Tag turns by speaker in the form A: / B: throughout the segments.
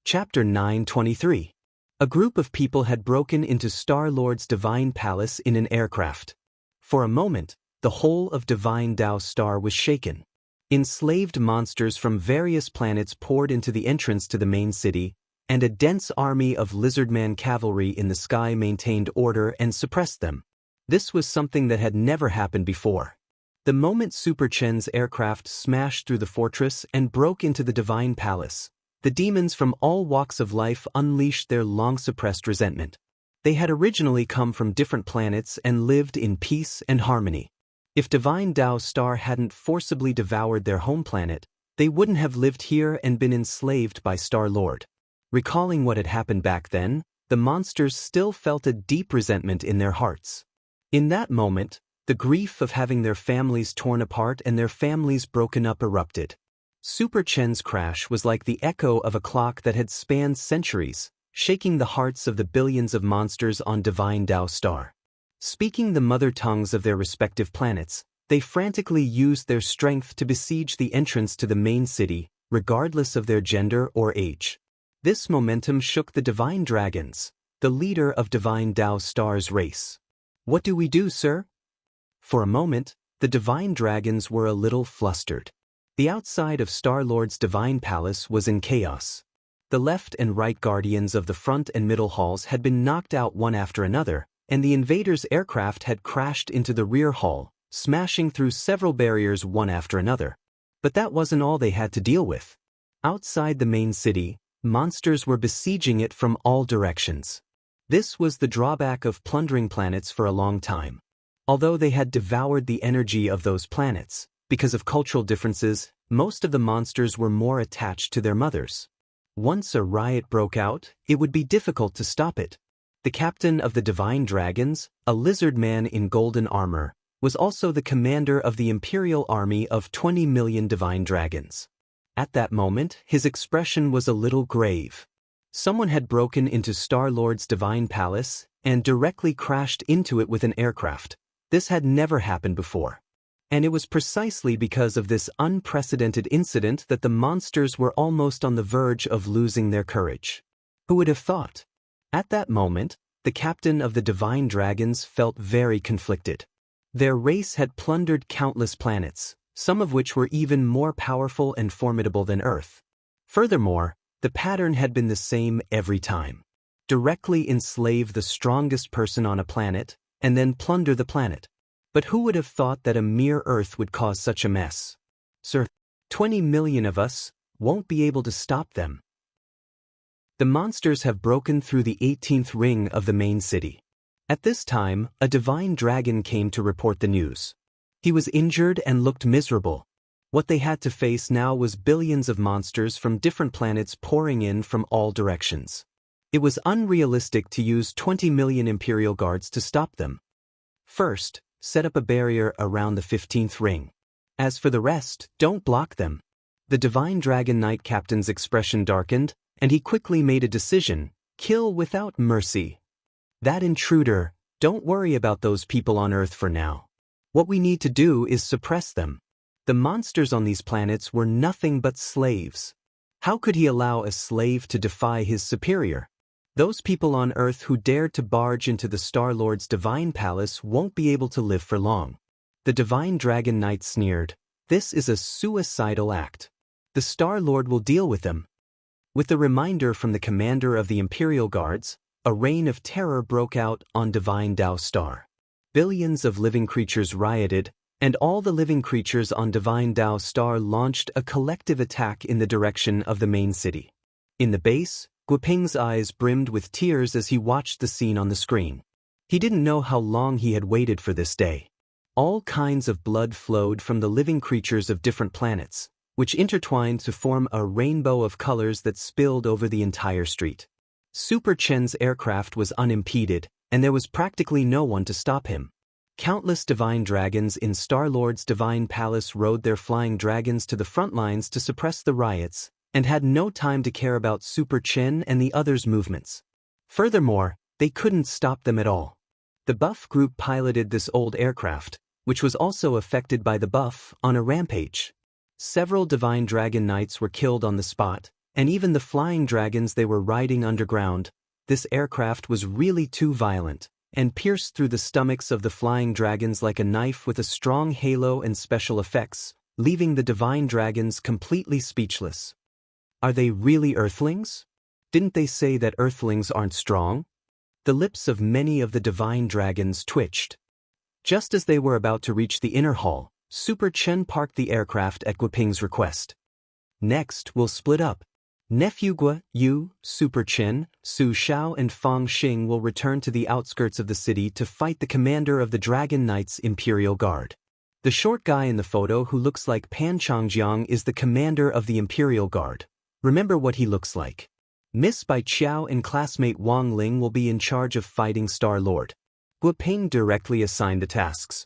A: Chapter 923. A group of people had broken into Star-Lord's divine palace in an aircraft. For a moment, the whole of Divine Tao Star was shaken. Enslaved monsters from various planets poured into the entrance to the main city, and a dense army of lizardman cavalry in the sky maintained order and suppressed them. This was something that had never happened before. The moment Super Chen's aircraft smashed through the fortress and broke into the divine palace, the demons from all walks of life unleashed their long-suppressed resentment. They had originally come from different planets and lived in peace and harmony. If Divine Tao Star hadn't forcibly devoured their home planet, they wouldn't have lived here and been enslaved by Star-Lord. Recalling what had happened back then, the monsters still felt a deep resentment in their hearts. In that moment, the grief of having their families torn apart and their families broken up erupted. Super Chen's crash was like the echo of a clock that had spanned centuries, shaking the hearts of the billions of monsters on Divine Tao Star. Speaking the mother tongues of their respective planets, they frantically used their strength to besiege the entrance to the main city, regardless of their gender or age. This momentum shook the Divine Dragons, the leader of Divine Tao Star's race. "What do we do, sir?" For a moment, the Divine Dragons were a little flustered. The outside of Star-Lord's divine palace was in chaos. The left and right guardians of the front and middle halls had been knocked out one after another, and the invaders' aircraft had crashed into the rear hall, smashing through several barriers one after another. But that wasn't all they had to deal with. Outside the main city, monsters were besieging it from all directions. This was the drawback of plundering planets for a long time. Although they had devoured the energy of those planets, because of cultural differences, most of the monsters were more attached to their mothers. Once a riot broke out, it would be difficult to stop it. The captain of the Divine Dragons, a lizard man in golden armor, was also the commander of the Imperial army of 20 million Divine Dragons. At that moment, his expression was a little grave. Someone had broken into Star-Lord's divine palace and directly crashed into it with an aircraft. This had never happened before. And it was precisely because of this unprecedented incident that the monsters were almost on the verge of losing their courage. Who would have thought? At that moment, the captain of the Divine Dragons felt very conflicted. Their race had plundered countless planets, some of which were even more powerful and formidable than Earth. Furthermore, the pattern had been the same every time. Directly enslave the strongest person on a planet, and then plunder the planet. But who would have thought that a mere Earth would cause such a mess? "Sir, 20 million of us won't be able to stop them." The monsters have broken through the 18th ring of the main city. At this time, a divine dragon came to report the news. He was injured and looked miserable. What they had to face now was billions of monsters from different planets pouring in from all directions. It was unrealistic to use 20 million Imperial guards to stop them. First, set up a barrier around the 15th ring. As for the rest, don't block them. The Divine Dragon Knight captain's expression darkened, and he quickly made a decision: kill without mercy. "That intruder, don't worry about those people on Earth for now. What we need to do is suppress them." The monsters on these planets were nothing but slaves. How could he allow a slave to defy his superior? Those people on Earth who dared to barge into the Star-Lord's divine palace won't be able to live for long. The Divine Dragon Knight sneered, "This is a suicidal act. The Star-Lord will deal with them." With the reminder from the commander of the Imperial Guards, a reign of terror broke out on Divine Tao Star. Billions of living creatures rioted, and all the living creatures on Divine Tao Star launched a collective attack in the direction of the main city. In the base, Guoping's eyes brimmed with tears as he watched the scene on the screen. He didn't know how long he had waited for this day. All kinds of blood flowed from the living creatures of different planets, which intertwined to form a rainbow of colors that spilled over the entire street. Super Chen's aircraft was unimpeded, and there was practically no one to stop him. Countless divine dragons in Star-Lord's divine palace rode their flying dragons to the front lines to suppress the riots, and had no time to care about Super Chen and the others' movements. Furthermore, they couldn't stop them at all. The buff group piloted this old aircraft, which was also affected by the buff, on a rampage. Several divine dragon knights were killed on the spot, and even the flying dragons they were riding underground, this aircraft was really too violent, and pierced through the stomachs of the flying dragons like a knife with a strong halo and special effects, leaving the divine dragons completely speechless. Are they really Earthlings? Didn't they say that Earthlings aren't strong? The lips of many of the divine dragons twitched. Just as they were about to reach the inner hall, Super Chen parked the aircraft at Guoping's request. Next, we'll split up. Nephew Gua, Yu, Super Chen, Su Xiao and Fang Xing will return to the outskirts of the city to fight the commander of the Dragon Knight's Imperial Guard. The short guy in the photo who looks like Pan Changjiang is the commander of the Imperial Guard. Remember what he looks like. Miss Bai Qiao and classmate Wang Ling will be in charge of fighting Star-Lord. Guoping directly assigned the tasks.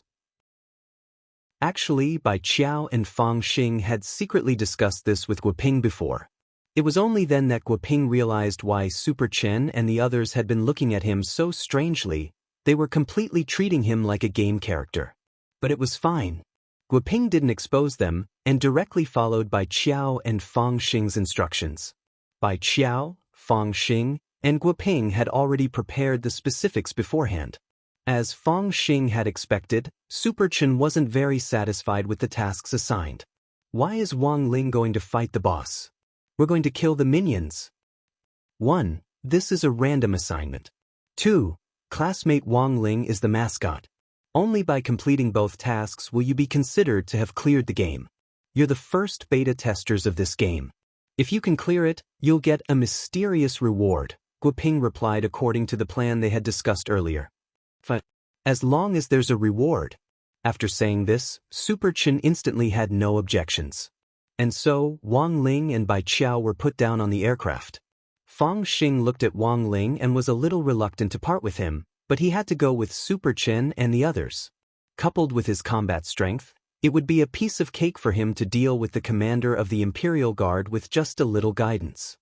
A: Actually, Bai Qiao and Fang Xing had secretly discussed this with Guoping before. It was only then that Guoping realized why Super Chen and the others had been looking at him so strangely. They were completely treating him like a game character. But it was fine. Guoping didn't expose them, and directly followed Bai Qiao and Fang Xing's instructions. Bai Qiao, Fang Xing, and Guoping had already prepared the specifics beforehand. As Fang Xing had expected, Super Chen wasn't very satisfied with the tasks assigned. Why is Wang Ling going to fight the boss? We're going to kill the minions. 1. This is a random assignment. 2. Classmate Wang Ling is the mascot. Only by completing both tasks will you be considered to have cleared the game. You're the first beta testers of this game. If you can clear it, you'll get a mysterious reward, Guoping replied according to the plan they had discussed earlier. But as long as there's a reward. After saying this, Super Chen instantly had no objections. And so, Wang Ling and Bai Qiao were put down on the aircraft. Fang Xing looked at Wang Ling and was a little reluctant to part with him, but he had to go with Super Chen and the others. Coupled with his combat strength, it would be a piece of cake for him to deal with the commander of the Imperial Guard with just a little guidance.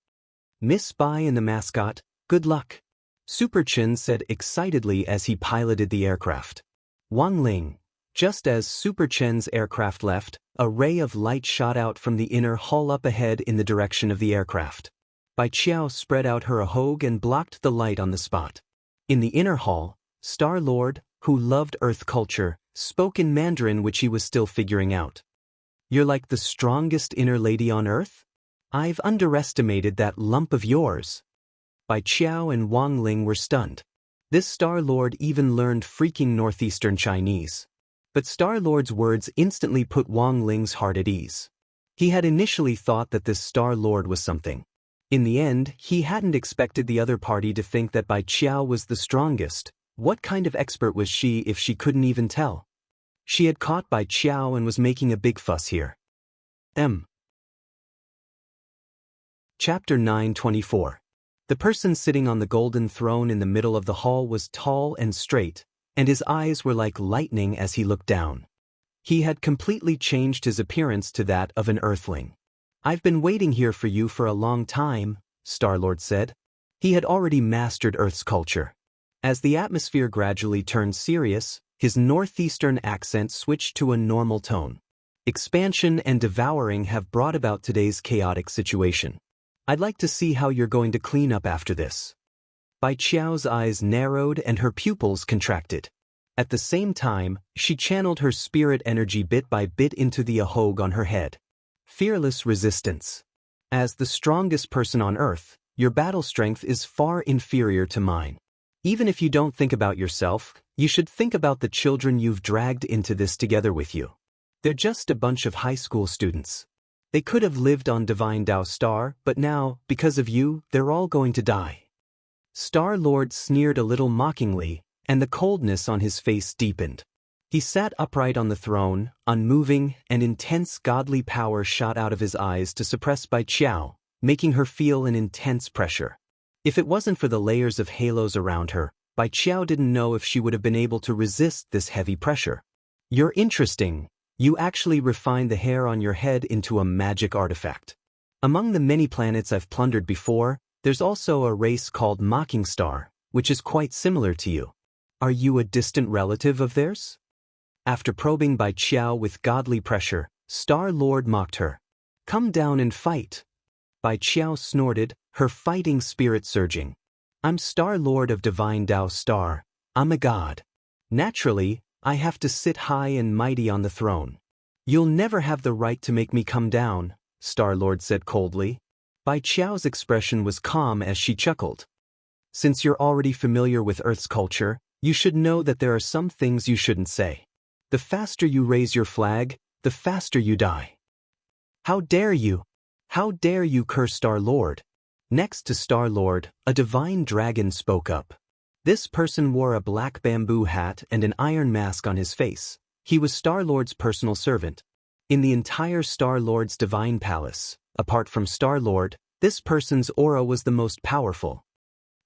A: Miss Bai and the mascot, good luck, Super Chen said excitedly as he piloted the aircraft. Wang Ling. Just as Super Chen's aircraft left, a ray of light shot out from the inner hull up ahead in the direction of the aircraft. Bai Qiao spread out her ahogue and blocked the light on the spot. In the inner hall, Star-Lord, who loved Earth culture, spoke in Mandarin which he was still figuring out. You're like the strongest inner lady on Earth? I've underestimated that lump of yours. Bai Qiao and Wang Ling were stunned. This Star-Lord even learned freaking Northeastern Chinese. But Star-Lord's words instantly put Wang Ling's heart at ease. He had initially thought that this Star-Lord was something. In the end, he hadn't expected the other party to think that Bai Qiao was the strongest. What kind of expert was she if she couldn't even tell? She had caught Bai Qiao and was making a big fuss here. Chapter 924. The person sitting on the golden throne in the middle of the hall was tall and straight, and his eyes were like lightning as he looked down. He had completely changed his appearance to that of an Earthling. I've been waiting here for you for a long time, Star-Lord said. He had already mastered Earth's culture. As the atmosphere gradually turned serious, his northeastern accent switched to a normal tone. Expansion and devouring have brought about today's chaotic situation. I'd like to see how you're going to clean up after this. Bai Qiao's eyes narrowed and her pupils contracted. At the same time, she channeled her spirit energy bit by bit into the ahogue on her head. Fearless resistance. As the strongest person on Earth, your battle strength is far inferior to mine. Even if you don't think about yourself, you should think about the children you've dragged into this together with you. They're just a bunch of high school students. They could have lived on Divine Dao Star, but now, because of you, they're all going to die. Star-Lord sneered a little mockingly, and the coldness on his face deepened. He sat upright on the throne, unmoving, and intense godly power shot out of his eyes to suppress Bai Qiao, making her feel an intense pressure. If it wasn't for the layers of halos around her, Bai Qiao didn't know if she would have been able to resist this heavy pressure. You're interesting. You actually refined the hair on your head into a magic artifact. Among the many planets I've plundered before, there's also a race called Mocking Star, which is quite similar to you. Are you a distant relative of theirs? After probing Bai Qiao with godly pressure, Star-Lord mocked her. Come down and fight. Bai Qiao snorted, her fighting spirit surging. I'm Star Lord of Divine Tao Star. I'm a god. Naturally, I have to sit high and mighty on the throne. You'll never have the right to make me come down, Star-Lord said coldly. Bai Qiao's expression was calm as she chuckled. Since you're already familiar with Earth's culture, you should know that there are some things you shouldn't say. The faster you raise your flag, the faster you die. How dare you? How dare you curse Star-Lord? Next to Star-Lord, a divine dragon spoke up. This person wore a black bamboo hat and an iron mask on his face. He was Star-Lord's personal servant. In the entire Star-Lord's divine palace, apart from Star-Lord, this person's aura was the most powerful.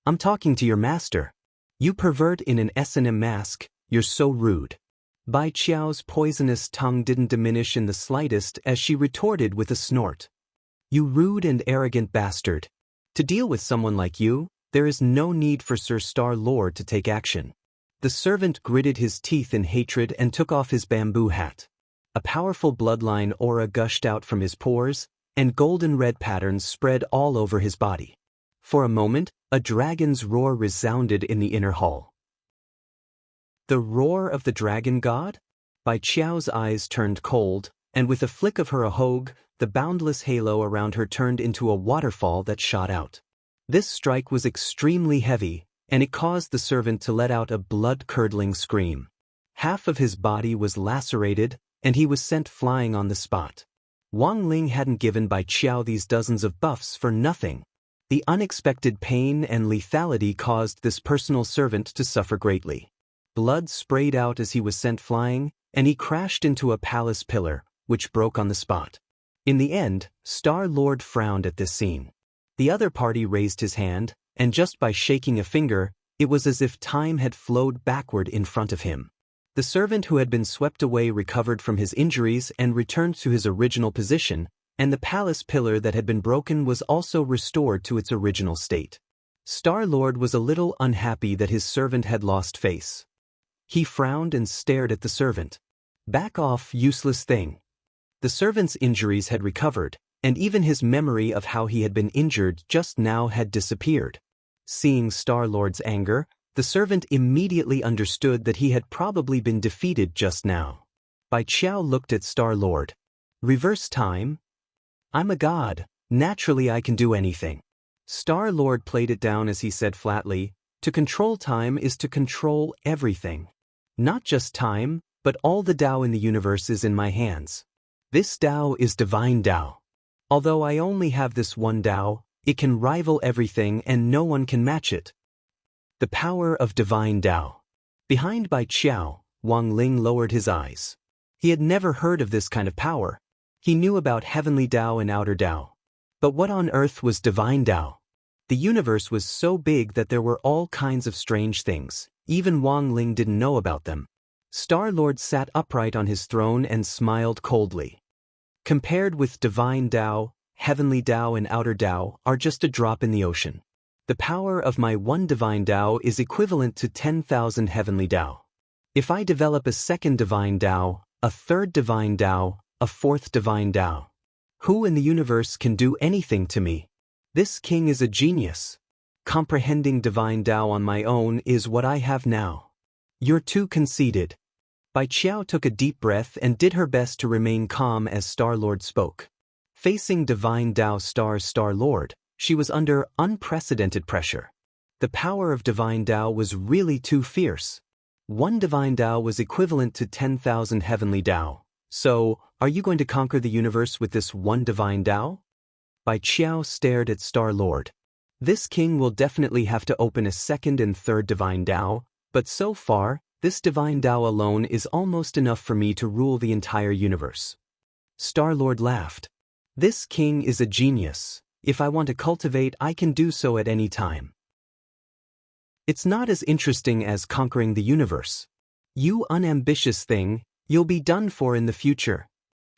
A: I'm talking to your master. You pervert in an S&M mask, you're so rude. Bai Qiao's poisonous tongue didn't diminish in the slightest as she retorted with a snort. You rude and arrogant bastard. To deal with someone like you, there is no need for Sir Star-Lord to take action. The servant gritted his teeth in hatred and took off his bamboo hat. A powerful bloodline aura gushed out from his pores, and golden red patterns spread all over his body. For a moment, a dragon's roar resounded in the inner hall. The roar of the dragon god? Bai Qiao's eyes turned cold, and with a flick of her ahog, the boundless halo around her turned into a waterfall that shot out. This strike was extremely heavy, and it caused the servant to let out a blood-curdling scream. Half of his body was lacerated, and he was sent flying on the spot. Wang Ling hadn't given Bai Qiao these dozens of buffs for nothing. The unexpected pain and lethality caused this personal servant to suffer greatly. Blood sprayed out as he was sent flying, and he crashed into a palace pillar, which broke on the spot. In the end, Star-Lord frowned at this scene. The other party raised his hand, and just by shaking a finger, it was as if time had flowed backward in front of him. The servant who had been swept away recovered from his injuries and returned to his original position, and the palace pillar that had been broken was also restored to its original state. Star-Lord was a little unhappy that his servant had lost face. He frowned and stared at the servant. Back off, useless thing. The servant's injuries had recovered, and even his memory of how he had been injured just now had disappeared. Seeing Star-Lord's anger, the servant immediately understood that he had probably been defeated just now. Bai Qiao looked at Star-Lord. Reverse time? I'm a god. Naturally I can do anything. Star-Lord played it down as he said flatly, to control time is to control everything. Not just time, but all the Tao in the universe is in my hands. This Tao is divine Tao. Although I only have this one Tao, it can rival everything and no one can match it. The power of divine Tao. Behind Bai Qiao, Wang Ling lowered his eyes. He had never heard of this kind of power. He knew about heavenly Tao and outer Tao. But what on earth was divine Tao? The universe was so big that there were all kinds of strange things. Even Wang Ling didn't know about them. Star-Lord sat upright on his throne and smiled coldly. Compared with divine Tao, heavenly Tao and outer Tao are just a drop in the ocean. The power of my one divine Tao is equivalent to 10,000 heavenly Tao. If I develop a second divine Tao, a third divine Tao, a fourth divine Tao, who in the universe can do anything to me? This king is a genius. Comprehending divine Tao on my own is what I have now. You're too conceited. Bai Qiao took a deep breath and did her best to remain calm as Star-Lord spoke. Facing divine Tao Star-Lord, she was under unprecedented pressure. The power of divine Tao was really too fierce. One divine Tao was equivalent to 10,000 heavenly Tao. So, are you going to conquer the universe with this one divine Tao? Bai Qiao stared at Star-Lord. This king will definitely have to open a second and third divine Tao, but so far, this divine Tao alone is almost enough for me to rule the entire universe. Star-Lord laughed. This king is a genius. If I want to cultivate, I can do so at any time. It's not as interesting as conquering the universe. You unambitious thing, you'll be done for in the future.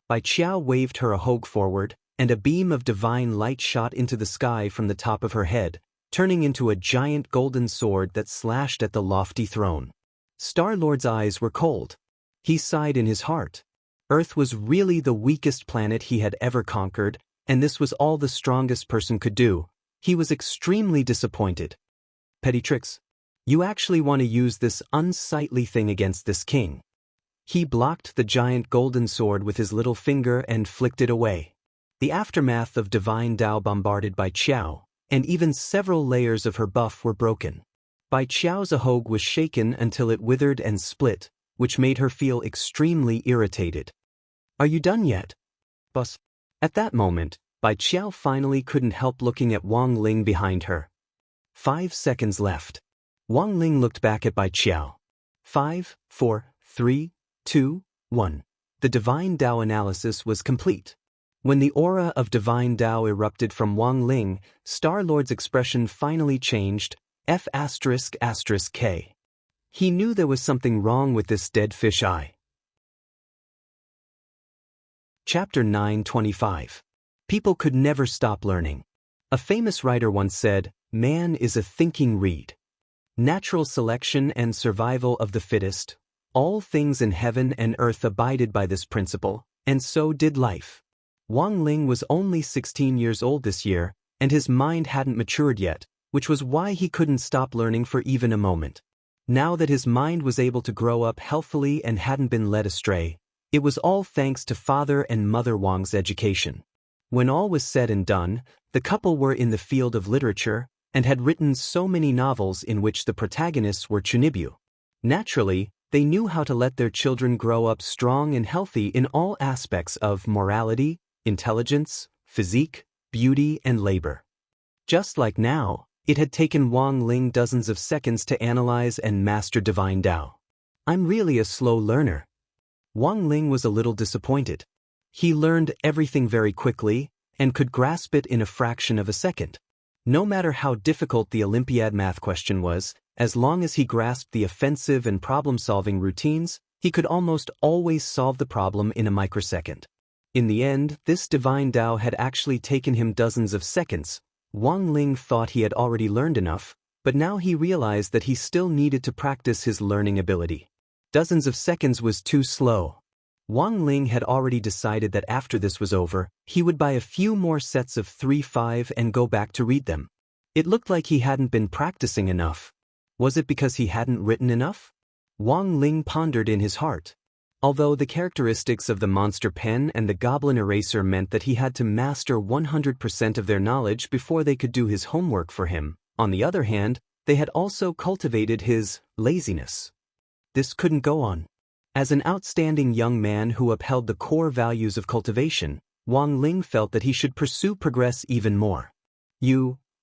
A: Bai Qiao waved her ahog forward, and a beam of divine light shot into the sky from the top of her head, turning into a giant golden sword that slashed at the lofty throne. Star-Lord's eyes were cold. He sighed in his heart. Earth was really the weakest planet he had ever conquered, and this was all the strongest person could do. He was extremely disappointed. Petty tricks. You actually want to use this unsightly thing against this king. He blocked the giant golden sword with his little finger and flicked it away. The aftermath of divine Tao bombarded Bai Qiao, and even several layers of her buff were broken. Bai Qiao's ahog was shaken until it withered and split, which made her feel extremely irritated. Are you done yet, boss? At that moment, Bai Qiao finally couldn't help looking at Wang Ling behind her. 5 seconds left. Wang Ling looked back at Bai Qiao. 5, 4, 3, 2, 1. The divine Tao analysis was complete. When the aura of divine Tao erupted from Wang Ling, Star-Lord's expression finally changed, F***K. He knew there was something wrong with this dead fish eye. Chapter 925. People could never stop learning. A famous writer once said, "Man is a thinking reed. Natural selection and survival of the fittest. All things in heaven and earth abided by this principle, and so did life." Wang Ling was only 16 years old this year, and his mind hadn't matured yet, which was why he couldn't stop learning for even a moment. Now that his mind was able to grow up healthily and hadn't been led astray, it was all thanks to Father and Mother Wang's education. When all was said and done, the couple were in the field of literature and had written so many novels in which the protagonists were Chunibyo. Naturally, they knew how to let their children grow up strong and healthy in all aspects of morality, intelligence, physique, beauty, and labor. Just like now, it had taken Wang Ling dozens of seconds to analyze and master divine Tao. "I'm really a slow learner." Wang Ling was a little disappointed. He learned everything very quickly and could grasp it in a fraction of a second. No matter how difficult the Olympiad math question was, as long as he grasped the offensive and problem-solving routines, he could almost always solve the problem in a microsecond. In the end, this divine Tao had actually taken him dozens of seconds. Wang Ling thought he had already learned enough, but now he realized that he still needed to practice his learning ability. Dozens of seconds was too slow. Wang Ling had already decided that after this was over, he would buy a few more sets of 3-5 and go back to read them. It looked like he hadn't been practicing enough. Was it because he hadn't written enough? Wang Ling pondered in his heart. Although the characteristics of the monster pen and the goblin eraser meant that he had to master 100% of their knowledge before they could do his homework for him, on the other hand, they had also cultivated his laziness. This couldn't go on. As an outstanding young man who upheld the core values of cultivation, Wang Ling felt that he should pursue progress even more.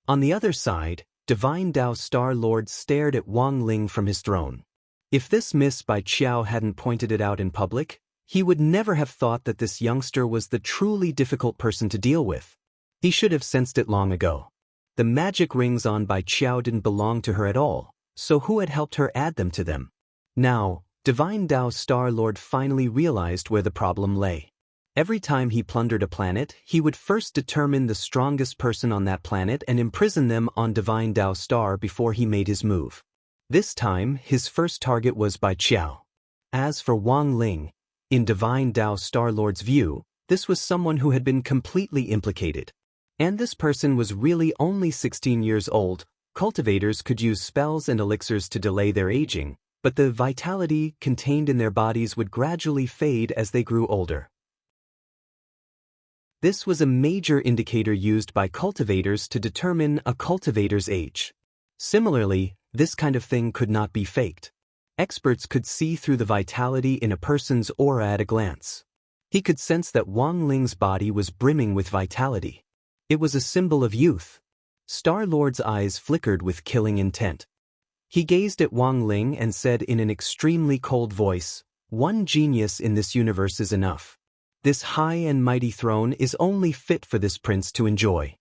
A: On the other side, Divine Tao Star-Lord stared at Wang Ling from his throne. If this Miss Bai Qiao hadn't pointed it out in public, he would never have thought that this youngster was the truly difficult person to deal with. He should have sensed it long ago. The magic rings on Bai Qiao didn't belong to her at all, so who had helped her add them to them? Now, Divine Tao Star-Lord finally realized where the problem lay. Every time he plundered a planet, he would first determine the strongest person on that planet and imprison them on Divine Tao Star before he made his move. This time, his first target was Bai Qiao. As for Wang Ling, in Divine Tao Star-Lord's view, this was someone who had been completely implicated. And this person was really only 16 years old. Cultivators could use spells and elixirs to delay their aging, but the vitality contained in their bodies would gradually fade as they grew older. This was a major indicator used by cultivators to determine a cultivator's age. Similarly, this kind of thing could not be faked. Experts could see through the vitality in a person's aura at a glance. He could sense that Wang Ling's body was brimming with vitality. It was a symbol of youth. Star-Lord's eyes flickered with killing intent. He gazed at Wang Ling and said in an extremely cold voice, "One genius in this universe is enough. This high and mighty throne is only fit for this prince to enjoy."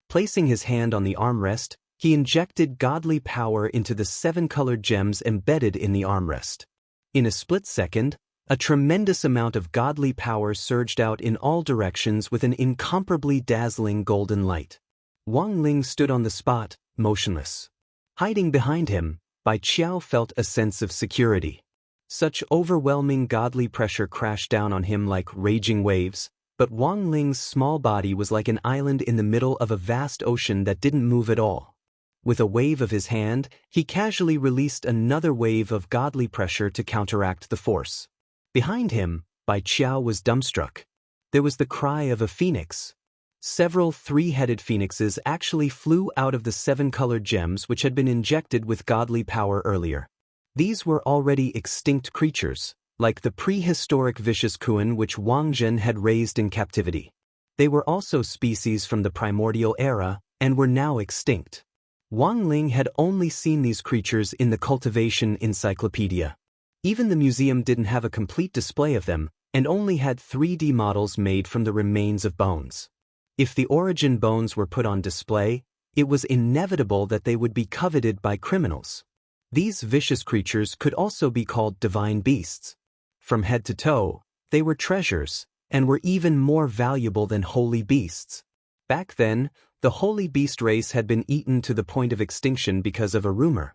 A: Placing his hand on the armrest, he injected godly power into the 7 colored gems embedded in the armrest. In a split second, a tremendous amount of godly power surged out in all directions with an incomparably dazzling golden light. Wang Ling stood on the spot, motionless. Hiding behind him, Bai Qiao felt a sense of security. Such overwhelming godly pressure crashed down on him like raging waves, But Wang Ling's small body was like an island in the middle of a vast ocean that didn't move at all. With a wave of his hand, he casually released another wave of godly pressure to counteract the force. Behind him, Bai Qiao was dumbstruck. There was the cry of a phoenix. Several three-headed phoenixes actually flew out of the 7-colored gems which had been injected with godly power earlier. These were already extinct creatures, like the prehistoric vicious Kuan which Wang Zhen had raised in captivity. They were also species from the primordial era, and were now extinct. Wang Ling had only seen these creatures in the cultivation encyclopedia. Even the museum didn't have a complete display of them, and only had 3D models made from the remains of bones. If the origin bones were put on display, it was inevitable that they would be coveted by criminals. These vicious creatures could also be called divine beasts. From head to toe, they were treasures, and were even more valuable than holy beasts. Back then, the holy beast race had been eaten to the point of extinction because of a rumor.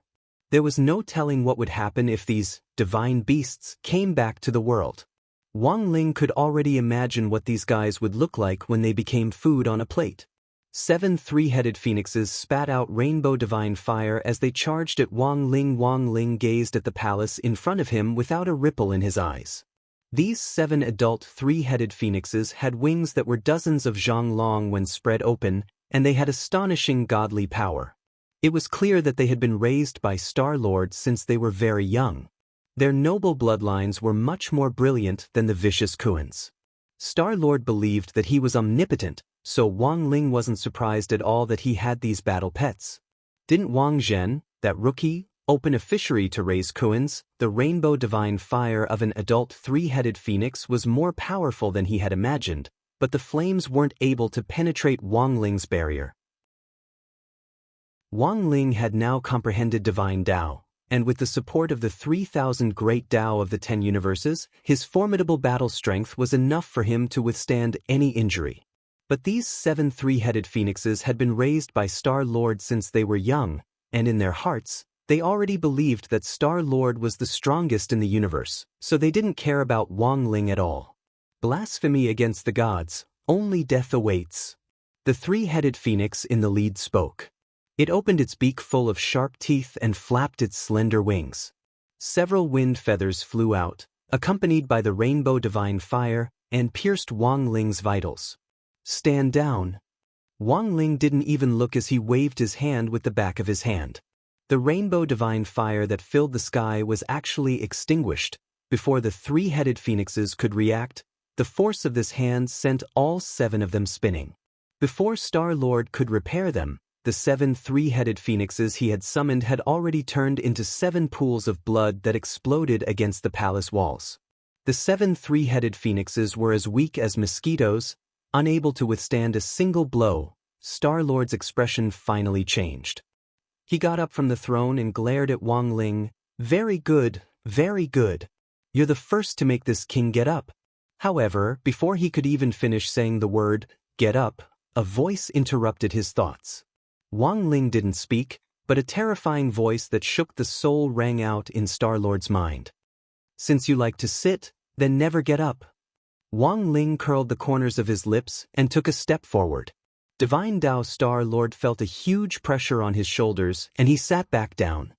A: There was no telling what would happen if these divine beasts came back to the world. Wang Ling could already imagine what these guys would look like when they became food on a plate. 7 three-headed phoenixes spat out rainbow divine fire as they charged at Wang Ling. Wang Ling gazed at the palace in front of him without a ripple in his eyes. These 7 adult three-headed phoenixes had wings that were dozens of zhang long when spread open, and they had astonishing godly power. It was clear that they had been raised by Star-Lord since they were very young. Their noble bloodlines were much more brilliant than the vicious Kuans. Star-Lord believed that he was omnipotent, so Wang Ling wasn't surprised at all that he had these battle pets. Didn't Wang Zhen, that rookie, open a fishery to raise Kuans? The rainbow divine fire of an adult three-headed phoenix was more powerful than he had imagined, but the flames weren't able to penetrate Wang Ling's barrier. Wang Ling had now comprehended divine Tao, and with the support of the 3,000 great Tao of the 10 universes, his formidable battle strength was enough for him to withstand any injury. But these 7 three-headed phoenixes had been raised by Star-Lord since they were young, and in their hearts, they already believed that Star-Lord was the strongest in the universe, so they didn't care about Wang Ling at all. Blasphemy against the gods, only death awaits. The three-headed phoenix in the lead spoke. It opened its beak full of sharp teeth and flapped its slender wings. Several wind feathers flew out, accompanied by the rainbow divine fire, and pierced Wang Ling's vitals. Stand down. Wang Ling didn't even look as he waved his hand with the back of his hand. The rainbow divine fire that filled the sky was actually extinguished. Before the three-headed phoenixes could react, the force of this hand sent all 7 of them spinning. Before Star-Lord could repair them, the 7 three-headed phoenixes he had summoned had already turned into 7 pools of blood that exploded against the palace walls. The 7 three-headed phoenixes were as weak as mosquitoes, unable to withstand a single blow. Star-Lord's expression finally changed. He got up from the throne and glared at Wang Ling. Very good, very good. You're the first to make this king get up. However, before he could even finish saying the word, get up, a voice interrupted his thoughts. Wang Ling didn't speak, but a terrifying voice that shook the soul rang out in Star-Lord's mind. Since you like to sit, then never get up. Wang Ling curled the corners of his lips and took a step forward. Divine Tao Star-Lord felt a huge pressure on his shoulders, and he sat back down.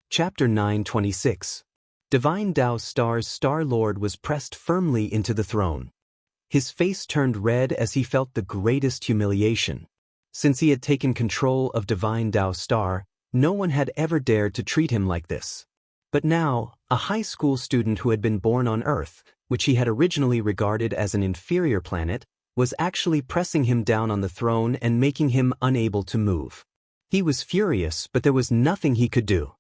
A: Chapter 926. Divine Tao Star-Lord was pressed firmly into the throne. His face turned red as he felt the greatest humiliation. Since he had taken control of Divine Tao Star, no one had ever dared to treat him like this. But now, a high school student who had been born on Earth, which he had originally regarded as an inferior planet, was actually pressing him down on the throne and making him unable to move. He was furious, but there was nothing he could do.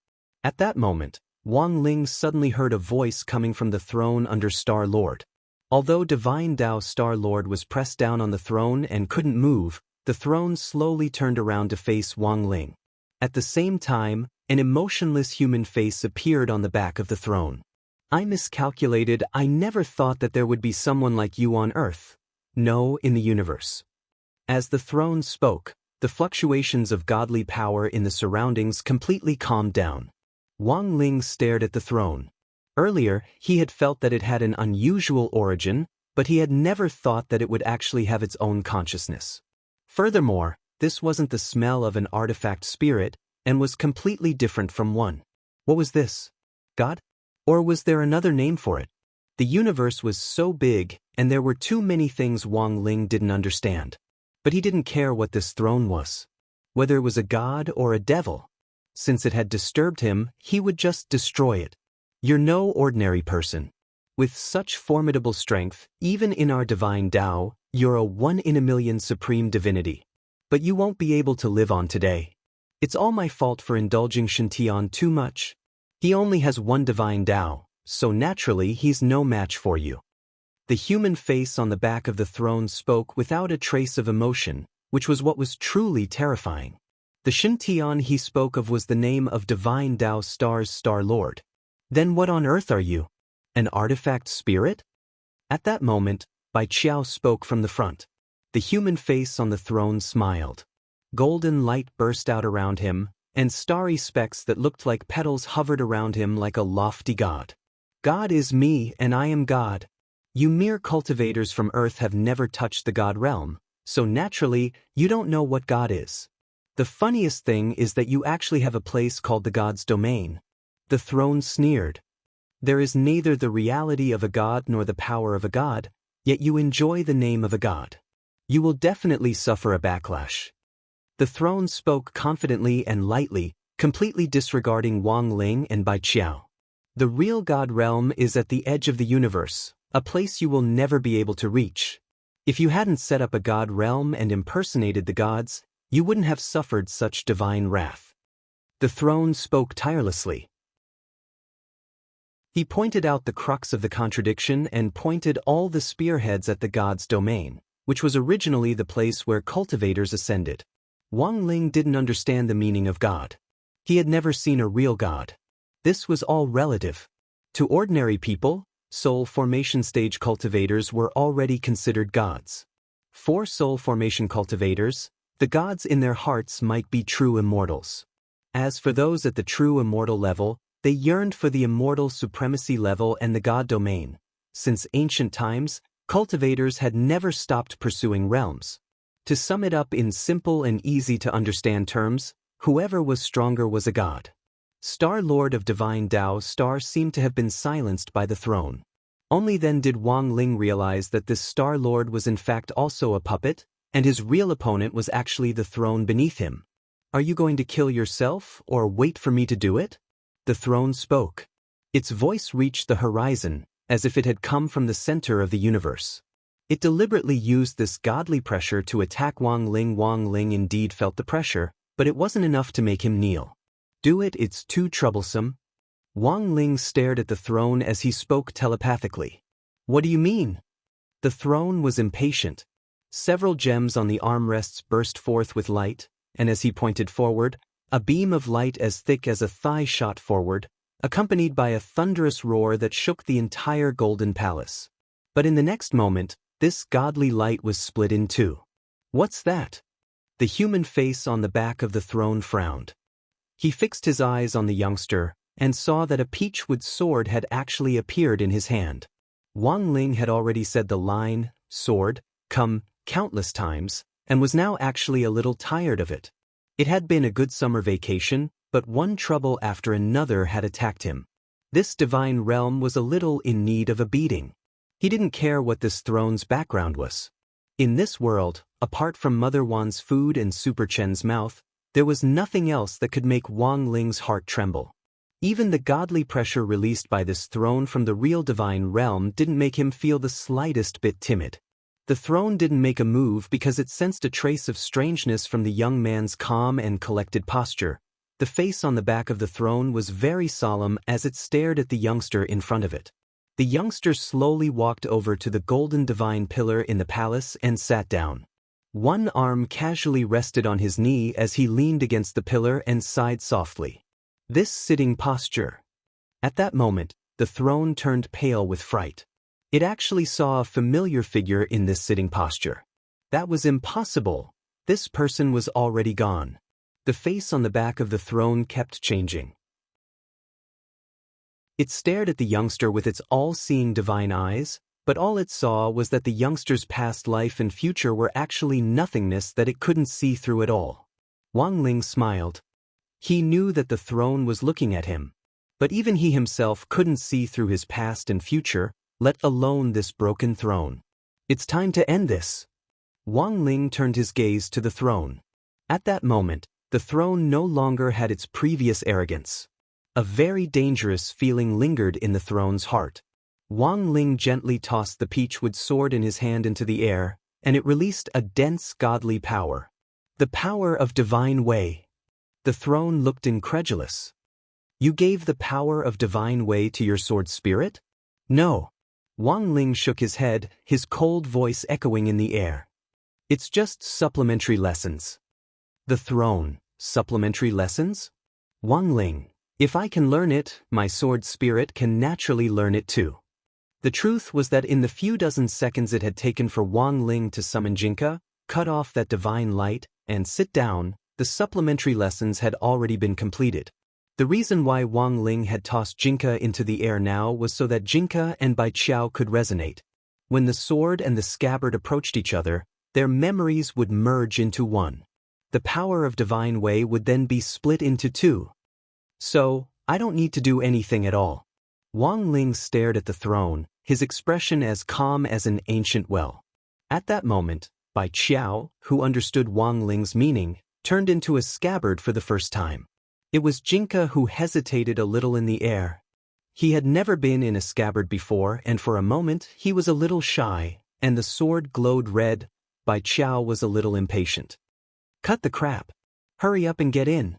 A: At that moment, Wang Ling suddenly heard a voice coming from the throne under Star-Lord. Although Divine Tao Star-Lord was pressed down on the throne and couldn't move, the throne slowly turned around to face Wang Ling. At the same time, an emotionless human face appeared on the back of the throne. I miscalculated. I never thought that there would be someone like you on Earth. No, in the universe. As the throne spoke, the fluctuations of godly power in the surroundings completely calmed down. Wang Ling stared at the throne. Earlier, he had felt that it had an unusual origin, but he had never thought that it would actually have its own consciousness. Furthermore, this wasn't the smell of an artifact spirit, and was completely different from one. What was this? God? Or was there another name for it? The universe was so big, and there were too many things Wang Ling didn't understand. But he didn't care what this throne was. Whether it was a god or a devil. Since it had disturbed him, he would just destroy it. You're no ordinary person. With such formidable strength, even in our divine Tao, you're a 1 in a million supreme divinity. But you won't be able to live on today. It's all my fault for indulging Shintian too much. He only has one divine Tao, so naturally he's no match for you. The human face on the back of the throne spoke without a trace of emotion, which was what was truly terrifying. The Shintian he spoke of was the name of divine Tao Star's Star Lord. Then what on earth are you? An artifact spirit? At that moment, Bai Qiao spoke from the front. The human face on the throne smiled. Golden light burst out around him, and starry specks that looked like petals hovered around him like a lofty god. God is me and I am God. You mere cultivators from Earth have never touched the God realm, so naturally, you don't know what God is. The funniest thing is that you actually have a place called the God's domain. The throne sneered. There is neither the reality of a god nor the power of a god, yet you enjoy the name of a god. You will definitely suffer a backlash. The throne spoke confidently and lightly, completely disregarding Wang Ling and Bai Qiao. The real God realm is at the edge of the universe, a place you will never be able to reach. If you hadn't set up a God realm and impersonated the gods, you wouldn't have suffered such divine wrath. The throne spoke tirelessly. He pointed out the crux of the contradiction and pointed all the spearheads at the God's domain, which was originally the place where cultivators ascended. Wang Ling didn't understand the meaning of God. He had never seen a real God. This was all relative. To ordinary people, soul formation stage cultivators were already considered gods. For soul formation cultivators, the gods in their hearts might be true immortals. As for those at the true immortal level, they yearned for the immortal supremacy level and the God domain. Since ancient times, cultivators had never stopped pursuing realms. To sum it up in simple and easy to understand terms, whoever was stronger was a god. Star Lord of Divine Tao Star seemed to have been silenced by the throne. Only then did Wang Ling realize that this Star Lord was in fact also a puppet, and his real opponent was actually the throne beneath him. Are you going to kill yourself, or wait for me to do it? The throne spoke. Its voice reached the horizon, as if it had come from the center of the universe. It deliberately used this godly pressure to attack Wang Ling. Wang Ling indeed felt the pressure, but it wasn't enough to make him kneel. Do it, it's too troublesome. Wang Ling stared at the throne as he spoke telepathically. What do you mean? The throne was impatient. Several gems on the armrests burst forth with light, and as he pointed forward, a beam of light as thick as a thigh shot forward, accompanied by a thunderous roar that shook the entire golden palace. But in the next moment, this godly light was split in two. What's that? The human face on the back of the throne frowned. He fixed his eyes on the youngster, and saw that a peachwood sword had actually appeared in his hand. Wang Ling had already said the line, sword, come, countless times, and was now actually a little tired of it. It had been a good summer vacation, but one trouble after another had attacked him. This divine realm was a little in need of a beating. He didn't care what this throne's background was. In this world, apart from Mother Wan's food and Super Chen's mouth, there was nothing else that could make Wang Ling's heart tremble. Even the godly pressure released by this throne from the real divine realm didn't make him feel the slightest bit timid. The throne didn't make a move because it sensed a trace of strangeness from the young man's calm and collected posture. The face on the back of the throne was very solemn as it stared at the youngster in front of it. The youngster slowly walked over to the golden divine pillar in the palace and sat down. One arm casually rested on his knee as he leaned against the pillar and sighed softly. This sitting posture. At that moment, the throne turned pale with fright. It actually saw a familiar figure in this sitting posture. That was impossible. This person was already gone. The face on the back of the throne kept changing. It stared at the youngster with its all-seeing divine eyes, but all it saw was that the youngster's past life and future were actually nothingness that it couldn't see through at all. Wang Ling smiled. He knew that the throne was looking at him. But even he himself couldn't see through his past and future, let alone this broken throne. It's time to end this. Wang Ling turned his gaze to the throne. At that moment, the throne no longer had its previous arrogance. A very dangerous feeling lingered in the throne's heart. Wang Ling gently tossed the peachwood sword in his hand into the air, and it released a dense godly power. The power of divine way. The throne looked incredulous. You gave the power of divine way to your sword spirit? No. Wang Ling shook his head, his cold voice echoing in the air. It's just supplementary lessons. The throne, supplementary lessons? Wang Ling, if I can learn it, my sword spirit can naturally learn it too. The truth was that in the few dozen seconds it had taken for Wang Ling to summon Jinka, cut off that divine light, and sit down, the supplementary lessons had already been completed. The reason why Wang Ling had tossed Jinka into the air now was so that Jinka and Bai Qiao could resonate. When the sword and the scabbard approached each other, their memories would merge into one. The power of divine way would then be split into two. So, I don't need to do anything at all. Wang Ling stared at the throne, his expression as calm as an ancient well. At that moment, Bai Qiao, who understood Wang Ling's meaning, turned into a scabbard for the first time. It was Jinka who hesitated a little in the air. He had never been in a scabbard before, and for a moment he was a little shy, and the sword glowed red. Bai Qiao was a little impatient. Cut the crap. Hurry up and get in.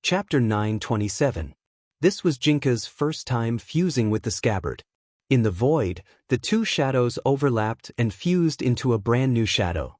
A: Chapter 927. This was Jinka's first time fusing with the scabbard. In the void, the two shadows overlapped and fused into a brand new shadow.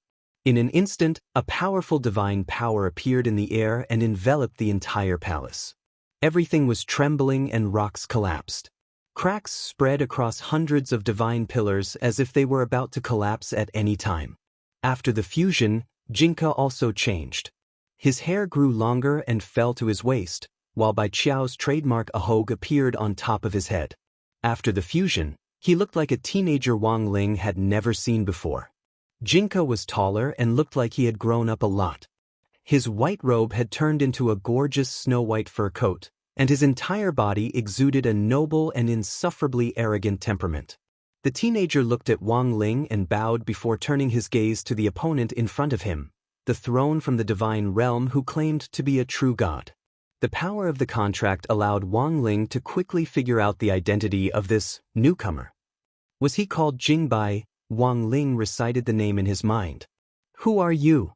A: In an instant, a powerful divine power appeared in the air and enveloped the entire palace. Everything was trembling and rocks collapsed. Cracks spread across hundreds of divine pillars as if they were about to collapse at any time. After the fusion, Jinka also changed. His hair grew longer and fell to his waist, while Bai Qiao's trademark ahog appeared on top of his head. After the fusion, he looked like a teenager Wang Ling had never seen before. Jinka was taller and looked like he had grown up a lot. His white robe had turned into a gorgeous snow-white fur coat, and his entire body exuded a noble and insufferably arrogant temperament. The teenager looked at Wang Ling and bowed before turning his gaze to the opponent in front of him, the throne from the divine realm who claimed to be a true god. The power of the contract allowed Wang Ling to quickly figure out the identity of this newcomer. Was he called Jingbai? Wang Ling recited the name in his mind. Who are you?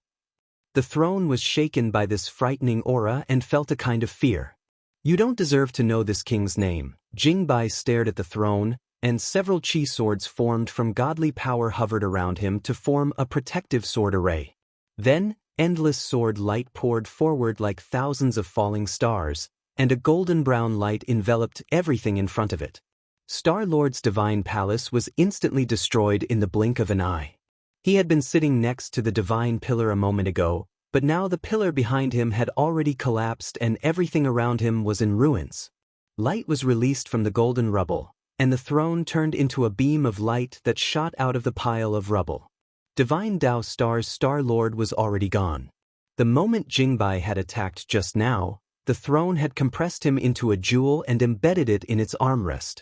A: The throne was shaken by this frightening aura and felt a kind of fear. You don't deserve to know this king's name. Jingbai stared at the throne, and several chi swords formed from godly power hovered around him to form a protective sword array. Then, endless sword light poured forward like thousands of falling stars, and a golden-brown light enveloped everything in front of it. Star-Lord's divine palace was instantly destroyed in the blink of an eye. He had been sitting next to the divine pillar a moment ago, but now the pillar behind him had already collapsed and everything around him was in ruins. Light was released from the golden rubble, and the throne turned into a beam of light that shot out of the pile of rubble. Divine Tao Star's Star-Lord was already gone. The moment Jingbai had attacked just now, the throne had compressed him into a jewel and embedded it in its armrest.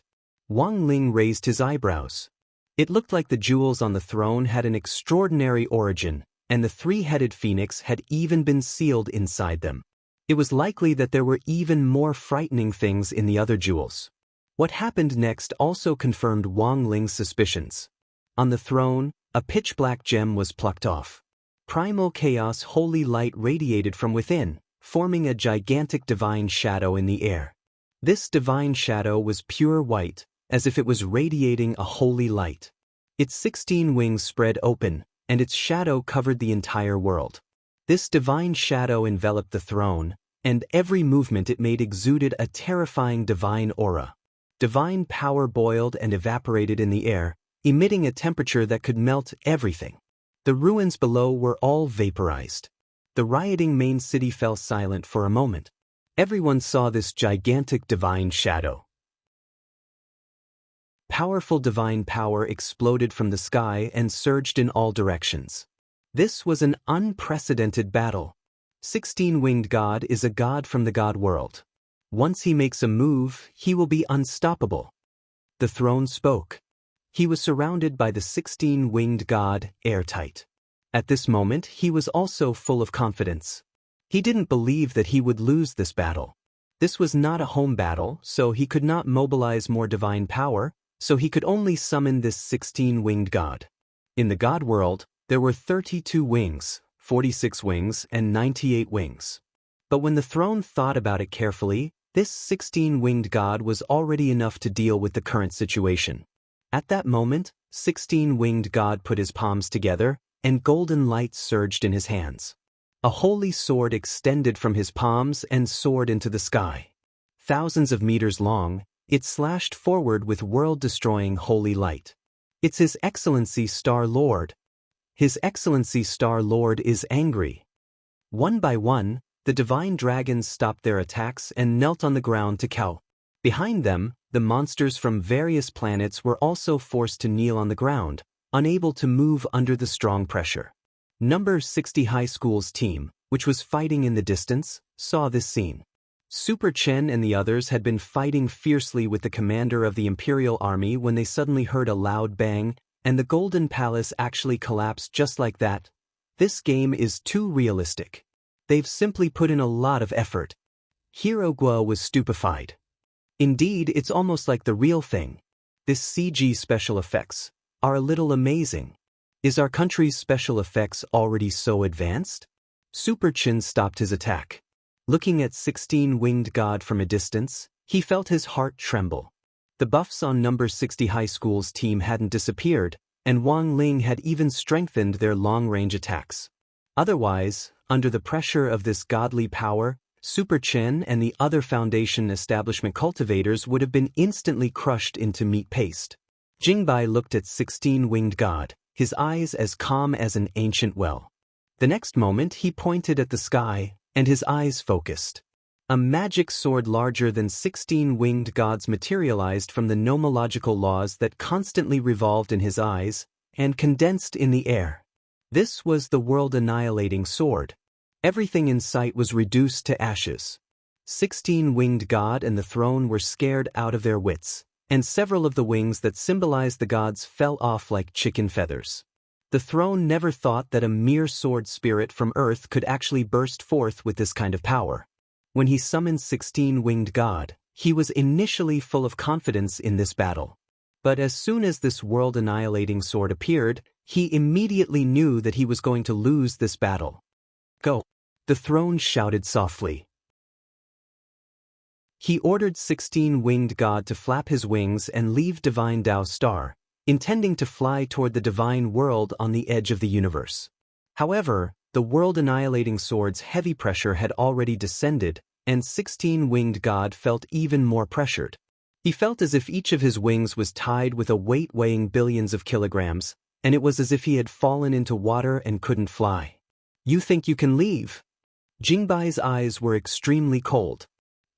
A: Wang Ling raised his eyebrows. It looked like the jewels on the throne had an extraordinary origin, and the three-headed phoenix had even been sealed inside them. It was likely that there were even more frightening things in the other jewels. What happened next also confirmed Wang Ling's suspicions. On the throne, a pitch-black gem was plucked off. Primal chaos holy light radiated from within, forming a gigantic divine shadow in the air. This divine shadow was pure white, as if it was radiating a holy light. Its 16 wings spread open, and its shadow covered the entire world. This divine shadow enveloped the throne, and every movement it made exuded a terrifying divine aura. Divine power boiled and evaporated in the air, emitting a temperature that could melt everything. The ruins below were all vaporized. The rioting main city fell silent for a moment. Everyone saw this gigantic divine shadow. Powerful divine power exploded from the sky and surged in all directions. This was an unprecedented battle. 16-winged God is a god from the god world. Once he makes a move, he will be unstoppable. The throne spoke. He was surrounded by the 16-winged god, airtight. At this moment, he was also full of confidence. He didn't believe that he would lose this battle. This was not a home battle, so he could not mobilize more divine power, so he could only summon this 16-winged god. In the god world, there were 32 wings, 46 wings, and 98 wings. But when the throne thought about it carefully, this 16-winged god was already enough to deal with the current situation. At that moment, 16-winged god put his palms together, and golden light surged in his hands. A holy sword extended from his palms and soared into the sky. Thousands of meters long, it slashed forward with world-destroying holy light. It's His Excellency Star Lord. His Excellency Star Lord is angry. One by one, the divine dragons stopped their attacks and knelt on the ground to cow. Behind them, the monsters from various planets were also forced to kneel on the ground, unable to move under the strong pressure. Number 60 High School's team, which was fighting in the distance, saw this scene. Super Chen and the others had been fighting fiercely with the commander of the Imperial Army when they suddenly heard a loud bang, and the Golden Palace actually collapsed just like that. This game is too realistic. They've simply put in a lot of effort. Hero Guo was stupefied. Indeed, it's almost like the real thing. This CG special effects are a little amazing. Is our country's special effects already so advanced? Super Chen stopped his attack. Looking at 16-winged god from a distance, he felt his heart tremble. The buffs on number 60 High School's team hadn't disappeared, and Wang Ling had even strengthened their long-range attacks. Otherwise, under the pressure of this godly power, Super Chen and the other Foundation establishment cultivators would have been instantly crushed into meat paste. Jingbai looked at 16-winged god, his eyes as calm as an ancient well. The next moment he pointed at the sky, and his eyes focused. A magic sword larger than 16-winged gods materialized from the nomological laws that constantly revolved in his eyes, and condensed in the air. This was the world-annihilating sword. Everything in sight was reduced to ashes. 16-winged god and the throne were scared out of their wits, and several of the wings that symbolized the gods fell off like chicken feathers. The throne never thought that a mere sword spirit from Earth could actually burst forth with this kind of power. When he summoned 16-winged god, he was initially full of confidence in this battle. But as soon as this world-annihilating sword appeared, he immediately knew that he was going to lose this battle. Go! The throne shouted softly. He ordered 16-winged god to flap his wings and leave Divine Tao Star, intending to fly toward the divine world on the edge of the universe. However, the world-annihilating sword's heavy pressure had already descended, and 16-winged god felt even more pressured. He felt as if each of his wings was tied with a weight weighing billions of kilograms, and it was as if he had fallen into water and couldn't fly. You think you can leave? Jingbai's eyes were extremely cold.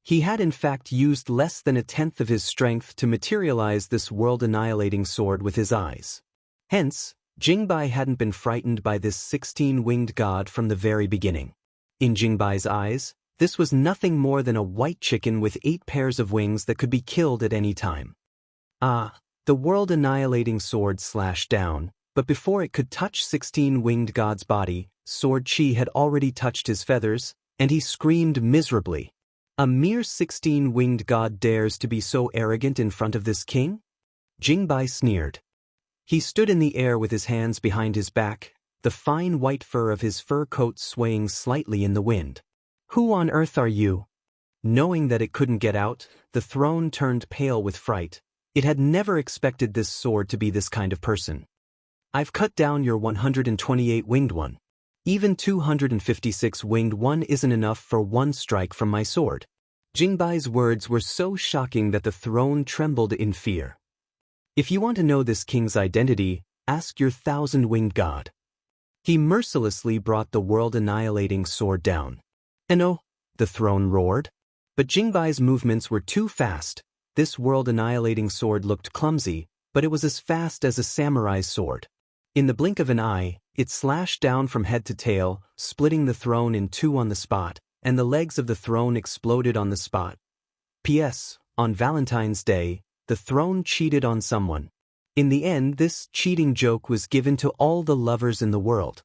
A: He had in fact used less than a tenth of his strength to materialize this world-annihilating sword with his eyes. Hence, Jingbai hadn't been frightened by this 16-winged god from the very beginning. In Jingbai's eyes, this was nothing more than a white chicken with 8 pairs of wings that could be killed at any time. The world-annihilating sword slashed down, but before it could touch 16-winged god's body, sword chi had already touched his feathers, and he screamed miserably. A mere 16-winged god dares to be so arrogant in front of this king? Jingbai sneered. He stood in the air with his hands behind his back, the fine white fur of his fur coat swaying slightly in the wind. Who on earth are you? Knowing that it couldn't get out, the throne turned pale with fright. It had never expected this sword to be this kind of person. I've cut down your 128 winged one. Even 256 winged one isn't enough for one strike from my sword. Jingbai's words were so shocking that the throne trembled in fear. If you want to know this king's identity, ask your 1,000-winged god. He mercilessly brought the world-annihilating sword down. "No!" the throne roared. But Jingbai's movements were too fast. This world-annihilating sword looked clumsy, but it was as fast as a samurai's sword. In the blink of an eye, it slashed down from head to tail, splitting the throne in two on the spot, and the legs of the throne exploded on the spot. P.S. On Valentine's Day, the throne cheated on someone. In the end, this cheating joke was given to all the lovers in the world.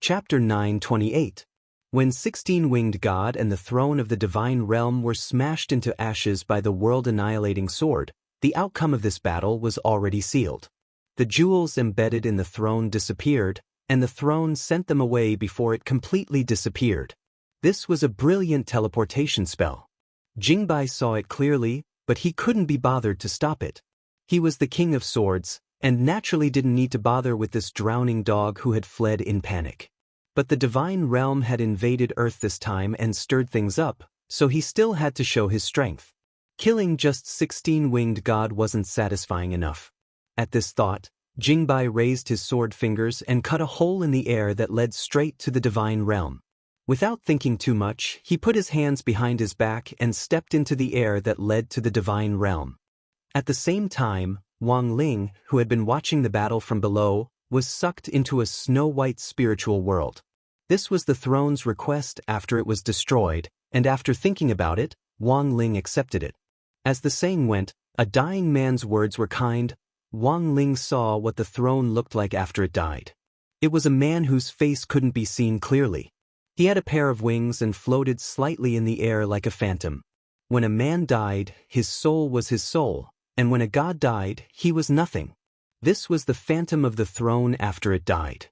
A: Chapter 9:28. When 16-winged God and the throne of the divine realm were smashed into ashes by the world-annihilating sword, the outcome of this battle was already sealed. The jewels embedded in the throne disappeared, and the throne sent them away before it completely disappeared. This was a brilliant teleportation spell. Jingbai saw it clearly, but he couldn't be bothered to stop it. He was the king of swords, and naturally didn't need to bother with this drowning dog who had fled in panic. But the divine realm had invaded Earth this time and stirred things up, so he still had to show his strength. Killing just 16-winged God wasn't satisfying enough. At this thought, Jingbai raised his sword fingers and cut a hole in the air that led straight to the divine realm. Without thinking too much, he put his hands behind his back and stepped into the air that led to the divine realm. At the same time, Wang Ling, who had been watching the battle from below, was sucked into a snow-white spiritual world. This was the throne's request after it was destroyed, and after thinking about it, Wang Ling accepted it. As the saying went, a dying man's words were kind. Wang Ling saw what the throne looked like after it died. It was a man whose face couldn't be seen clearly. He had a pair of wings and floated slightly in the air like a phantom. When a man died, his soul was his soul, and when a god died, he was nothing. This was the phantom of the throne after it died.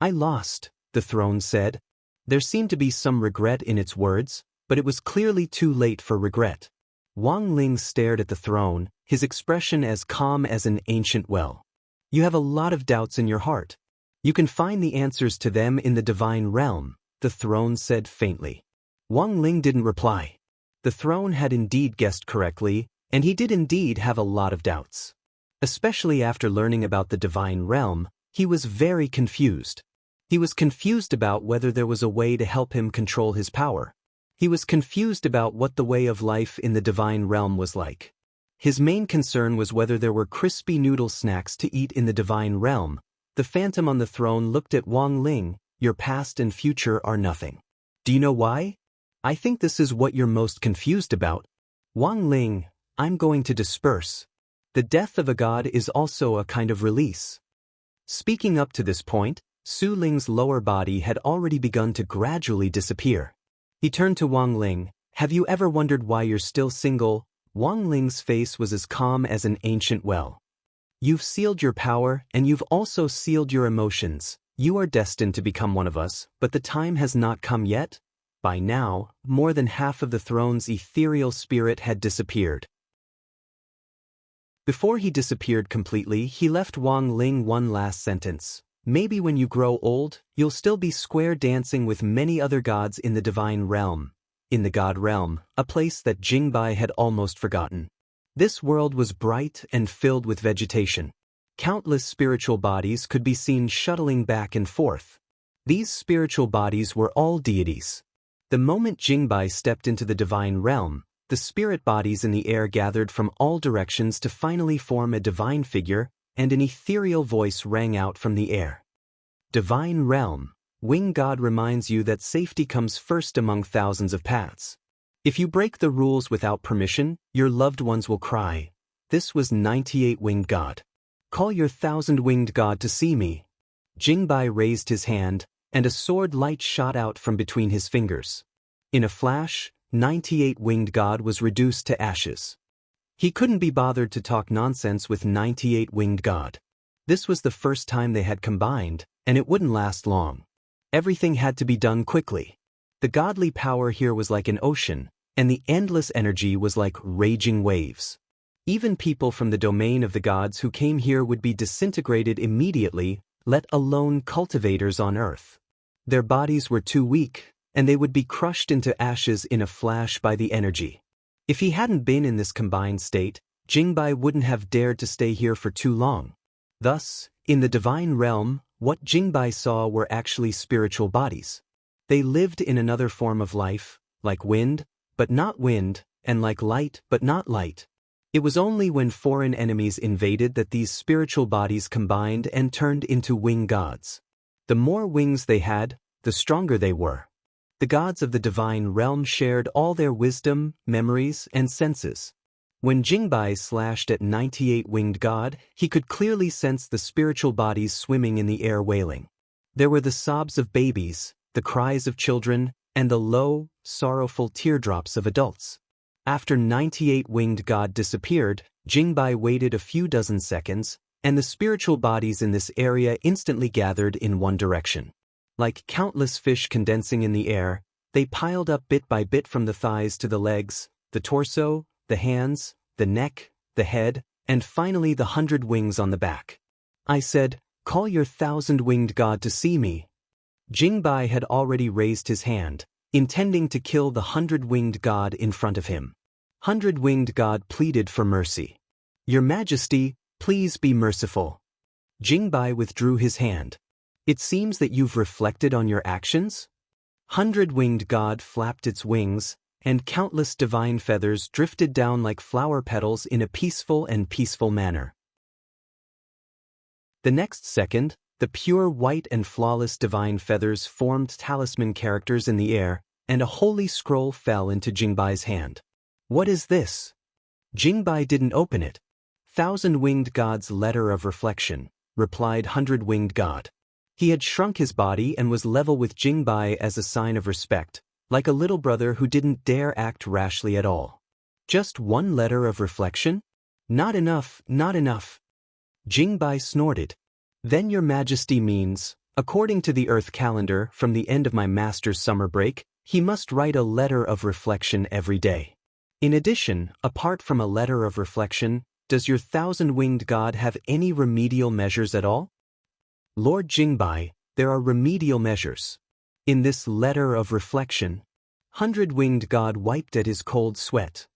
A: "I lost," the throne said. There seemed to be some regret in its words, but it was clearly too late for regret. Wang Ling stared at the throne, his expression as calm as an ancient well. "You have a lot of doubts in your heart. You can find the answers to them in the divine realm," the throne said faintly. Wang Ling didn't reply. The throne had indeed guessed correctly, and he did indeed have a lot of doubts. Especially after learning about the divine realm, he was very confused. He was confused about whether there was a way to help him control his power. He was confused about what the way of life in the divine realm was like. His main concern was whether there were crispy noodle snacks to eat in the divine realm. The phantom on the throne looked at Wang Ling. "Your past and future are nothing. Do you know why? I think this is what you're most confused about." "Wang Ling, I'm going to disperse. The death of a god is also a kind of release." Speaking up to this point, Su Ling's lower body had already begun to gradually disappear. He turned to Wang Ling. "Have you ever wondered why you're still single?" Wang Ling's face was as calm as an ancient well. "You've sealed your power, and you've also sealed your emotions. You are destined to become one of us, but the time has not come yet." By now, more than half of the throne's ethereal spirit had disappeared. Before he disappeared completely, he left Wang Ling one last sentence. "Maybe when you grow old, you'll still be square dancing with many other gods in the divine realm." In the god realm, a place that Jingbai had almost forgotten. This world was bright and filled with vegetation. Countless spiritual bodies could be seen shuttling back and forth. These spiritual bodies were all deities. The moment Jingbai stepped into the divine realm, the spirit bodies in the air gathered from all directions to finally form a divine figure, and an ethereal voice rang out from the air. "Divine realm, Wing God reminds you that safety comes first among thousands of paths. If you break the rules without permission, your loved ones will cry." This was 98-winged God. "Call your 1,000-winged God to see me." Jingbai raised his hand, and a sword light shot out from between his fingers. In a flash, 98-winged God was reduced to ashes. He couldn't be bothered to talk nonsense with 98-winged God. This was the first time they had combined, and it wouldn't last long. Everything had to be done quickly. The godly power here was like an ocean, and the endless energy was like raging waves. Even people from the domain of the gods who came here would be disintegrated immediately, let alone cultivators on earth. Their bodies were too weak, and they would be crushed into ashes in a flash by the energy. If he hadn't been in this combined state, Jingbai wouldn't have dared to stay here for too long. Thus, in the divine realm, what Jingbai saw were actually spiritual bodies. They lived in another form of life, like wind, but not wind, and like light, but not light. It was only when foreign enemies invaded that these spiritual bodies combined and turned into wing gods. The more wings they had, the stronger they were. The gods of the divine realm shared all their wisdom, memories, and senses. When Jingbai slashed at 98-winged god, he could clearly sense the spiritual bodies swimming in the air wailing. There were the sobs of babies, the cries of children, and the low, sorrowful teardrops of adults. After 98-winged god disappeared, Jingbai waited a few dozen seconds, and the spiritual bodies in this area instantly gathered in one direction. Like countless fish condensing in the air, they piled up bit by bit from the thighs to the legs, the torso, the hands, the neck, the head, and finally the 100 wings on the back. I said, "Call your 1,000-winged god to see me." Jingbai had already raised his hand, intending to kill the 100-winged god in front of him. 100-winged god pleaded for mercy. "Your Majesty, please be merciful." Jingbai withdrew his hand. "It seems that you've reflected on your actions?" 100-winged god flapped its wings, and countless divine feathers drifted down like flower petals in a peaceful manner. The next second, the pure white and flawless divine feathers formed talisman characters in the air, and a holy scroll fell into Jingbai's hand. "What is this?" Jingbai didn't open it. "1,000-winged god's letter of reflection," replied 100-winged god. He had shrunk his body and was level with Jingbai as a sign of respect, like a little brother who didn't dare act rashly at all. "Just one letter of reflection? Not enough, not enough." Jingbai snorted. "Then your Majesty means, according to the Earth calendar from the end of my master's summer break, he must write a letter of reflection every day. In addition, apart from a letter of reflection, does your 1,000-winged god have any remedial measures at all?" "Lord Jingbai, there are remedial measures. In this letter of reflection," 100-winged god wiped at his cold sweat.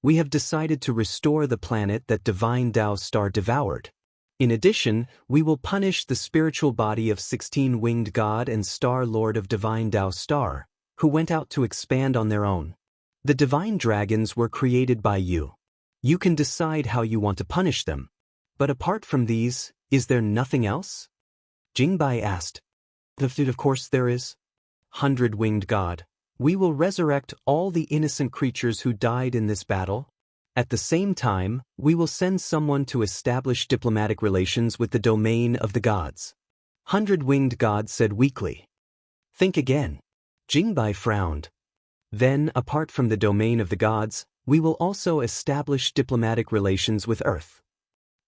A: "We have decided to restore the planet that Divine Tao Star devoured. In addition, we will punish the spiritual body of 16-winged god and Star Lord of Divine Tao Star, who went out to expand on their own. The divine dragons were created by you. You can decide how you want to punish them. But apart from these, is there nothing else?" Jingbai asked. "Of course there is. 100-winged god, we will resurrect all the innocent creatures who died in this battle. At the same time, we will send someone to establish diplomatic relations with the domain of the gods." 100-winged god said weakly. "Think again." Jingbai frowned. "Then, apart from the domain of the gods, we will also establish diplomatic relations with Earth."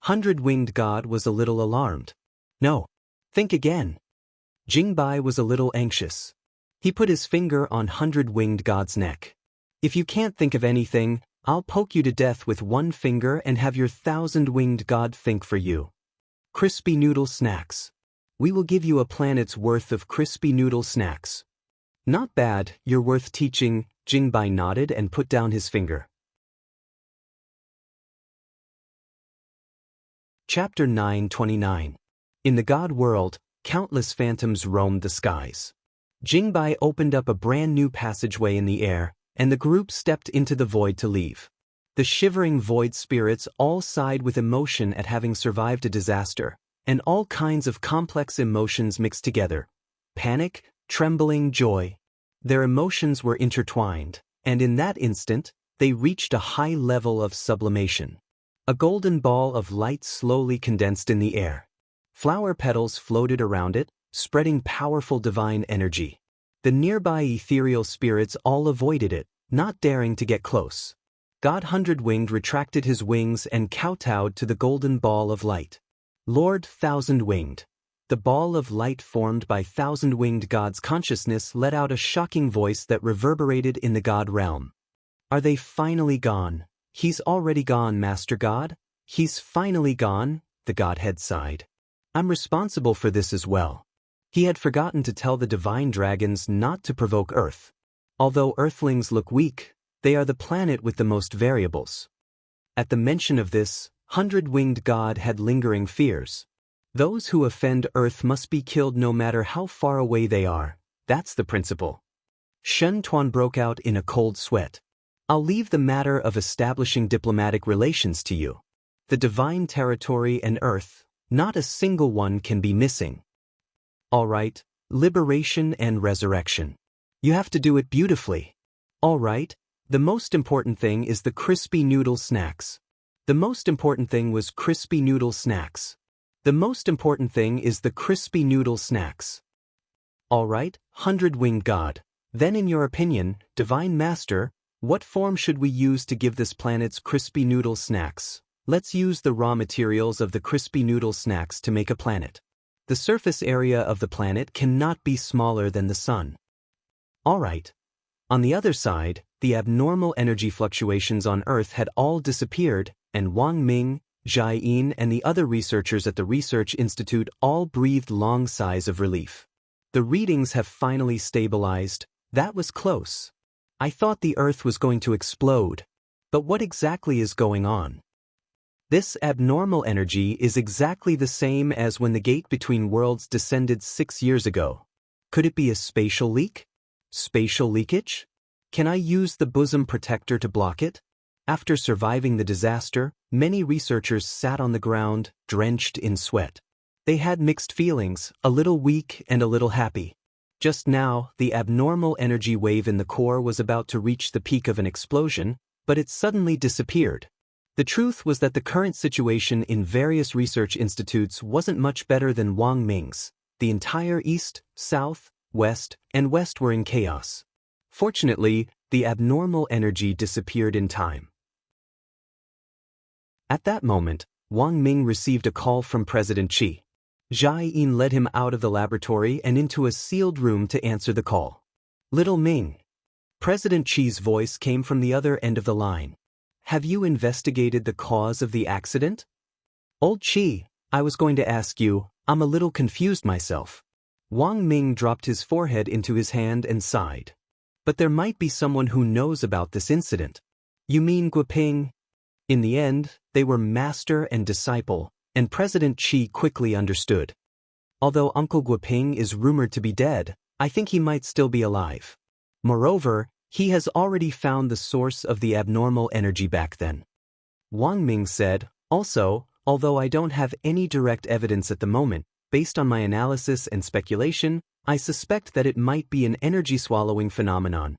A: 100-winged god was a little alarmed. "No. Think again." Jingbai was a little anxious. He put his finger on 100-winged god's neck. "If you can't think of anything, I'll poke you to death with one finger and have your 1,000-winged god think for you. Crispy noodle snacks. We will give you a planet's worth of crispy noodle snacks." "Not bad, you're worth teaching," Jingbai nodded and put down his finger. Chapter 929. In the god world, countless phantoms roamed the skies. Jingbai opened up a brand new passageway in the air, and the group stepped into the void to leave. The shivering void spirits all sighed with emotion at having survived a disaster, and all kinds of complex emotions mixed together. Panic, trembling, joy. Their emotions were intertwined, and in that instant, they reached a high level of sublimation. A golden ball of light slowly condensed in the air. Flower petals floated around it, spreading powerful divine energy. The nearby ethereal spirits all avoided it, not daring to get close. God 100-winged retracted his wings and kowtowed to the golden ball of light. "Lord 1,000-winged." The ball of light formed by 1,000-winged God's consciousness let out a shocking voice that reverberated in the God realm. "Are they finally gone?" "He's already gone, Master God. He's finally gone," the Godhead sighed. "I'm responsible for this as well." He had forgotten to tell the divine dragons not to provoke Earth. Although Earthlings look weak, they are the planet with the most variables. At the mention of this, 100-winged God had lingering fears. Those who offend Earth must be killed no matter how far away they are. That's the principle. Shen Tuan broke out in a cold sweat. I'll leave the matter of establishing diplomatic relations to you. The divine territory and Earth, not a single one can be missing. All right, liberation and resurrection. You have to do it beautifully. All right, the most important thing is the crispy noodle snacks. The most important thing was crispy noodle snacks. The most important thing is the crispy noodle snacks. All right, 100-winged god. Then in your opinion, Divine Master, what form should we use to give this planet's crispy noodle snacks? Let's use the raw materials of the crispy noodle snacks to make a planet. The surface area of the planet cannot be smaller than the sun. All right. On the other side, the abnormal energy fluctuations on Earth had all disappeared, and Wang Ming, Zhai Yin and the other researchers at the Research Institute all breathed long sighs of relief. The readings have finally stabilized. That was close. I thought the Earth was going to explode. But what exactly is going on? This abnormal energy is exactly the same as when the gate between worlds descended 6 years ago. Could it be a spatial leak? Spatial leakage? Can I use the bosom protector to block it? After surviving the disaster, many researchers sat on the ground, drenched in sweat. They had mixed feelings, a little weak and a little happy. Just now, the abnormal energy wave in the core was about to reach the peak of an explosion, but it suddenly disappeared. The truth was that the current situation in various research institutes wasn't much better than Wang Ming's. The entire east, south, west, and west were in chaos. Fortunately, the abnormal energy disappeared in time. At that moment, Wang Ming received a call from President Qi. Zhai Yin led him out of the laboratory and into a sealed room to answer the call. Little Ming. President Qi's voice came from the other end of the line. Have you investigated the cause of the accident? Old Qi, I was going to ask you, I'm a little confused myself. Wang Ming dropped his forehead into his hand and sighed. But there might be someone who knows about this incident. You mean Guoping? In the end, they were master and disciple, and President Qi quickly understood. Although Uncle Guoping is rumored to be dead, I think he might still be alive. Moreover, he has already found the source of the abnormal energy back then. Wang Ming said, also, although I don't have any direct evidence at the moment, based on my analysis and speculation, I suspect that it might be an energy-swallowing phenomenon.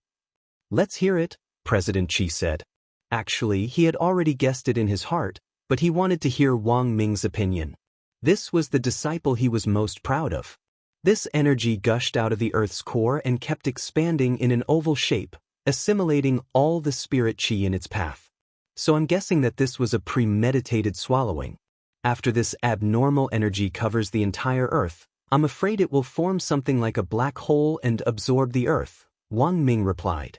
A: Let's hear it, President Qi said. Actually, he had already guessed it in his heart, but he wanted to hear Wang Ming's opinion. This was the disciple he was most proud of. This energy gushed out of the Earth's core and kept expanding in an oval shape, assimilating all the spirit qi in its path. So I'm guessing that this was a premeditated swallowing. After this abnormal energy covers the entire Earth, I'm afraid it will form something like a black hole and absorb the Earth, Wang Ming replied.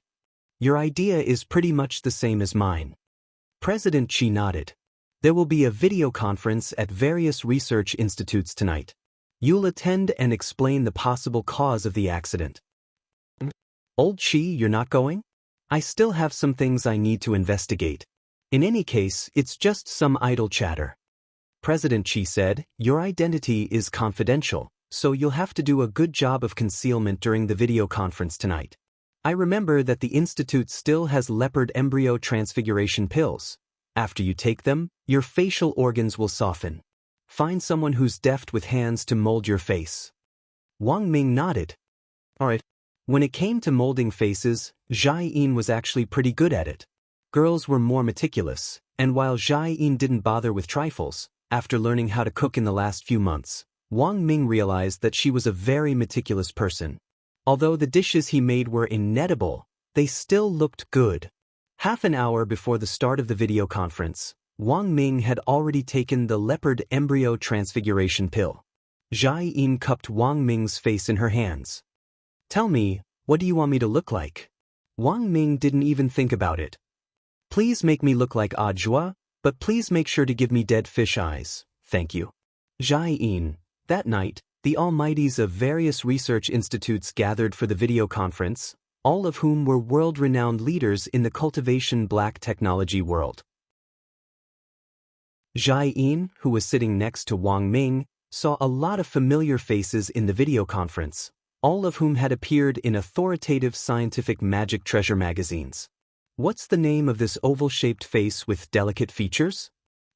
A: Your idea is pretty much the same as mine. President Qi nodded. There will be a video conference at various research institutes tonight. You'll attend and explain the possible cause of the accident. Old Qi, you're not going? I still have some things I need to investigate. In any case, it's just some idle chatter. President Qi said, your identity is confidential, so you'll have to do a good job of concealment during the video conference tonight. I remember that the Institute still has leopard embryo transfiguration pills. After you take them, your facial organs will soften. Find someone who's deft with hands to mold your face. Wang Ming nodded. Alright. When it came to molding faces, Zhai Yin was actually pretty good at it. Girls were more meticulous, and while Zhai Yin didn't bother with trifles, after learning how to cook in the last few months, Wang Ming realized that she was a very meticulous person. Although the dishes he made were inedible, they still looked good. Half an hour before the start of the video conference, Wang Ming had already taken the leopard embryo transfiguration pill. Zhai Yin cupped Wang Ming's face in her hands. Tell me, what do you want me to look like? Wang Ming didn't even think about it. Please make me look like Ajua, but please make sure to give me dead fish eyes, thank you. Zhai Yin. That night, the almighties of various research institutes gathered for the video conference, all of whom were world-renowned leaders in the cultivation black technology world. Zhai Yin, who was sitting next to Wang Ming, saw a lot of familiar faces in the video conference, all of whom had appeared in authoritative scientific magic treasure magazines. What's the name of this oval-shaped face with delicate features?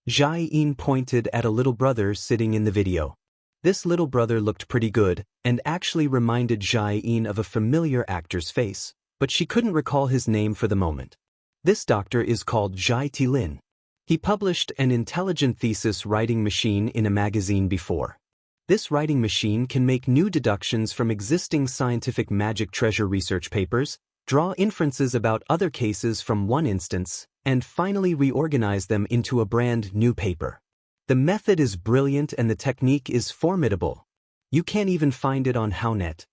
A: Jai-in pointed at a little brother sitting in the video. This little brother looked pretty good, and actually reminded Jai-in of a familiar actor's face, but she couldn't recall his name for the moment. This doctor is called Jai Tilin. He published an intelligent thesis writing machine in a magazine before. This writing machine can make new deductions from existing scientific magic treasure research papers, draw inferences about other cases from one instance, and finally reorganize them into a brand new paper. The method is brilliant and the technique is formidable. You can't even find it on HowNet.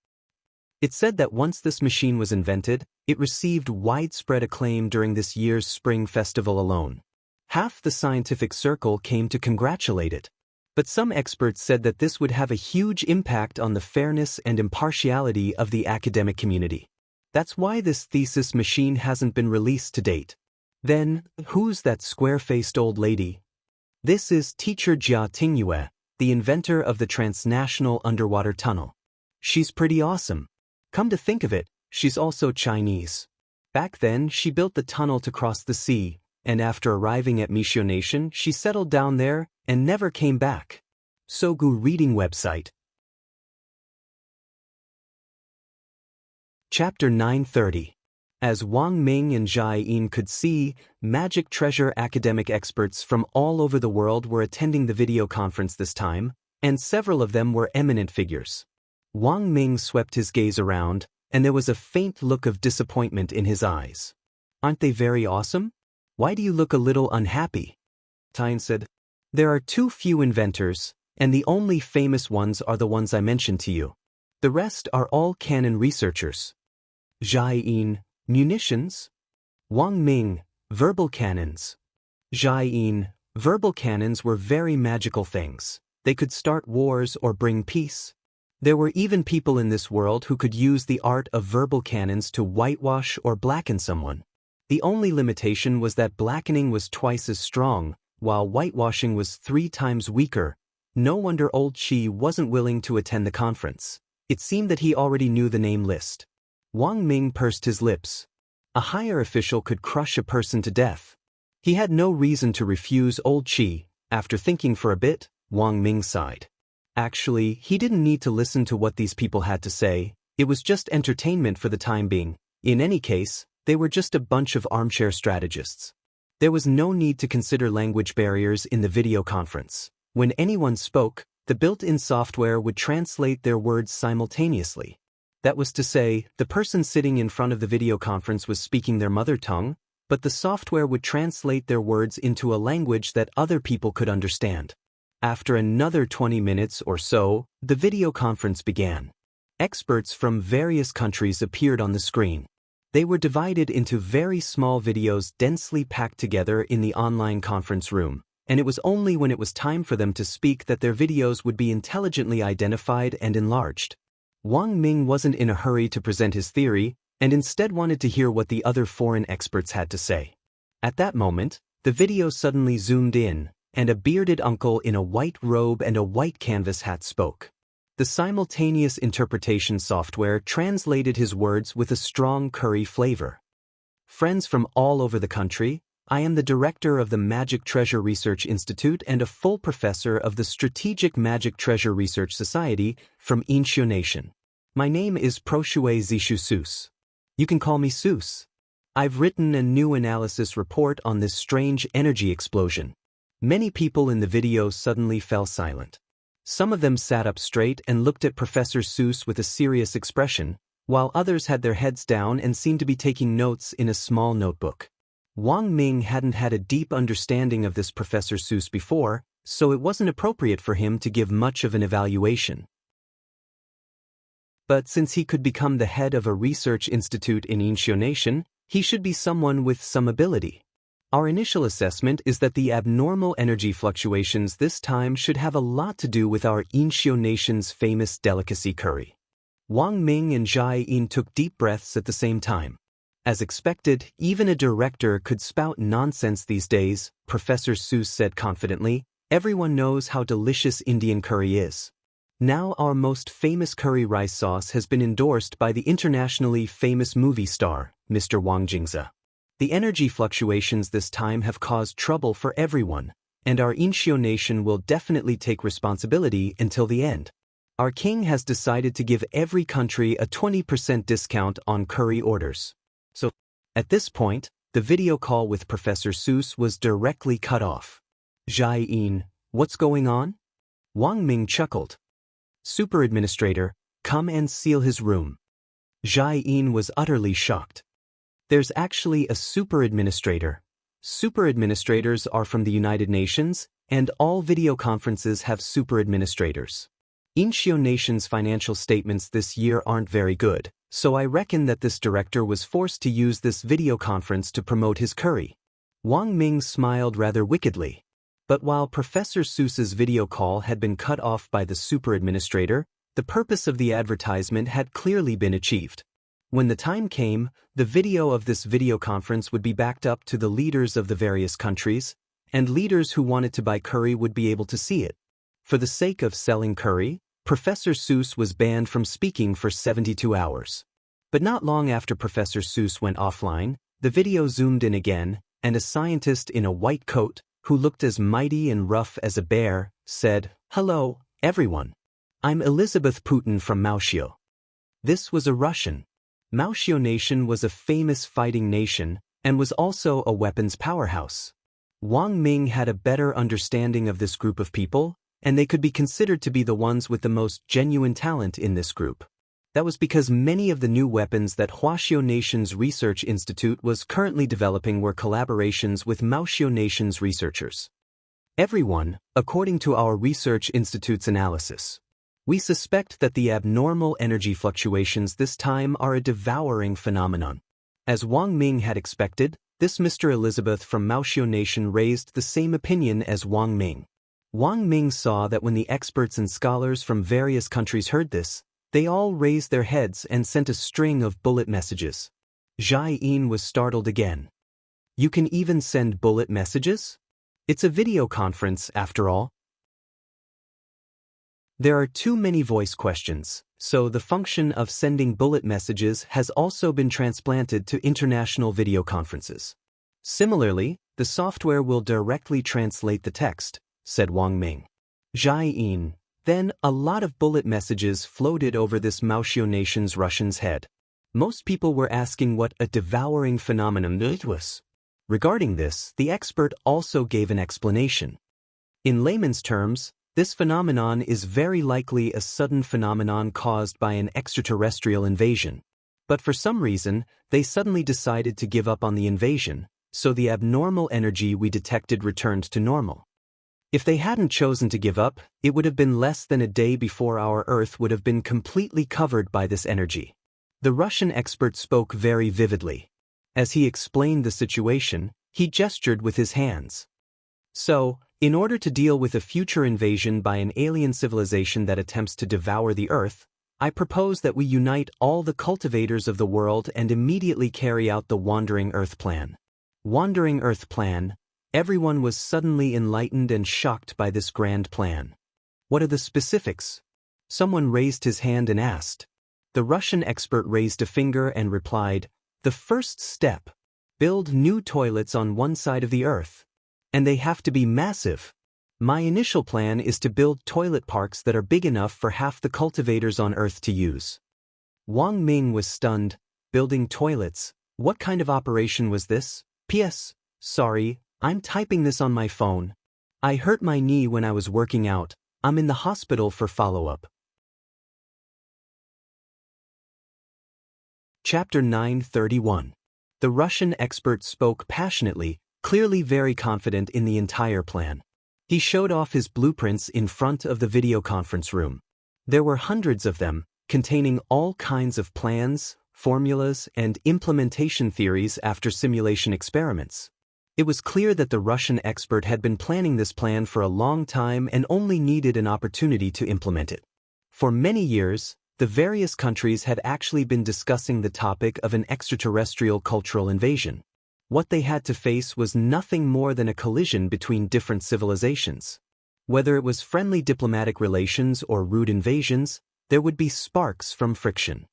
A: It's said that once this machine was invented, it received widespread acclaim during this year's Spring Festival alone. Half the scientific circle came to congratulate it. But some experts said that this would have a huge impact on the fairness and impartiality of the academic community. That's why this thesis machine hasn't been released to date. Then, who's that square-faced old lady? This is Teacher Jia Tingyue, the inventor of the transnational underwater tunnel. She's pretty awesome. Come to think of it, she's also Chinese. Back then, she built the tunnel to cross the sea, and after arriving at Mishio Nation, she settled down there and never came back. Sogu Reading Website. Chapter 930. As Wang Ming and Jai-in could see, magic treasure academic experts from all over the world were attending the video conference this time, and several of them were eminent figures. Wang Ming swept his gaze around, and there was a faint look of disappointment in his eyes. Aren't they very awesome? Why do you look a little unhappy? Tyne said, there are too few inventors, and the only famous ones are the ones I mentioned to you. The rest are all canon researchers. Jai-in, munitions? Wang Ming, verbal cannons. Jai-in, verbal cannons were very magical things. They could start wars or bring peace. There were even people in this world who could use the art of verbal cannons to whitewash or blacken someone. The only limitation was that blackening was twice as strong, while whitewashing was 3 times weaker. No wonder old Qi wasn't willing to attend the conference. It seemed that he already knew the name list. Wang Ming pursed his lips. A higher official could crush a person to death. He had no reason to refuse old Qi. After thinking for a bit, Wang Ming sighed. Actually, he didn't need to listen to what these people had to say. It was just entertainment for the time being. In any case, they were just a bunch of armchair strategists. There was no need to consider language barriers in the video conference. When anyone spoke, the built-in software would translate their words simultaneously. That was to say, the person sitting in front of the video conference was speaking their mother tongue, but the software would translate their words into a language that other people could understand. After another 20 minutes or so, the video conference began. Experts from various countries appeared on the screen. They were divided into very small videos densely packed together in the online conference room, and it was only when it was time for them to speak that their videos would be intelligently identified and enlarged. Wang Ming wasn't in a hurry to present his theory, and instead wanted to hear what the other foreign experts had to say. At that moment, the video suddenly zoomed in, and a bearded uncle in a white robe and a white canvas hat spoke. The simultaneous interpretation software translated his words with a strong curry flavor. Friends from all over the country, I am the director of the Magic Treasure Research Institute and a full professor of the Strategic Magic Treasure Research Society from Inshio Nation. My name is Proshue Zishu Seuss. You can call me Seuss. I've written a new analysis report on this strange energy explosion. Many people in the video suddenly fell silent. Some of them sat up straight and looked at Professor Seuss with a serious expression, while others had their heads down and seemed to be taking notes in a small notebook. Wang Ming hadn't had a deep understanding of this Professor Seuss before, so it wasn't appropriate for him to give much of an evaluation. But since he could become the head of a research institute in Inshio Nation, he should be someone with some ability. Our initial assessment is that the abnormal energy fluctuations this time should have a lot to do with our Inshio Nation's famous delicacy curry. Wang Ming and Jai-in took deep breaths at the same time. As expected, even a director could spout nonsense these days, Professor Seuss said confidently. Everyone knows how delicious Indian curry is. Now our most famous curry rice sauce has been endorsed by the internationally famous movie star, Mr. Wang Jingzi. The energy fluctuations this time have caused trouble for everyone, and our Inshio nation will definitely take responsibility until the end. Our king has decided to give every country a 20% discount on curry orders. So, at this point, the video call with Professor Seuss was directly cut off. Zhai Yin, what's going on? Wang Ming chuckled. Super Administrator, come and seal his room. Zhai Yin was utterly shocked. There's actually a Super Administrator. Super Administrators are from the United Nations, and all video conferences have Super Administrators. Inshio Nation's financial statements this year aren't very good, so I reckon that this director was forced to use this video conference to promote his curry. Wang Ming smiled rather wickedly. But while Professor Seuss's video call had been cut off by the Super Administrator, the purpose of the advertisement had clearly been achieved. When the time came, the video of this video conference would be backed up to the leaders of the various countries, and leaders who wanted to buy curry would be able to see it. For the sake of selling curry, Professor Seuss was banned from speaking for 72 hours. But not long after Professor Seuss went offline, the video zoomed in again, and a scientist in a white coat, who looked as mighty and rough as a bear, said, "Hello, everyone. I'm Elizabeth Putin from Maoshio." This was a Russian. Maoshio nation was a famous fighting nation, and was also a weapons powerhouse. Wang Ming had a better understanding of this group of people, and they could be considered to be the ones with the most genuine talent in this group. That was because many of the new weapons that Huaxio Nation's Research Institute was currently developing were collaborations with Maoshio Nation's researchers. Everyone, according to our Research Institute's analysis. We suspect that the abnormal energy fluctuations this time are a devouring phenomenon. As Wang Ming had expected, this Mr. Elizabeth from Maoshio Nation raised the same opinion as Wang Ming. Wang Ming saw that when the experts and scholars from various countries heard this, they all raised their heads and sent a string of bullet messages. Zhai Yin was startled again. You can even send bullet messages? It's a video conference, after all. There are too many voice questions, so the function of sending bullet messages has also been transplanted to international video conferences. Similarly, the software will directly translate the text, said Wang Ming. Zhai Yin. Then, a lot of bullet messages floated over this Maoshio nation's Russian's head. Most people were asking what a devouring phenomenon it was. Regarding this, the expert also gave an explanation. In layman's terms, this phenomenon is very likely a sudden phenomenon caused by an extraterrestrial invasion. But for some reason, they suddenly decided to give up on the invasion, so the abnormal energy we detected returned to normal. If they hadn't chosen to give up, it would have been less than a day before our Earth would have been completely covered by this energy. The Russian expert spoke very vividly. As he explained the situation, he gestured with his hands. So, in order to deal with a future invasion by an alien civilization that attempts to devour the Earth, I propose that we unite all the cultivators of the world and immediately carry out the Wandering Earth Plan. Wandering Earth Plan. Everyone was suddenly enlightened and shocked by this grand plan. What are the specifics? Someone raised his hand and asked. The Russian expert raised a finger and replied, the first step. Build new toilets on one side of the Earth. And they have to be massive. My initial plan is to build toilet parks that are big enough for half the cultivators on Earth to use. Wang Ming was stunned. Building toilets? What kind of operation was this? P.S. Sorry, I'm typing this on my phone. I hurt my knee when I was working out. I'm in the hospital for follow-up. Chapter 931. The Russian expert spoke passionately, clearly very confident in the entire plan. He showed off his blueprints in front of the video conference room. There were hundreds of them, containing all kinds of plans, formulas, and implementation theories after simulation experiments. It was clear that the Russian expert had been planning this plan for a long time and only needed an opportunity to implement it. For many years, the various countries had actually been discussing the topic of an extraterrestrial cultural invasion. What they had to face was nothing more than a collision between different civilizations. Whether it was friendly diplomatic relations or rude invasions, there would be sparks from friction.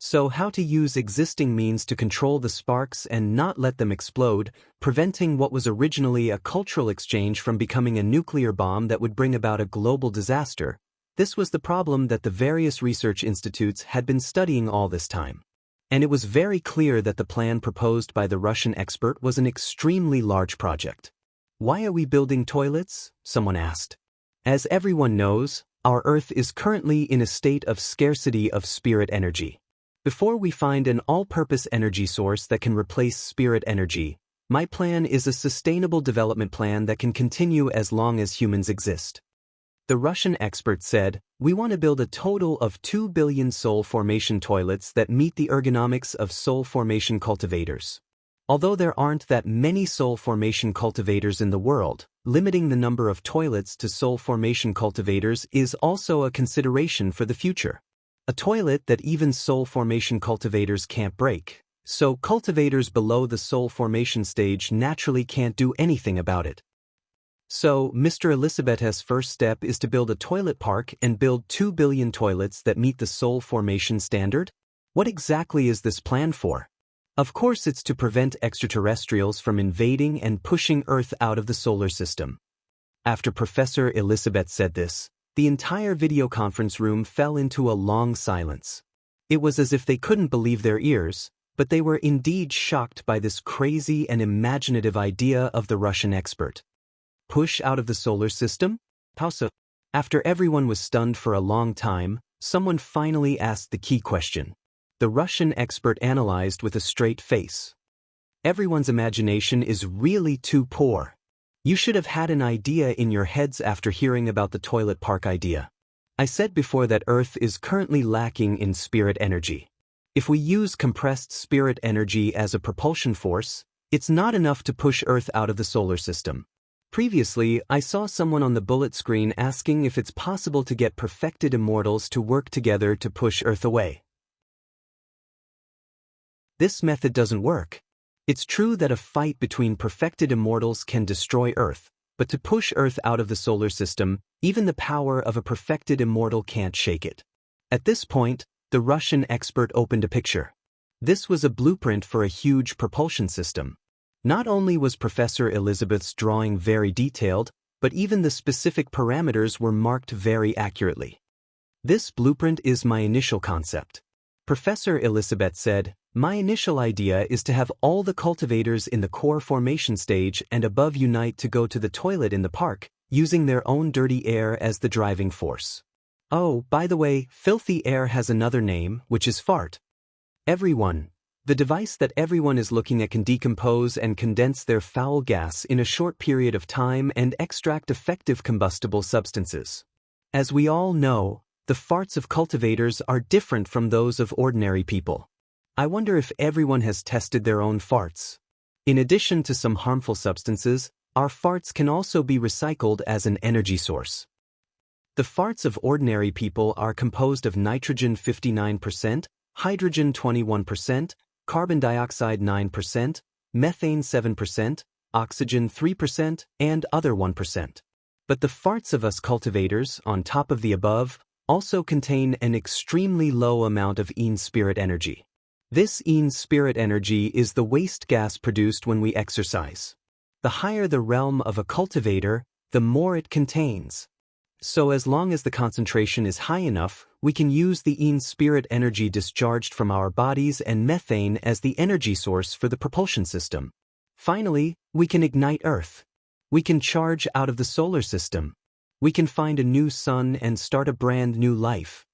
A: So how to use existing means to control the sparks and not let them explode, preventing what was originally a cultural exchange from becoming a nuclear bomb that would bring about a global disaster. This was the problem that the various research institutes had been studying all this time. And it was very clear that the plan proposed by the Russian expert was an extremely large project. Why are we building toilets? Someone asked. As everyone knows, our Earth is currently in a state of scarcity of spirit energy. Before we find an all-purpose energy source that can replace spirit energy, my plan is a sustainable development plan that can continue as long as humans exist. The Russian expert said, we want to build a total of 2 billion soul formation toilets that meet the ergonomics of soul formation cultivators. Although there aren't that many soul formation cultivators in the world, limiting the number of toilets to soul formation cultivators is also a consideration for the future. A toilet that even soul formation cultivators can't break, so cultivators below the soul formation stage naturally can't do anything about it. So, Mr. Elizabeth's first step is to build a toilet park and build 2 billion toilets that meet the soul formation standard? What exactly is this plan for? Of course it's to prevent extraterrestrials from invading and pushing Earth out of the solar system. After Professor Elizabeth said this, the entire video conference room fell into a long silence. It was as if they couldn't believe their ears, but they were indeed shocked by this crazy and imaginative idea of the Russian expert. Push out of the solar system? How so? After everyone was stunned for a long time, someone finally asked the key question. The Russian expert analyzed with a straight face. Everyone's imagination is really too poor. You should have had an idea in your heads after hearing about the toilet park idea. I said before that Earth is currently lacking in spirit energy. If we use compressed spirit energy as a propulsion force, it's not enough to push Earth out of the solar system. Previously, I saw someone on the bullet screen asking if it's possible to get perfected immortals to work together to push Earth away. This method doesn't work. It's true that a fight between perfected immortals can destroy Earth, but to push Earth out of the solar system, even the power of a perfected immortal can't shake it. At this point, the Russian expert opened a picture. This was a blueprint for a huge propulsion system. Not only was Professor Elizabeth's drawing very detailed, but even the specific parameters were marked very accurately. This blueprint is my initial concept. Professor Elizabeth said, my initial idea is to have all the cultivators in the core formation stage and above unite to go to the toilet in the park, using their own dirty air as the driving force. Oh, by the way, filthy air has another name, which is fart. Everyone. The device that everyone is looking at can decompose and condense their foul gas in a short period of time and extract effective combustible substances. As we all know, the farts of cultivators are different from those of ordinary people. I wonder if everyone has tested their own farts. In addition to some harmful substances, our farts can also be recycled as an energy source. The farts of ordinary people are composed of nitrogen 59%, hydrogen 21%, carbon dioxide 9%, methane 7%, oxygen 3%, and other 1%. But the farts of us cultivators, on top of the above, also contain an extremely low amount of spirit energy. This spirit energy is the waste gas produced when we exercise. The higher the realm of a cultivator, the more it contains. So as long as the concentration is high enough, we can use the spirit energy discharged from our bodies and methane as the energy source for the propulsion system. Finally, we can ignite Earth. We can charge out of the solar system. We can find a new sun and start a brand new life.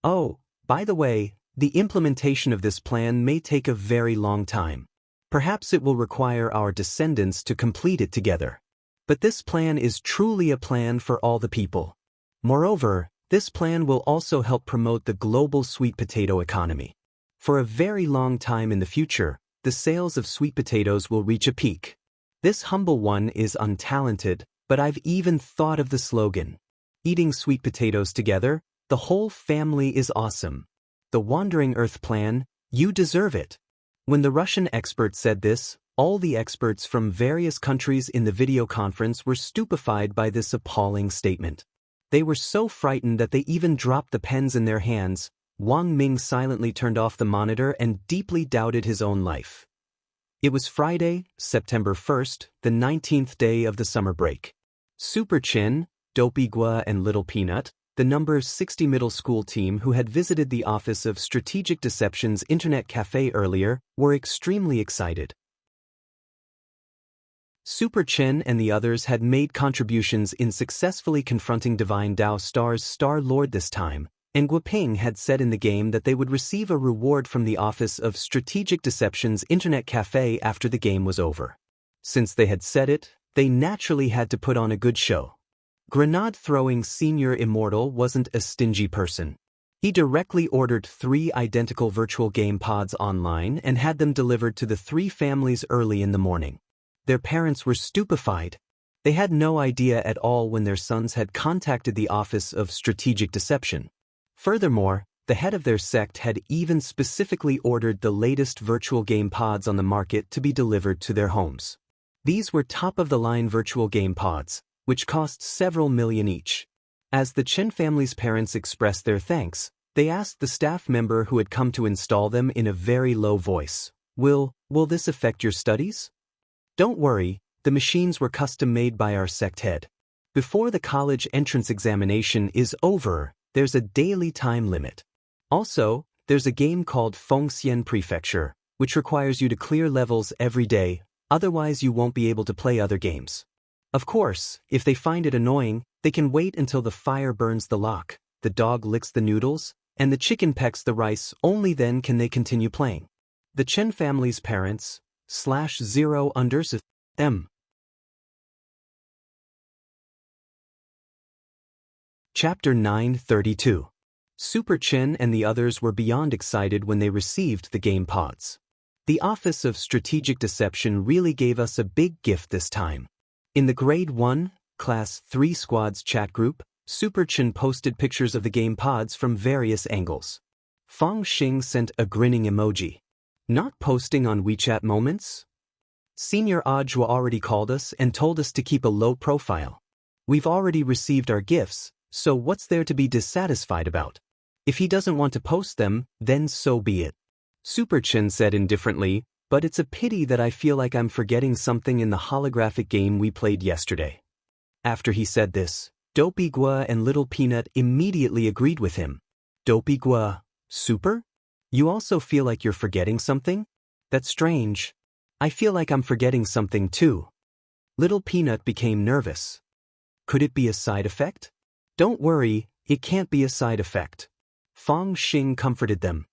A: Oh, by the way, the implementation of this plan may take a very long time. Perhaps it will require our descendants to complete it together. But this plan is truly a plan for all the people. Moreover, this plan will also help promote the global sweet potato economy. For a very long time in the future, the sales of sweet potatoes will reach a peak. This humble one is untalented, but I've even thought of the slogan. Eating sweet potatoes together, the whole family is awesome. The Wandering Earth plan, you deserve it. When the Russian expert said this, All the experts from various countries in the video conference were stupefied by this appalling statement. They were so frightened that they even dropped the pens in their hands. Wang Ming silently turned off the monitor and deeply doubted his own life. It was Friday, September 1st, the 19th day of the summer break. Super Chin, Dopey Gua and Little Peanut, the number 60 middle school team who had visited the office of Strategic Deception's internet cafe earlier, were extremely excited. Super Chen and the others had made contributions in successfully confronting Divine Dao Star's Star Lord this time, and Guoping had said in the game that they would receive a reward from the office of Strategic Deception's internet cafe after the game was over. Since they had said it, they naturally had to put on a good show. Grenade-throwing Senior Immortal wasn't a stingy person. He directly ordered 3 identical virtual game pods online and had them delivered to the 3 families early in the morning. Their parents were stupefied. They had no idea at all when their sons had contacted the Office of Strategic Deception. Furthermore, the head of their sect had even specifically ordered the latest virtual game pods on the market to be delivered to their homes. These were top-of-the-line virtual game pods, which cost several million each. As the Chen family's parents expressed their thanks, they asked the staff member who had come to install them in a very low voice, Will this affect your studies? Don't worry, the machines were custom-made by our sect head. Before the college entrance examination is over, there's a daily time limit. Also, there's a game called Fengxian Prefecture, which requires you to clear levels every day, otherwise you won't be able to play other games. Of course, if they find it annoying, they can wait until the fire burns the lock, the dog licks the noodles, and the chicken pecks the rice. Only then can they continue playing. The Chen family's parents, /0_M. Chapter 932. Super Chen and the others were beyond excited when they received the game pods. The Office of Strategic Deception really gave us a big gift this time. In the Grade 1, Class 3 Squad's chat group, Super Chen posted pictures of the game pods from various angles. Fang Xing sent a grinning emoji. Not posting on WeChat Moments? Senior Ajwa already called us and told us to keep a low profile. We've already received our gifts, so what's there to be dissatisfied about? If he doesn't want to post them, then so be it. Super Chen said indifferently, but it's a pity that I feel like I'm forgetting something in the holographic game we played yesterday. After he said this, Dopey Gua and Little Peanut immediately agreed with him. Dopey Gua, Super? You also feel like you're forgetting something? That's strange. I feel like I'm forgetting something too. Little Peanut became nervous. Could it be a side effect? Don't worry, it can't be a side effect. Fang Xing comforted them.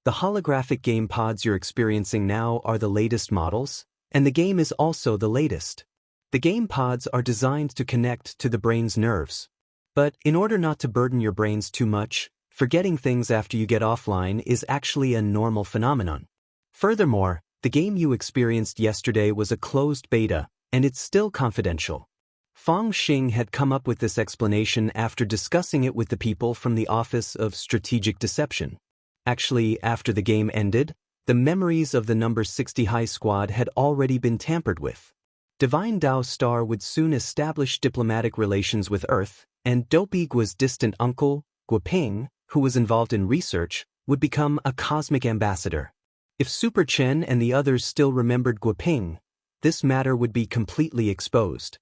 A: The holographic game pods you're experiencing now are the latest models, and the game is also the latest. The game pods are designed to connect to the brain's nerves. But in order not to burden your brains too much, forgetting things after you get offline is actually a normal phenomenon. Furthermore, the game you experienced yesterday was a closed beta, and it's still confidential. Fang Xing had come up with this explanation after discussing it with the people from the Office of Strategic Deception. Actually, after the game ended, the memories of the number 60 High Squad had already been tampered with. Divine Dao Star would soon establish diplomatic relations with Earth, and Dopey Gua's distant uncle, Guoping, who was involved in research, would become a cosmic ambassador. If Super Chen and the others still remembered Guoping, this matter would be completely exposed.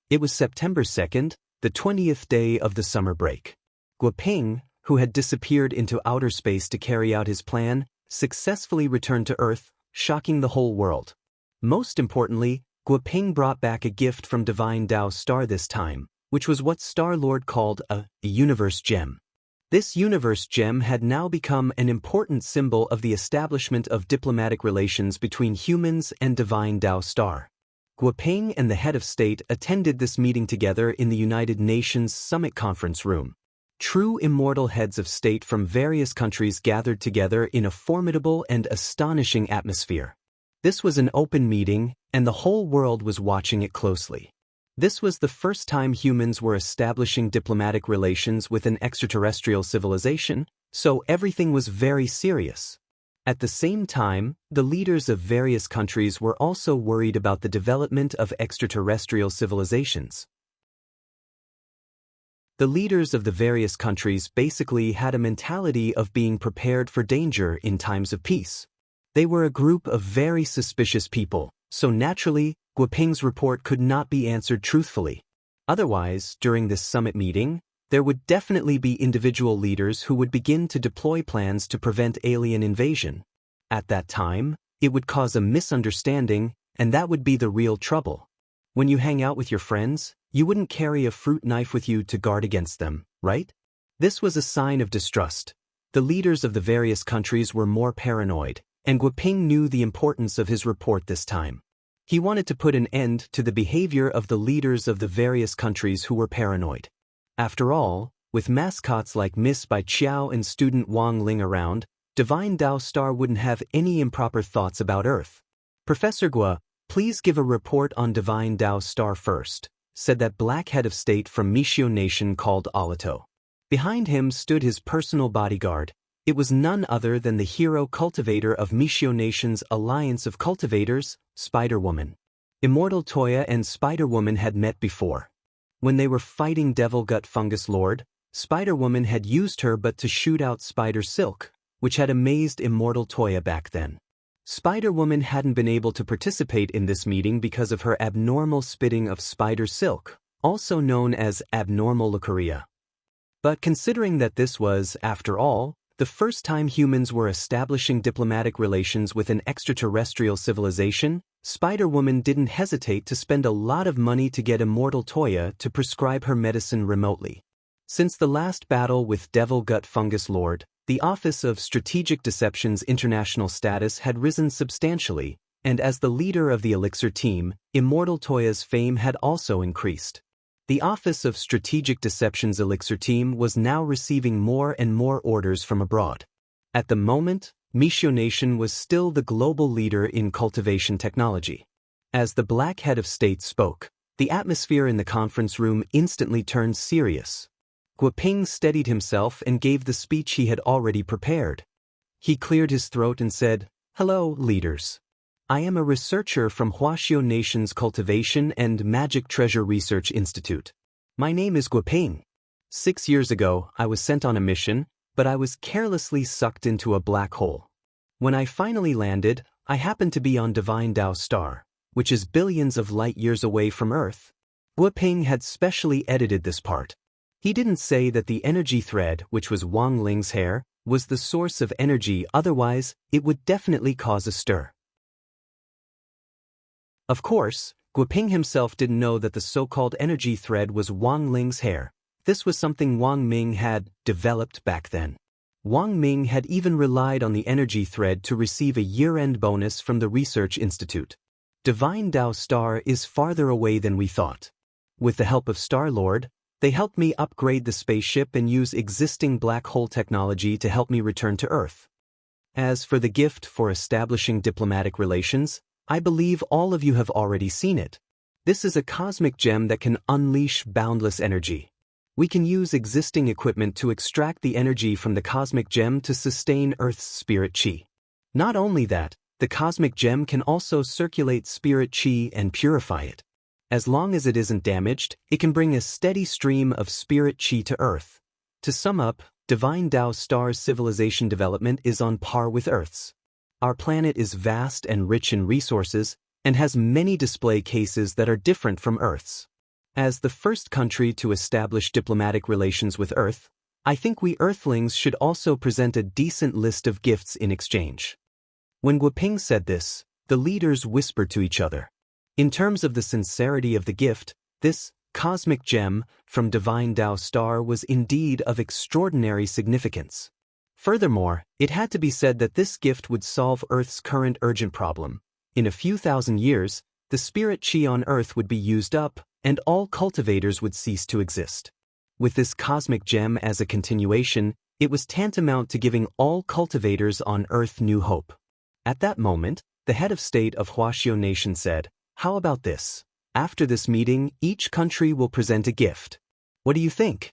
A: It was September 2nd, the 20th day of the summer break. Guoping, who had disappeared into outer space to carry out his plan, successfully returned to Earth, shocking the whole world. Most importantly, Guoping brought back a gift from Divine Dao Star this time, which was what Star-Lord called a universe gem. This universe gem had now become an important symbol of the establishment of diplomatic relations between humans and Divine Dao Star. Guoping and the head of state attended this meeting together in the United Nations Summit Conference Room. True immortal heads of state from various countries gathered together in a formidable and astonishing atmosphere. This was an open meeting, and the whole world was watching it closely. This was the first time humans were establishing diplomatic relations with an extraterrestrial civilization, so everything was very serious. At the same time, the leaders of various countries were also worried about the development of extraterrestrial civilizations. The leaders of the various countries basically had a mentality of being prepared for danger in times of peace. They were a group of very suspicious people, so naturally, Guoping's report could not be answered truthfully. Otherwise, during this summit meeting, there would definitely be individual leaders who would begin to deploy plans to prevent alien invasion. At that time, it would cause a misunderstanding, and that would be the real trouble. When you hang out with your friends, you wouldn't carry a fruit knife with you to guard against them, right? This was a sign of distrust. The leaders of the various countries were more paranoid, and Guoping knew the importance of his report this time. He wanted to put an end to the behavior of the leaders of the various countries who were paranoid. After all, with mascots like Miss Bai Qiao and student Wang Ling around, Divine Dao Star wouldn't have any improper thoughts about Earth. Professor Guo, please give a report on Divine Dao Star first, said that black head of state from Mishio Nation called Alito. Behind him stood his personal bodyguard. It was none other than the hero cultivator of Mishio Nation's Alliance of Cultivators, Spider-Woman. Immortal Toya and Spider-Woman had met before. When they were fighting Devil Gut Fungus Lord, Spider-Woman had used her but to shoot out Spider Silk, which had amazed Immortal Toya back then. Spider-Woman hadn't been able to participate in this meeting because of her abnormal spitting of Spider Silk, also known as abnormal leukorrhea. But considering that this was, after all, the first time humans were establishing diplomatic relations with an extraterrestrial civilization, Spider-Woman didn't hesitate to spend a lot of money to get Immortal Toya to prescribe her medicine remotely. Since the last battle with Devil Gut Fungus Lord, the Office of Strategic Deception's international status had risen substantially, and as the leader of the Elixir team, Immortal Toya's fame had also increased. The Office of Strategic Deception's Elixir team was now receiving more and more orders from abroad. At the moment, Mishio Nation was still the global leader in cultivation technology. As the black head of state spoke, the atmosphere in the conference room instantly turned serious. Guoping steadied himself and gave the speech he had already prepared. He cleared his throat and said, "Hello, leaders. I am a researcher from Huaxiao Nation's Cultivation and Magic Treasure Research Institute. My name is Guoping. 6 years ago, I was sent on a mission, but I was carelessly sucked into a black hole. When I finally landed, I happened to be on Divine Dao Star, which is billions of light years away from Earth." Guoping had specially edited this part. He didn't say that the energy thread, which was Wang Ling's hair, was the source of energy, otherwise, it would definitely cause a stir. Of course, Guoping himself didn't know that the so-called energy thread was Wang Ling's hair. This was something Wang Ming had developed back then. Wang Ming had even relied on the energy thread to receive a year-end bonus from the Research Institute. Divine Dao Star is farther away than we thought. With the help of Star-Lord, they helped me upgrade the spaceship and use existing black hole technology to help me return to Earth. As for the gift for establishing diplomatic relations, I believe all of you have already seen it. This is a cosmic gem that can unleash boundless energy. We can use existing equipment to extract the energy from the cosmic gem to sustain Earth's spirit chi. Not only that, the cosmic gem can also circulate spirit chi and purify it. As long as it isn't damaged, it can bring a steady stream of spirit chi to Earth. To sum up, Divine Dao Star's civilization development is on par with Earth's. Our planet is vast and rich in resources, and has many display cases that are different from Earth's. As the first country to establish diplomatic relations with Earth, I think we Earthlings should also present a decent list of gifts in exchange. When Guoping said this, the leaders whispered to each other. In terms of the sincerity of the gift, this cosmic gem from Divine Dao Star was indeed of extraordinary significance. Furthermore, it had to be said that this gift would solve Earth's current urgent problem. In a few thousand years, the spirit chi on Earth would be used up, and all cultivators would cease to exist. With this cosmic gem as a continuation, it was tantamount to giving all cultivators on Earth new hope. At that moment, the head of state of Huaxiao Nation said, "How about this? After this meeting, each country will present a gift. What do you think?"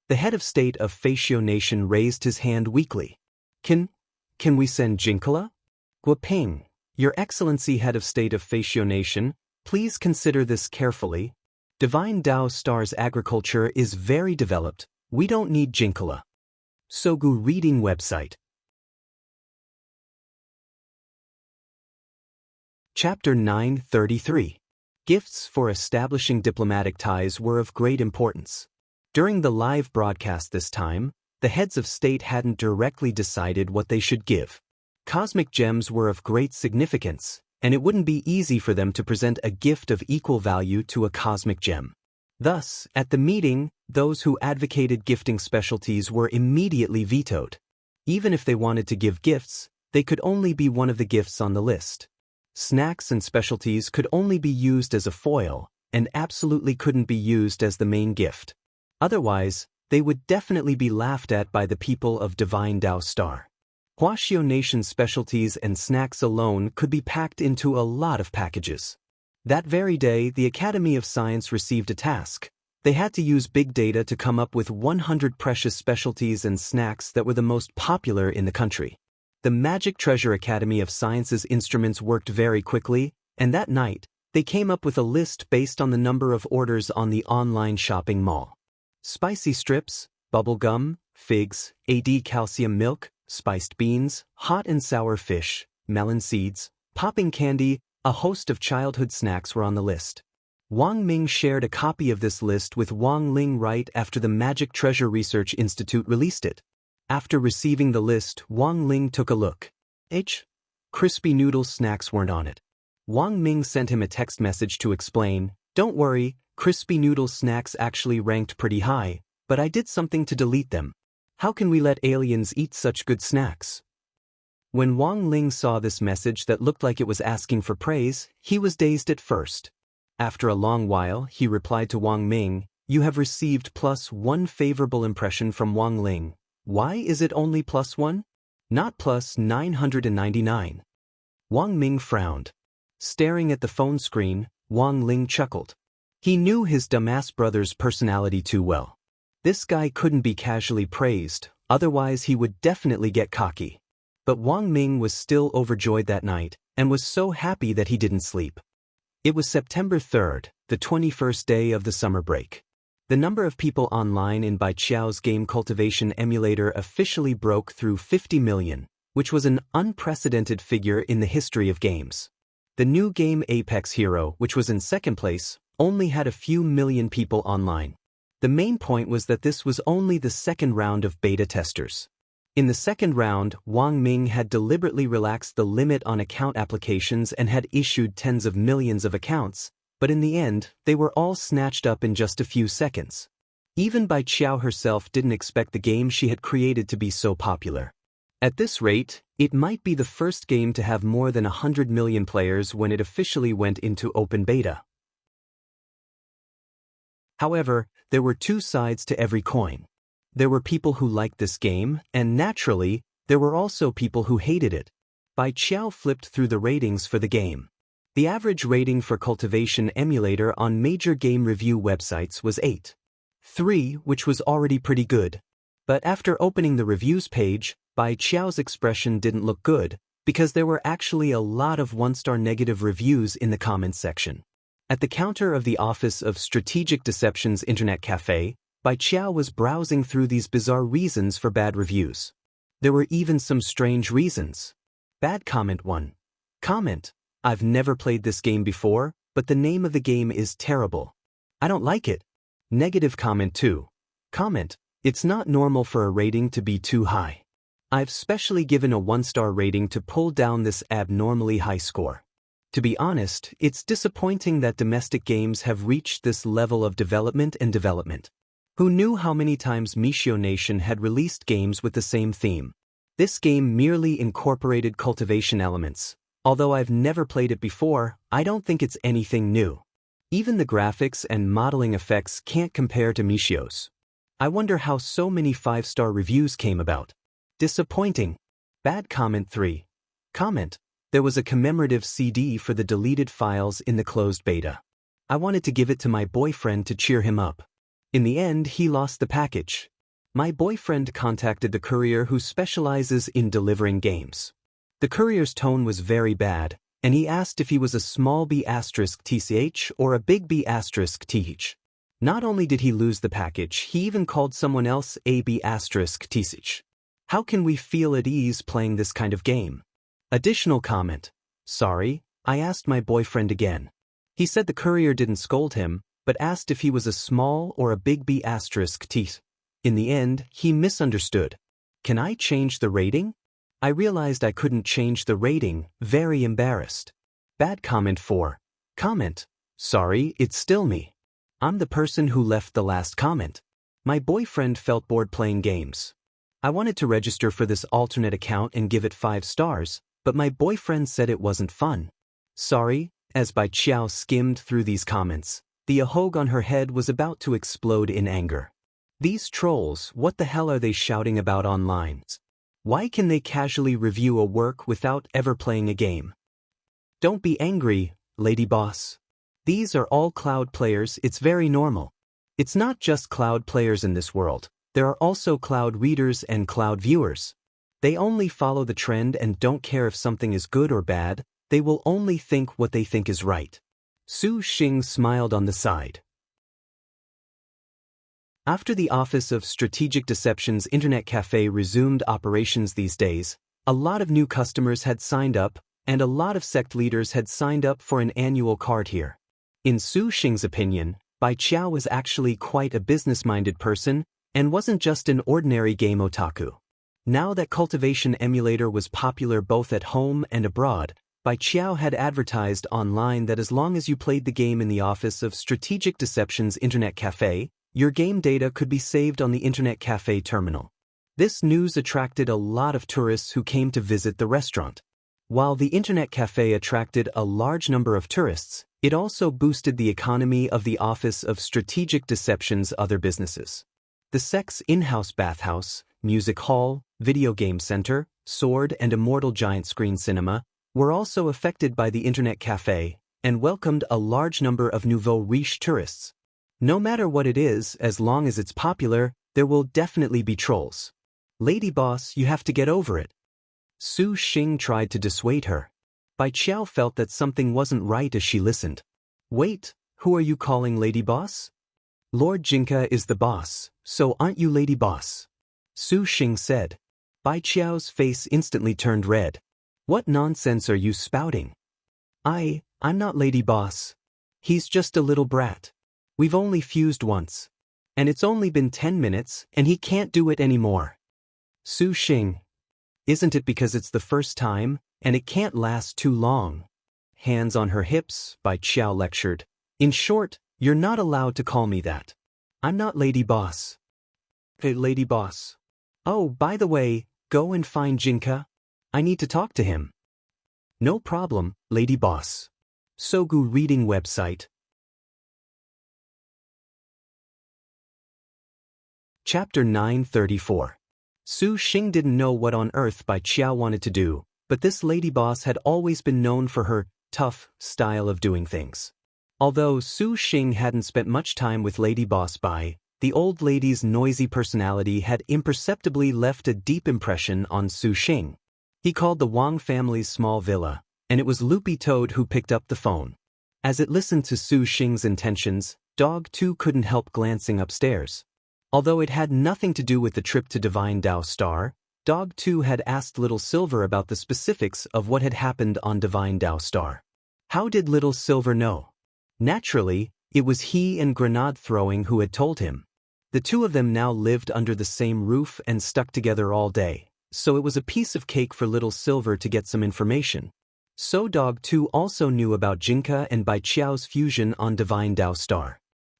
A: The head of state of Huaxiao Nation raised his hand weakly. Can Can we send Jinkala? Guaping, Your Excellency Head of State of Fatio Nation, please consider this carefully. Divine Dao Star's agriculture is very developed. We don't need Jinkala. Sogu Reading Website. Chapter 933. Gifts for establishing diplomatic ties were of great importance. During the live broadcast this time, the heads of state hadn't directly decided what they should give. Cosmic gems were of great significance, and it wouldn't be easy for them to present a gift of equal value to a cosmic gem. Thus, at the meeting, those who advocated gifting specialties were immediately vetoed. Even if they wanted to give gifts, they could only be one of the gifts on the list. Snacks and specialties could only be used as a foil, and absolutely couldn't be used as the main gift. Otherwise, they would definitely be laughed at by the people of Divine Dao Star. Huaxiao Nation's specialties and snacks alone could be packed into a lot of packages. That very day, the Academy of Science received a task. They had to use big data to come up with 100 precious specialties and snacks that were the most popular in the country. The Magic Treasure Academy of Science's instruments worked very quickly, and that night, they came up with a list based on the number of orders on the online shopping mall. Spicy strips, bubble gum, figs, AD calcium milk, spiced beans, hot and sour fish, melon seeds, popping candy, a host of childhood snacks were on the list. Wang Ming shared a copy of this list with Wang Ling right after the Magic Treasure Research Institute released it. After receiving the list, Wang Ling took a look. Crispy noodle snacks weren't on it. Wang Ming sent him a text message to explain, "Don't worry, crispy noodle snacks actually ranked pretty high, but I did something to delete them. How can we let aliens eat such good snacks?" When Wang Ling saw this message that looked like it was asking for praise, he was dazed at first. After a long while, he replied to Wang Ming, "You have received +1 favorable impression from Wang Ling. Why is it only +1? Not +999. Wang Ming frowned. Staring at the phone screen, Wang Ling chuckled. He knew his dumbass brother's personality too well. This guy couldn't be casually praised, otherwise he would definitely get cocky. But Wang Ming was still overjoyed that night, and was so happy that he didn't sleep. It was September 3rd, the 21st day of the summer break. The number of people online in Bai Qiao's game cultivation emulator officially broke through 50 million, which was an unprecedented figure in the history of games. The new game Apex Hero, which was in second place, only had a few million people online. The main point was that this was only the second round of beta testers. In the second round, Wang Ming had deliberately relaxed the limit on account applications and had issued tens of millions of accounts, but in the end, they were all snatched up in just a few seconds. Even Bai Qiao herself didn't expect the game she had created to be so popular. At this rate, it might be the first game to have more than 100 million players when it officially went into open beta. However, there were two sides to every coin. There were people who liked this game, and naturally, there were also people who hated it. Bai Qiao flipped through the ratings for the game. The average rating for Cultivation Emulator on major game review websites was 8.3, which was already pretty good. But after opening the reviews page, Bai Qiao's expression didn't look good, because there were actually a lot of one-star negative reviews in the comments section. At the counter of the Office of Strategic Deception's Internet Cafe, Bai Qiao was browsing through these bizarre reasons for bad reviews. There were even some strange reasons. Bad comment 1. Comment: I've never played this game before, but the name of the game is terrible. I don't like it. Negative comment 2. Comment: it's not normal for a rating to be too high. I've specially given a 1-star rating to pull down this abnormally high score. To be honest, it's disappointing that domestic games have reached this level of development. Who knew how many times Mixiao Nation had released games with the same theme? This game merely incorporated cultivation elements. Although I've never played it before, I don't think it's anything new. Even the graphics and modeling effects can't compare to Mixiao's. I wonder how so many 5-star reviews came about. Disappointing. Bad comment 3. Comment: there was a commemorative CD for the deleted files in the closed beta. I wanted to give it to my boyfriend to cheer him up. In the end, he lost the package. My boyfriend contacted the courier who specializes in delivering games. The courier's tone was very bad, and he asked if he was a small b asterisk tch or a big b asterisk th. Not only did he lose the package, he even called someone else a b asterisk tch. How can we feel at ease playing this kind of game? Additional comment. Sorry, I asked my boyfriend again. He said the courier didn't scold him, but asked if he was a small or a big b asterisk th. In the end, he misunderstood. Can I change the rating? I realized I couldn't change the rating, very embarrassed. Bad comment 4. Comment. Sorry, it's still me. I'm the person who left the last comment. My boyfriend felt bored playing games. I wanted to register for this alternate account and give it 5 stars, but my boyfriend said it wasn't fun. Sorry, as Bai Qiao skimmed through these comments, the ahog on her head was about to explode in anger. These trolls, what the hell are they shouting about online? Why can they casually review a work without ever playing a game? Don't be angry, lady boss. These are all cloud players, it's very normal. It's not just cloud players in this world, there are also cloud readers and cloud viewers. They only follow the trend and don't care if something is good or bad, they will only think what they think is right. Su Xing smiled on the side. After the Office of Strategic Deception's Internet Cafe resumed operations these days, a lot of new customers had signed up, and a lot of sect leaders had signed up for an annual card here. In Su Xing's opinion, Bai Qiao was actually quite a business-minded person, and wasn't just an ordinary game otaku. Now that Cultivation Emulator was popular both at home and abroad, Bai Qiao had advertised online that as long as you played the game in the Office of Strategic Deception's Internet Cafe, your game data could be saved on the Internet Cafe terminal. This news attracted a lot of tourists who came to visit the restaurant. While the Internet Cafe attracted a large number of tourists, it also boosted the economy of the Office of Strategic Deception's other businesses. The sect's in-house bathhouse, music hall, video game center, sword and Immortal giant screen cinema were also affected by the Internet Cafe and welcomed a large number of nouveau riche tourists. No matter what it is, as long as it's popular, there will definitely be trolls. Lady boss, you have to get over it. Su Xing tried to dissuade her. Bai Qiao felt that something wasn't right as she listened. Wait, who are you calling lady boss? Lord Jinka is the boss, so aren't you lady boss? Su Xing said. Bai Qiao's face instantly turned red. What nonsense are you spouting? I'm not lady boss. He's just a little brat. We've only fused once. And it's only been 10 minutes, and he can't do it anymore. Su Xing. Isn't it because it's the first time, and it can't last too long? Hands on her hips, Bai Qiao lectured. In short, you're not allowed to call me that. I'm not lady boss. Hey, lady boss. Oh, by the way, go and find Jinka. I need to talk to him. No problem, lady boss. Sogu reading website. Chapter 934. Su Xing didn't know what on earth Bai Qiao wanted to do, but this lady boss had always been known for her tough style of doing things. Although Su Xing hadn't spent much time with Lady Boss Bai, the old lady's noisy personality had imperceptibly left a deep impression on Su Xing. He called the Wang family's small villa, and it was Loopy Toad who picked up the phone. As it listened to Su Xing's intentions, Dog 2 couldn't help glancing upstairs. Although it had nothing to do with the trip to Divine Dao Star, Dog 2 had asked Little Silver about the specifics of what had happened on Divine Dao Star. How did Little Silver know? Naturally, it was he and Grenade Throwing who had told him. The two of them now lived under the same roof and stuck together all day, so it was a piece of cake for Little Silver to get some information. So Dog 2 also knew about Jinka and Bai Qiao's fusion on Divine Dao Star.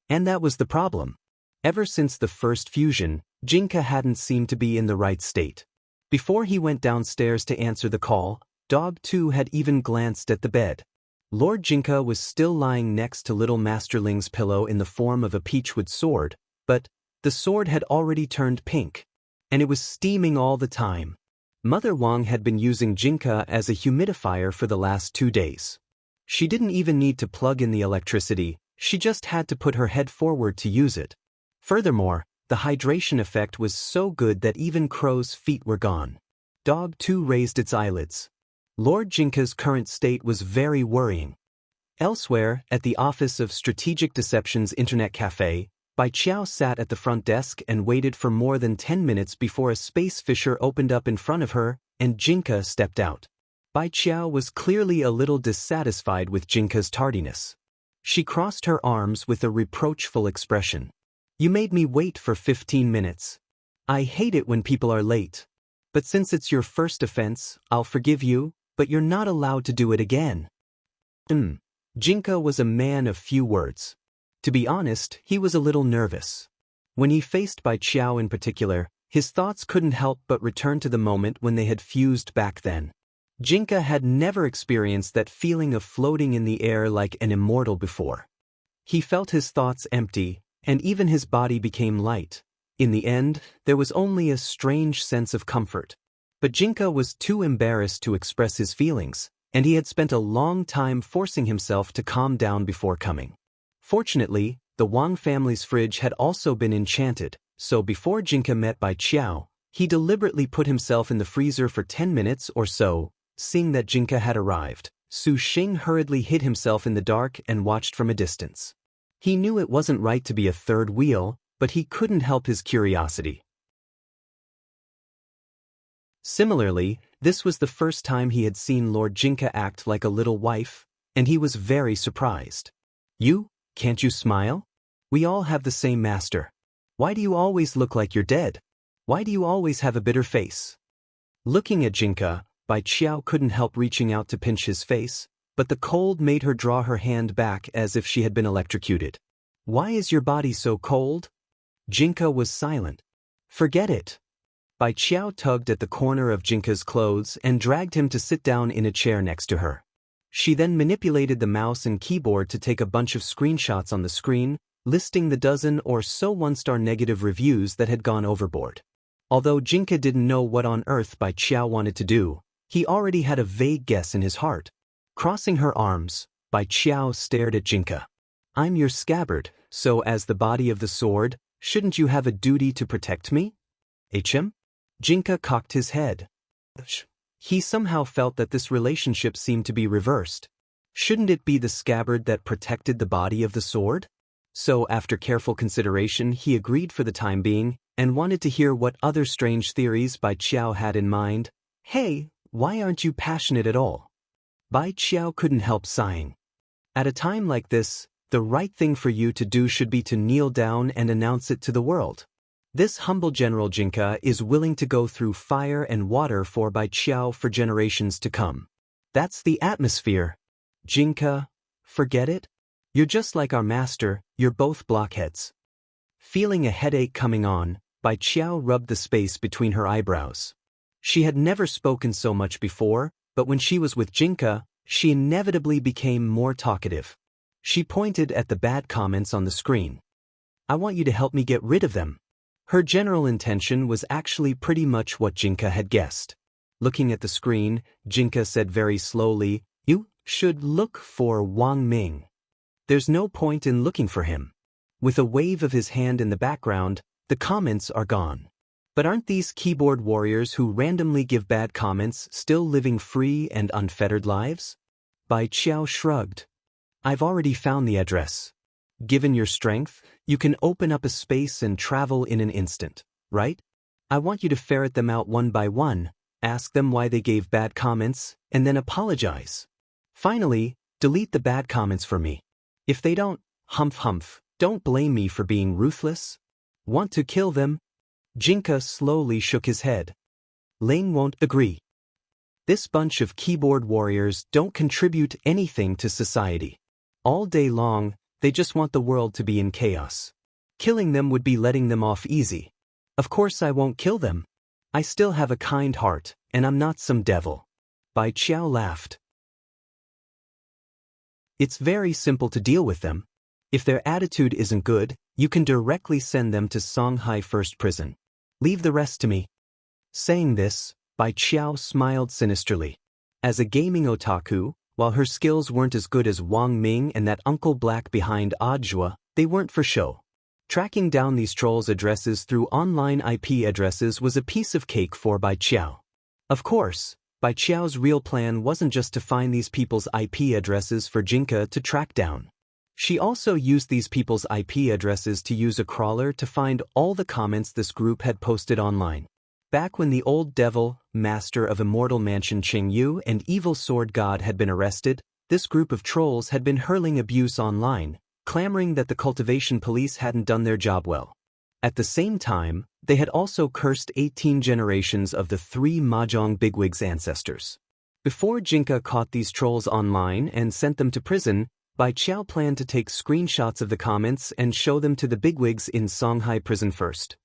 A: And that was the problem. Ever since the first fusion, Jinka hadn't seemed to be in the right state. Before he went downstairs to answer the call, Dog 2 had even glanced at the bed. Lord Jinka was still lying next to Little Masterling's pillow in the form of a peachwood sword, but the sword had already turned pink, and it was steaming all the time. Mother Wang had been using Jinka as a humidifier for the last 2 days. She didn't even need to plug in the electricity, she just had to put her head forward to use it. Furthermore, the hydration effect was so good that even Crow's feet were gone. Dog too raised its eyelids. Lord Jinka's current state was very worrying. Elsewhere, at the office of Strategic Deception's Internet Cafe, Bai Qiao sat at the front desk and waited for more than 10 minutes before a space fissure opened up in front of her, and Jinka stepped out. Bai Qiao was clearly a little dissatisfied with Jinka's tardiness. She crossed her arms with a reproachful expression. "You made me wait for 15 minutes. I hate it when people are late. But since it's your first offense, I'll forgive you, but you're not allowed to do it again." Jinka was a man of few words. To be honest, he was a little nervous. When he faced Bai Qiao in particular, his thoughts couldn't help but return to the moment when they had fused back then. Jinka had never experienced that feeling of floating in the air like an immortal before. He felt his thoughts empty, and even his body became light. In the end, there was only a strange sense of comfort. But Jinka was too embarrassed to express his feelings, and he had spent a long time forcing himself to calm down before coming. Fortunately, the Wang family's fridge had also been enchanted, so before Jinka met Bai Qiao, he deliberately put himself in the freezer for 10 minutes or so. Seeing that Jinka had arrived, Su Xing hurriedly hid himself in the dark and watched from a distance. He knew it wasn't right to be a third wheel, but he couldn't help his curiosity. Similarly, this was the first time he had seen Lord Jinka act like a little wife, and he was very surprised. "You? Can't you smile? We all have the same master. Why do you always look like you're dead? Why do you always have a bitter face?" Looking at Jinka, Bai Qiao couldn't help reaching out to pinch his face, but the cold made her draw her hand back as if she had been electrocuted. "Why is your body so cold?" Jinka was silent. "Forget it." Bai Qiao tugged at the corner of Jinka's clothes and dragged him to sit down in a chair next to her. She then manipulated the mouse and keyboard to take a bunch of screenshots on the screen, listing the dozen or so one-star negative reviews that had gone overboard. Although Jinka didn't know what on earth Bai Qiao wanted to do, he already had a vague guess in his heart. Crossing her arms, Bai Qiao stared at Jinka. "I'm your scabbard, so as the body of the sword, shouldn't you have a duty to protect me?" "Hm?" Jinka cocked his head. He somehow felt that this relationship seemed to be reversed. Shouldn't it be the scabbard that protected the body of the sword? So after careful consideration he agreed for the time being, and wanted to hear what other strange theories Bai Qiao had in mind. "Hey, why aren't you passionate at all?" Bai Qiao couldn't help sighing. "At a time like this, the right thing for you to do should be to kneel down and announce it to the world. This humble General Jinka is willing to go through fire and water for Bai Qiao for generations to come. That's the atmosphere. Jinka, forget it? You're just like our master, you're both blockheads." Feeling a headache coming on, Bai Qiao rubbed the space between her eyebrows. She had never spoken so much before, but when she was with Jinka, she inevitably became more talkative. She pointed at the bad comments on the screen. "I want you to help me get rid of them." Her general intention was actually pretty much what Jinka had guessed. Looking at the screen, Jinka said very slowly, "You should look for Wang Ming. There's no point in looking for him." With a wave of his hand in the background, the comments are gone. But aren't these keyboard warriors who randomly give bad comments still living free and unfettered lives? Bai Qiao shrugged. "I've already found the address. Given your strength, you can open up a space and travel in an instant, right? I want you to ferret them out one by one, ask them why they gave bad comments, and then apologize. Finally, delete the bad comments for me. If they don't, humph, don't blame me for being ruthless. Want to kill them?" Jinka slowly shook his head. Ling won't agree. This bunch of keyboard warriors don't contribute anything to society. All day long, they just want the world to be in chaos. Killing them would be letting them off easy. Of course I won't kill them. I still have a kind heart, and I'm not some devil. Bai Qiao laughed. It's very simple to deal with them. If their attitude isn't good, you can directly send them to Songhai First Prison. Leave the rest to me. Saying this, Bai Qiao smiled sinisterly. As a gaming otaku, while her skills weren't as good as Wang Ming and that Uncle Black behind Audiobook, they weren't for show. Tracking down these trolls' addresses through online IP addresses was a piece of cake for Bai Qiao. Of course, Bai Qiao's real plan wasn't just to find these people's IP addresses for Jinka to track down. She also used these people's IP addresses to use a crawler to find all the comments this group had posted online. Back when the old devil, master of Immortal Mansion Qing Yu and evil sword god had been arrested, this group of trolls had been hurling abuse online, clamoring that the cultivation police hadn't done their job well. At the same time, they had also cursed 18 generations of the 3 Mahjong bigwigs' ancestors. Before Jinka caught these trolls online and sent them to prison, Bai Qiao planned to take screenshots of the comments and show them to the bigwigs in Songhai prison first.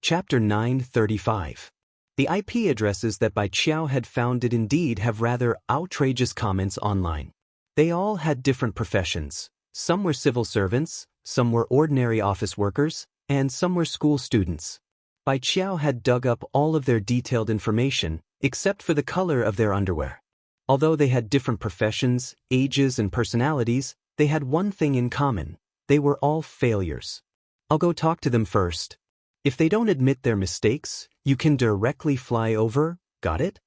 A: Chapter 935. The IP addresses that Bai Qiao had found did indeed have rather outrageous comments online. They all had different professions. Some were civil servants, some were ordinary office workers, and some were school students. Bai Qiao had dug up all of their detailed information, except for the color of their underwear. Although they had different professions, ages, and personalities, they had one thing in common: they were all failures. I'll go talk to them first. If they don't admit their mistakes, you can directly fly over, got it?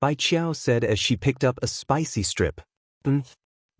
A: Bai Qiao said as she picked up a spicy strip.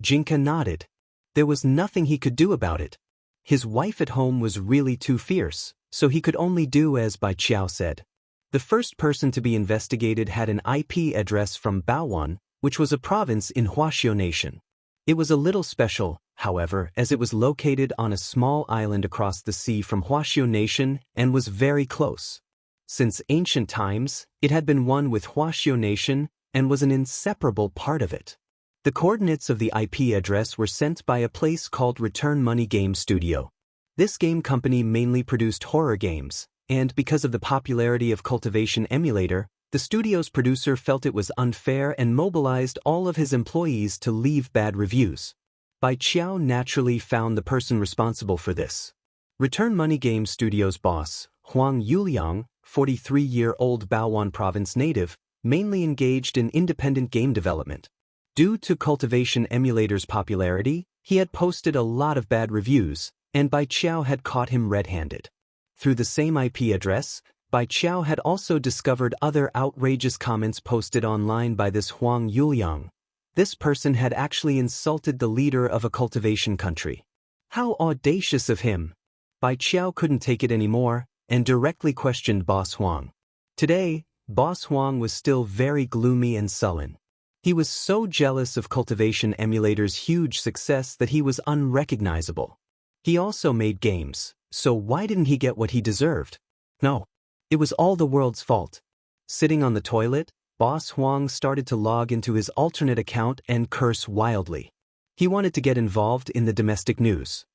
A: Jinka nodded. There was nothing he could do about it. His wife at home was really too fierce, so he could only do as Bai Qiao said. The first person to be investigated had an IP address from Baowan, which was a province in Huaxiu Nation. It was a little special, however, as it was located on a small island across the sea from Huaxiu Nation and was very close. Since ancient times, it had been one with Huaxiu Nation and was an inseparable part of it. The coordinates of the IP address were sent by a place called Return Money Game Studio. This game company mainly produced horror games, and because of the popularity of Cultivation Emulator, the studio's producer felt it was unfair and mobilized all of his employees to leave bad reviews. Bai Qiao naturally found the person responsible for this. Return Money Game Studio's boss, Huang Yuliang, 43-year-old Baowan province native, mainly engaged in independent game development. Due to Cultivation Emulator's popularity, he had posted a lot of bad reviews, and Bai Qiao had caught him red-handed. Through the same IP address, Bai Qiao had also discovered other outrageous comments posted online by this Huang Yuliang. This person had actually insulted the leader of a cultivation country. How audacious of him! Bai Qiao couldn't take it anymore, and directly questioned Boss Huang. Today, Boss Huang was still very gloomy and sullen. He was so jealous of Cultivation Emulator's huge success that he was unrecognizable. He also made games, so why didn't he get what he deserved? No, it was all the world's fault. Sitting on the toilet, Boss Huang started to log into his alternate account and curse wildly. He wanted to get involved in the domestic news.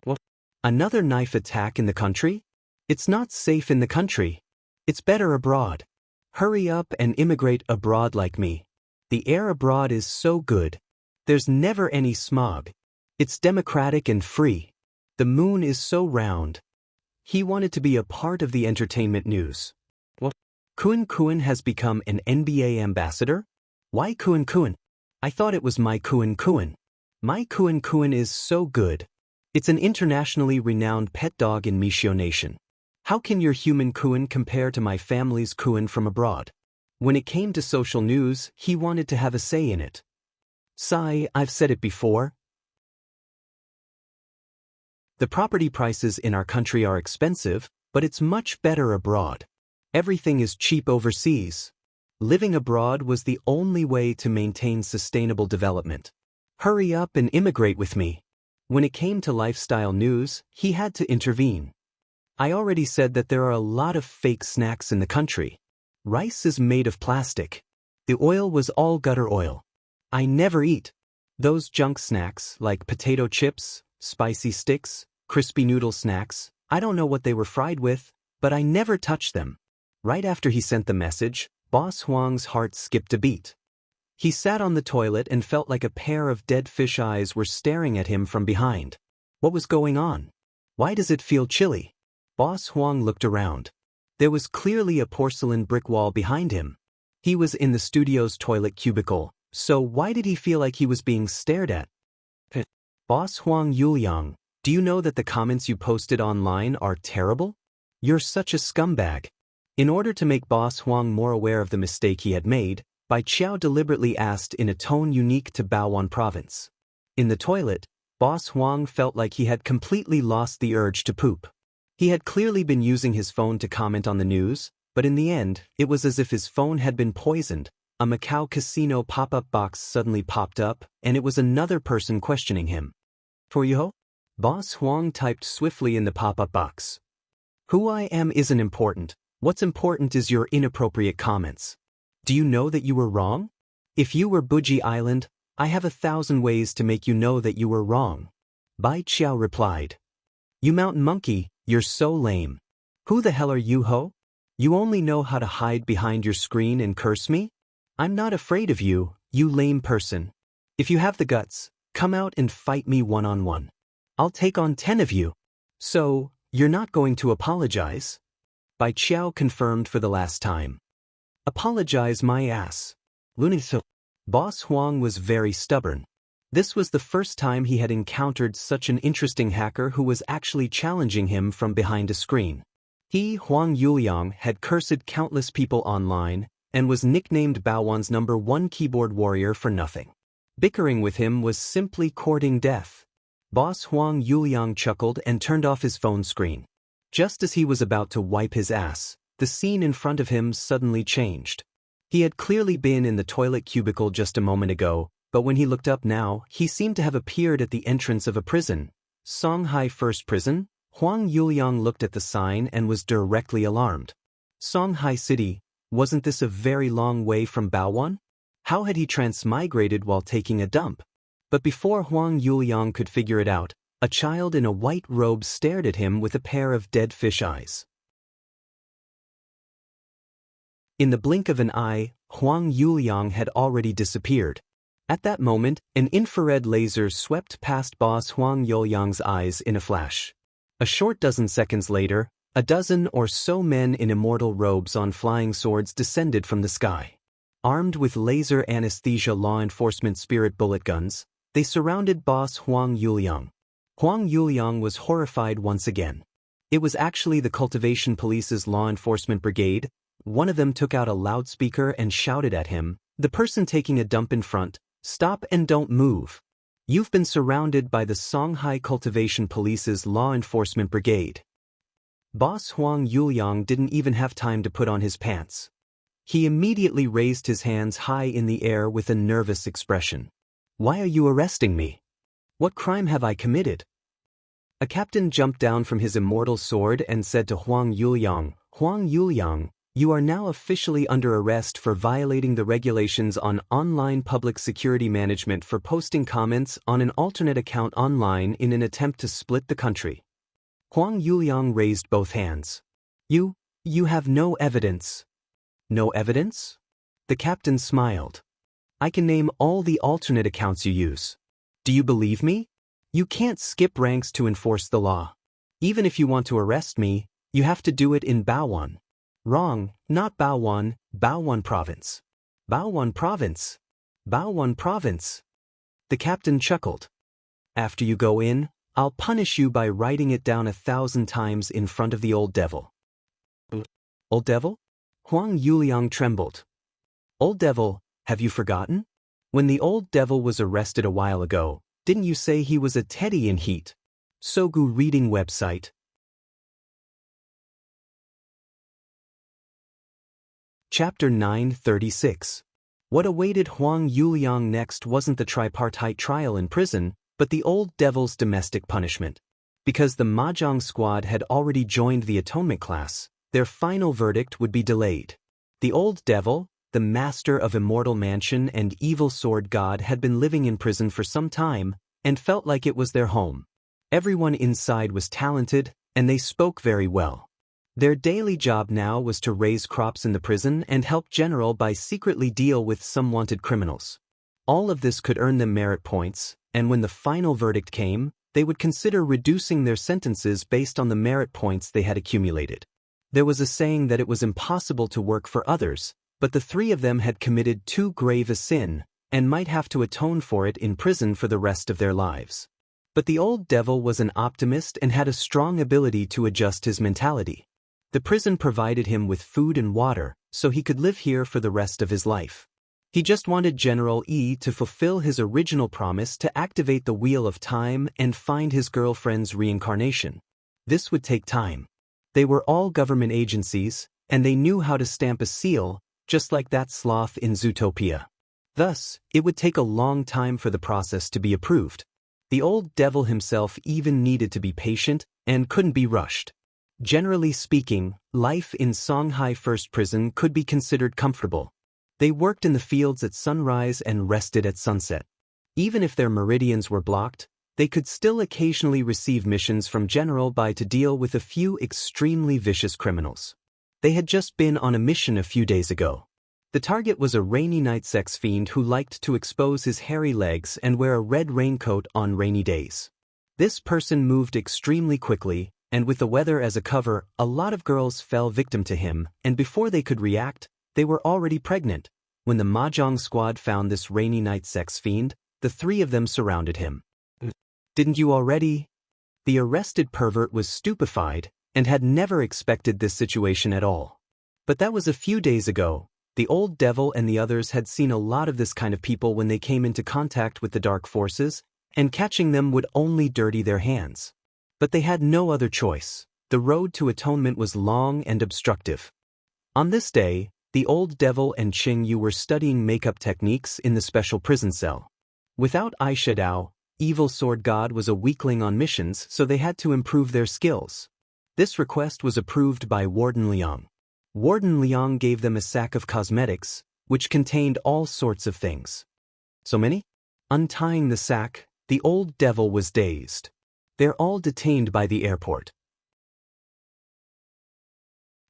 A: What? Another knife attack in the country? It's not safe in the country. It's better abroad. Hurry up and immigrate abroad like me. The air abroad is so good. There's never any smog. It's democratic and free. The moon is so round. He wanted to be a part of the entertainment news. What? Kun Kun has become an NBA ambassador? Why Kun Kun? I thought it was my Kun Kun. My Kun Kun is so good. It's an internationally renowned pet dog in Mishio Nation. How can your human Kun compare to my family's Kun from abroad? When it came to social news, he wanted to have a say in it. Sigh, I've said it before. The property prices in our country are expensive, but it's much better abroad. Everything is cheap overseas. Living abroad was the only way to maintain sustainable development. Hurry up and immigrate with me. When it came to lifestyle news, he had to intervene. I already said that there are a lot of fake snacks in the country. Rice is made of plastic. The oil was all gutter oil. I never eat those junk snacks like potato chips, spicy sticks, crispy noodle snacks. I don't know what they were fried with, but I never touch them. Right after he sent the message, Boss Huang's heart skipped a beat. He sat on the toilet and felt like a pair of dead fish eyes were staring at him from behind. What was going on? Why does it feel chilly? Boss Huang looked around. There was clearly a porcelain brick wall behind him. He was in the studio's toilet cubicle, So why did he feel like he was being stared at? Boss Huang Yuliang, do you know that the comments you posted online are terrible? You're such a scumbag. In order to make Boss Huang more aware of the mistake he had made, Bai Qiao deliberately asked in a tone unique to Baoan province. In the toilet, Boss Huang felt like he had completely lost the urge to poop. He had clearly been using his phone to comment on the news, but in the end, it was as if his phone had been poisoned. A Macau casino pop-up box suddenly popped up, and it was another person questioning him. For you? Boss Huang typed swiftly in the pop-up box. Who I am isn't important. What's important is your inappropriate comments. Do you know that you were wrong? If you were Buji Island, I have 1,000 ways to make you know that you were wrong. Bai Qiao replied. You mountain monkey, you're so lame. Who the hell are you, ho? You only know how to hide behind your screen and curse me? I'm not afraid of you, you lame person. If you have the guts, come out and fight me one-on-one. I'll take on 10 of you. So, you're not going to apologize? Bai Qiao confirmed for the last time. Apologize my ass. Lunatic. Boss Huang was very stubborn. This was the first time he had encountered such an interesting hacker who was actually challenging him from behind a screen. He, Huang Yuliang, had cursed countless people online, and was nicknamed Baoan's #1 keyboard warrior for nothing. Bickering with him was simply courting death. Boss Huang Yuliang chuckled and turned off his phone screen. Just as he was about to wipe his ass, the scene in front of him suddenly changed. He had clearly been in the toilet cubicle just a moment ago, but when he looked up now, he seemed to have appeared at the entrance of a prison. Songhai First Prison? Huang Yuliang looked at the sign and was directly alarmed. Songhai City, wasn't this a very long way from Baoan? How had he transmigrated while taking a dump? But before Huang Yuliang could figure it out, a child in a white robe stared at him with a pair of dead fish eyes. In the blink of an eye, Huang Yuliang had already disappeared. At that moment, an infrared laser swept past Boss Huang Yuliang's eyes in a flash. A short dozen seconds later, a dozen or so men in immortal robes on flying swords descended from the sky. Armed with laser anesthesia law enforcement spirit bullet guns, they surrounded Boss Huang Yuliang. Huang Yuliang was horrified once again. It was actually the Cultivation Police's law enforcement brigade. One of them took out a loudspeaker and shouted at him, the person taking a dump in front, stop and don't move. You've been surrounded by the Songhai Cultivation Police's law enforcement brigade. Boss Huang Yuliang didn't even have time to put on his pants. He immediately raised his hands high in the air with a nervous expression. Why are you arresting me? What crime have I committed? A captain jumped down from his immortal sword and said to Huang Yuliang, you are now officially under arrest for violating the regulations on online public security management for posting comments on an alternate account online in an attempt to split the country. Huang Yuliang raised both hands. You have no evidence. No evidence? The captain smiled. I can name all the alternate accounts you use. Do you believe me? You can't skip ranks to enforce the law. Even if you want to arrest me, you have to do it in Baoan. Wrong, not Baoan, Baoan province. Baoan province. Baoan province. The captain chuckled. After you go in, I'll punish you by writing it down 1,000 times in front of the old devil. Old devil? Huang Yuliang trembled. Old devil, have you forgotten? When the old devil was arrested a while ago, didn't you say he was a teddy in heat? Sogu reading website. Chapter 936. What awaited Huang Yuliang next wasn't the tripartite trial in prison, but the old devil's domestic punishment. Because the Mahjong squad had already joined the atonement class, their final verdict would be delayed. The old devil, the master of Immortal Mansion and evil sword god, had been living in prison for some time and felt like it was their home. Everyone inside was talented, and they spoke very well. Their daily job now was to raise crops in the prison and help General Bai secretly deal with some wanted criminals. All of this could earn them merit points, and when the final verdict came, they would consider reducing their sentences based on the merit points they had accumulated. There was a saying that it was impossible to work for others, but the three of them had committed too grave a sin, and might have to atone for it in prison for the rest of their lives. But the old devil was an optimist and had a strong ability to adjust his mentality. The prison provided him with food and water, so he could live here for the rest of his life. He just wanted General E to fulfill his original promise to activate the Wheel of Time and find his girlfriend's reincarnation. This would take time. They were all government agencies, and they knew how to stamp a seal, just like that sloth in Zootopia. Thus, it would take a long time for the process to be approved. The old devil himself even needed to be patient and couldn't be rushed. Generally speaking, life in Songhai First Prison could be considered comfortable. They worked in the fields at sunrise and rested at sunset. Even if their meridians were blocked, they could still occasionally receive missions from General Bai to deal with a few extremely vicious criminals. They had just been on a mission a few days ago. The target was a rainy night sex fiend who liked to expose his hairy legs and wear a red raincoat on rainy days. This person moved extremely quickly, and with the weather as a cover, a lot of girls fell victim to him, and before they could react, they were already pregnant. When the Mahjong squad found this rainy night sex fiend, the three of them surrounded him. "Didn't you already?" The arrested pervert was stupefied and had never expected this situation at all. But that was a few days ago. The old devil and the others had seen a lot of this kind of people when they came into contact with the dark forces, and catching them would only dirty their hands. But they had no other choice. The road to atonement was long and obstructive. On this day, the old devil and Qing Yu were studying makeup techniques in the special prison cell. Without eyeshadow, Evil Sword God was a weakling on missions, so they had to improve their skills. This request was approved by Warden Liang. Warden Liang gave them a sack of cosmetics, which contained all sorts of things. So many? Untying the sack, the old devil was dazed. They're all detained by the airport.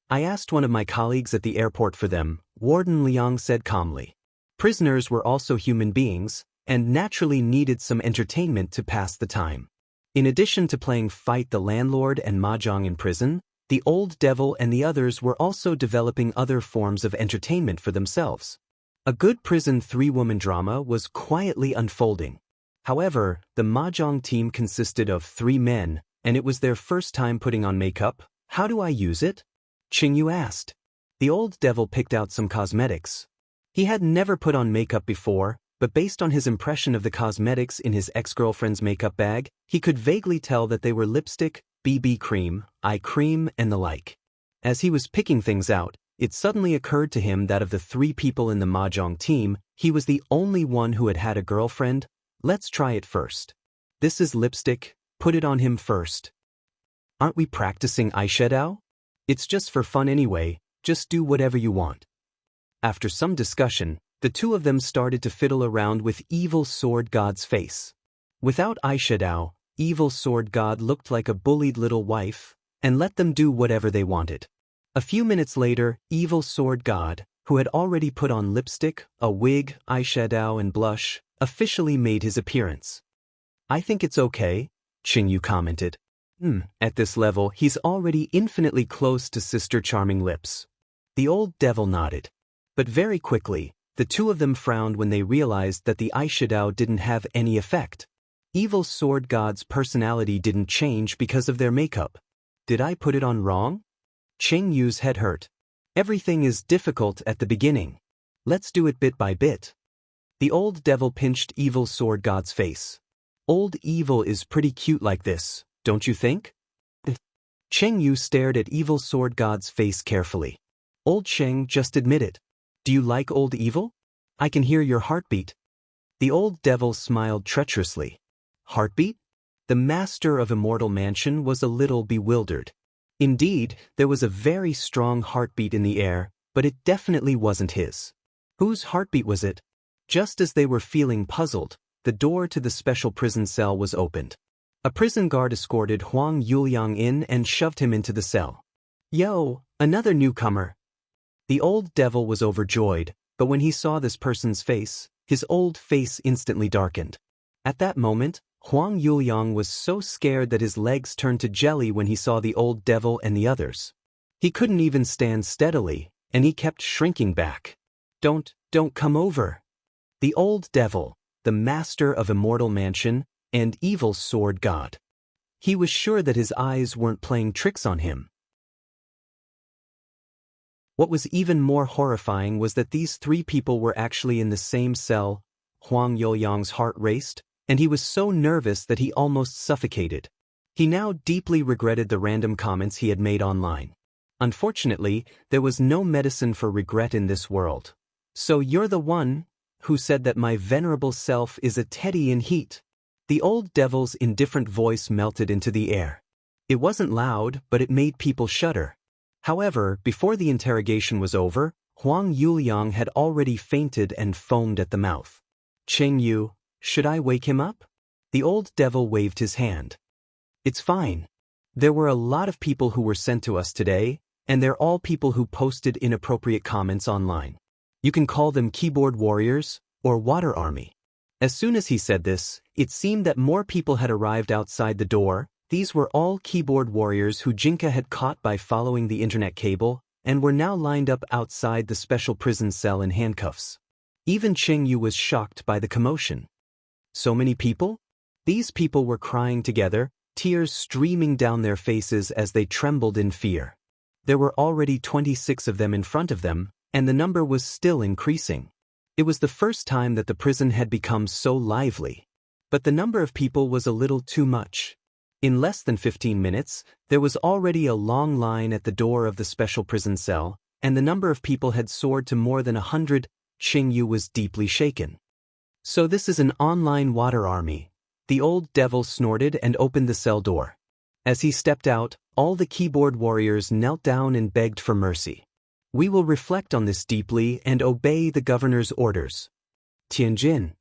A: I asked one of my colleagues at the airport for them, Warden Liang said calmly. Prisoners were also human beings, and naturally needed some entertainment to pass the time. In addition to playing Fight the Landlord and Mahjong in prison, the old devil and the others were also developing other forms of entertainment for themselves. A good prison three-woman drama was quietly unfolding. However, the Mahjong team consisted of 3 men, and it was their first time putting on makeup. How do I use it? Qing Yu asked. The old devil picked out some cosmetics. He had never put on makeup before, but based on his impression of the cosmetics in his ex-girlfriend's makeup bag, he could vaguely tell that they were lipstick, BB cream, eye cream, and the like. As he was picking things out, it suddenly occurred to him that of the 3 people in the Mahjong team, he was the only one who had had a girlfriend. Let's try it first. This is lipstick, put it on him first. Aren't we practicing eyeshadow? It's just for fun anyway, just do whatever you want. After some discussion, the 2 of them started to fiddle around with Evil Sword God's face. Without eyeshadow, Evil Sword God looked like a bullied little wife, and let them do whatever they wanted. A few minutes later, Evil Sword God, who had already put on lipstick, a wig, eyeshadow, and blush, officially made his appearance. I think it's okay, Qing Yu commented. At this level, he's already infinitely close to Sister Charming lips. The old devil nodded. But very quickly, the 2 of them frowned when they realized that the eyeshadow didn't have any effect. Evil Sword God's personality didn't change because of their makeup. Did I put it on wrong? Qing Yu's head hurt. Everything is difficult at the beginning. Let's do it bit by bit. The old devil pinched Evil Sword God's face. Old Evil is pretty cute like this, don't you think? Qing Yu stared at Evil Sword God's face carefully. Old Sheng, just admit it. Do you like Old Evil? I can hear your heartbeat. The old devil smiled treacherously. Heartbeat? The master of Immortal Mansion was a little bewildered. Indeed, there was a very strong heartbeat in the air, but it definitely wasn't his. Whose heartbeat was it? Just as they were feeling puzzled, the door to the special prison cell was opened. A prison guard escorted Huang Yuliang in and shoved him into the cell. Yo, another newcomer. The old devil was overjoyed, but when he saw this person's face, his old face instantly darkened. At that moment, Huang Yuliang was so scared that his legs turned to jelly when he saw the old devil and the others. He couldn't even stand steadily, and he kept shrinking back. Don't come over. The old devil, the master of Immortal Mansion and evil sword god. He was sure that his eyes weren't playing tricks on him. What was even more horrifying was that these three people were actually in the same cell. Huang Youliang's heart raced, and he was so nervous that he almost suffocated. He now deeply regretted the random comments he had made online. Unfortunately, there was no medicine for regret in this world. So you're the one who said that my venerable self is a teddy in heat. The old devil's indifferent voice melted into the air. It wasn't loud, but it made people shudder. However, before the interrogation was over, Huang Youliang had already fainted and foamed at the mouth. Cheng Yu, should I wake him up? The old devil waved his hand. It's fine. There were a lot of people who were sent to us today, and they're all people who posted inappropriate comments online. You can call them keyboard warriors or water army. As soon as he said this, it seemed that more people had arrived outside the door. These were all keyboard warriors who Jinka had caught by following the internet cable and were now lined up outside the special prison cell in handcuffs. Even Cheng Yu was shocked by the commotion. So many people? These people were crying together, tears streaming down their faces as they trembled in fear. There were already 26 of them in front of them, and the number was still increasing. It was the first time that the prison had become so lively. But the number of people was a little too much. In less than 15 minutes, there was already a long line at the door of the special prison cell, and the number of people had soared to more than 100. Cheng Yu was deeply shaken. So this is an online water army. The old devil snorted and opened the cell door. As he stepped out, all the keyboard warriors knelt down and begged for mercy. We will reflect on this deeply and obey the governor's orders. Tianjin.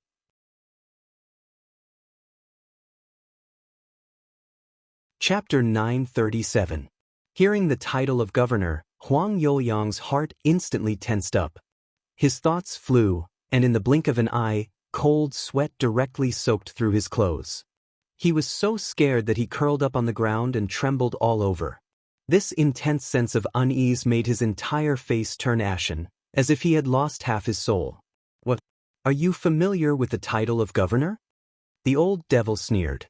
A: Chapter 937. Hearing the title of governor, Huang Youliang's heart instantly tensed up. His thoughts flew, and in the blink of an eye, cold sweat directly soaked through his clothes. He was so scared that he curled up on the ground and trembled all over. This intense sense of unease made his entire face turn ashen, as if he had lost half his soul. What? Are you familiar with the title of governor? The old devil sneered.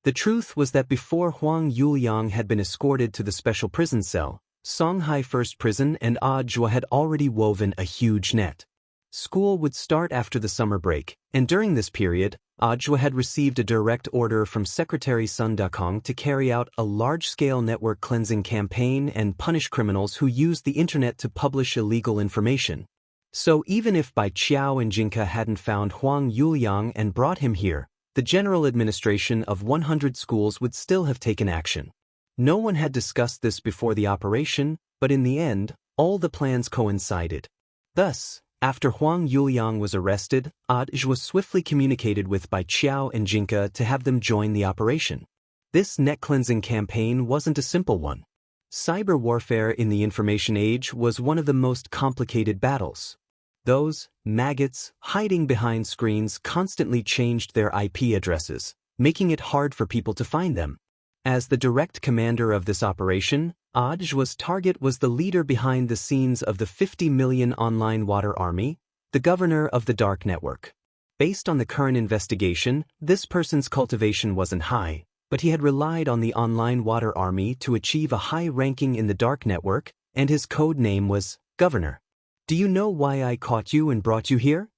A: The truth was that before Huang Youliang had been escorted to the special prison cell, Songhai First Prison and Audiobook had already woven a huge net. School would start after the summer break, and during this period, Audiobook had received a direct order from Secretary Sun Dakong to carry out a large-scale network cleansing campaign and punish criminals who used the internet to publish illegal information. So even if Bai Qiao and Jinka hadn't found Huang Youliang and brought him here, the general administration of 100 schools would still have taken action. No one had discussed this before the operation, but in the end, all the plans coincided. Thus, after Huang Youliang was arrested, Audiobook was swiftly communicated with Bai Qiao and Jinka to have them join the operation. This net cleansing campaign wasn't a simple one. Cyber warfare in the information age was one of the most complicated battles. Those maggots hiding behind screens constantly changed their IP addresses, making it hard for people to find them. As the direct commander of this operation, Audiobook's target was the leader behind the scenes of the 50 million online water army, the governor of the dark network. Based on the current investigation, this person's cultivation wasn't high, but he had relied on the online water army to achieve a high ranking in the dark network, and his code name was Governor. Do you know why I caught you and brought you here?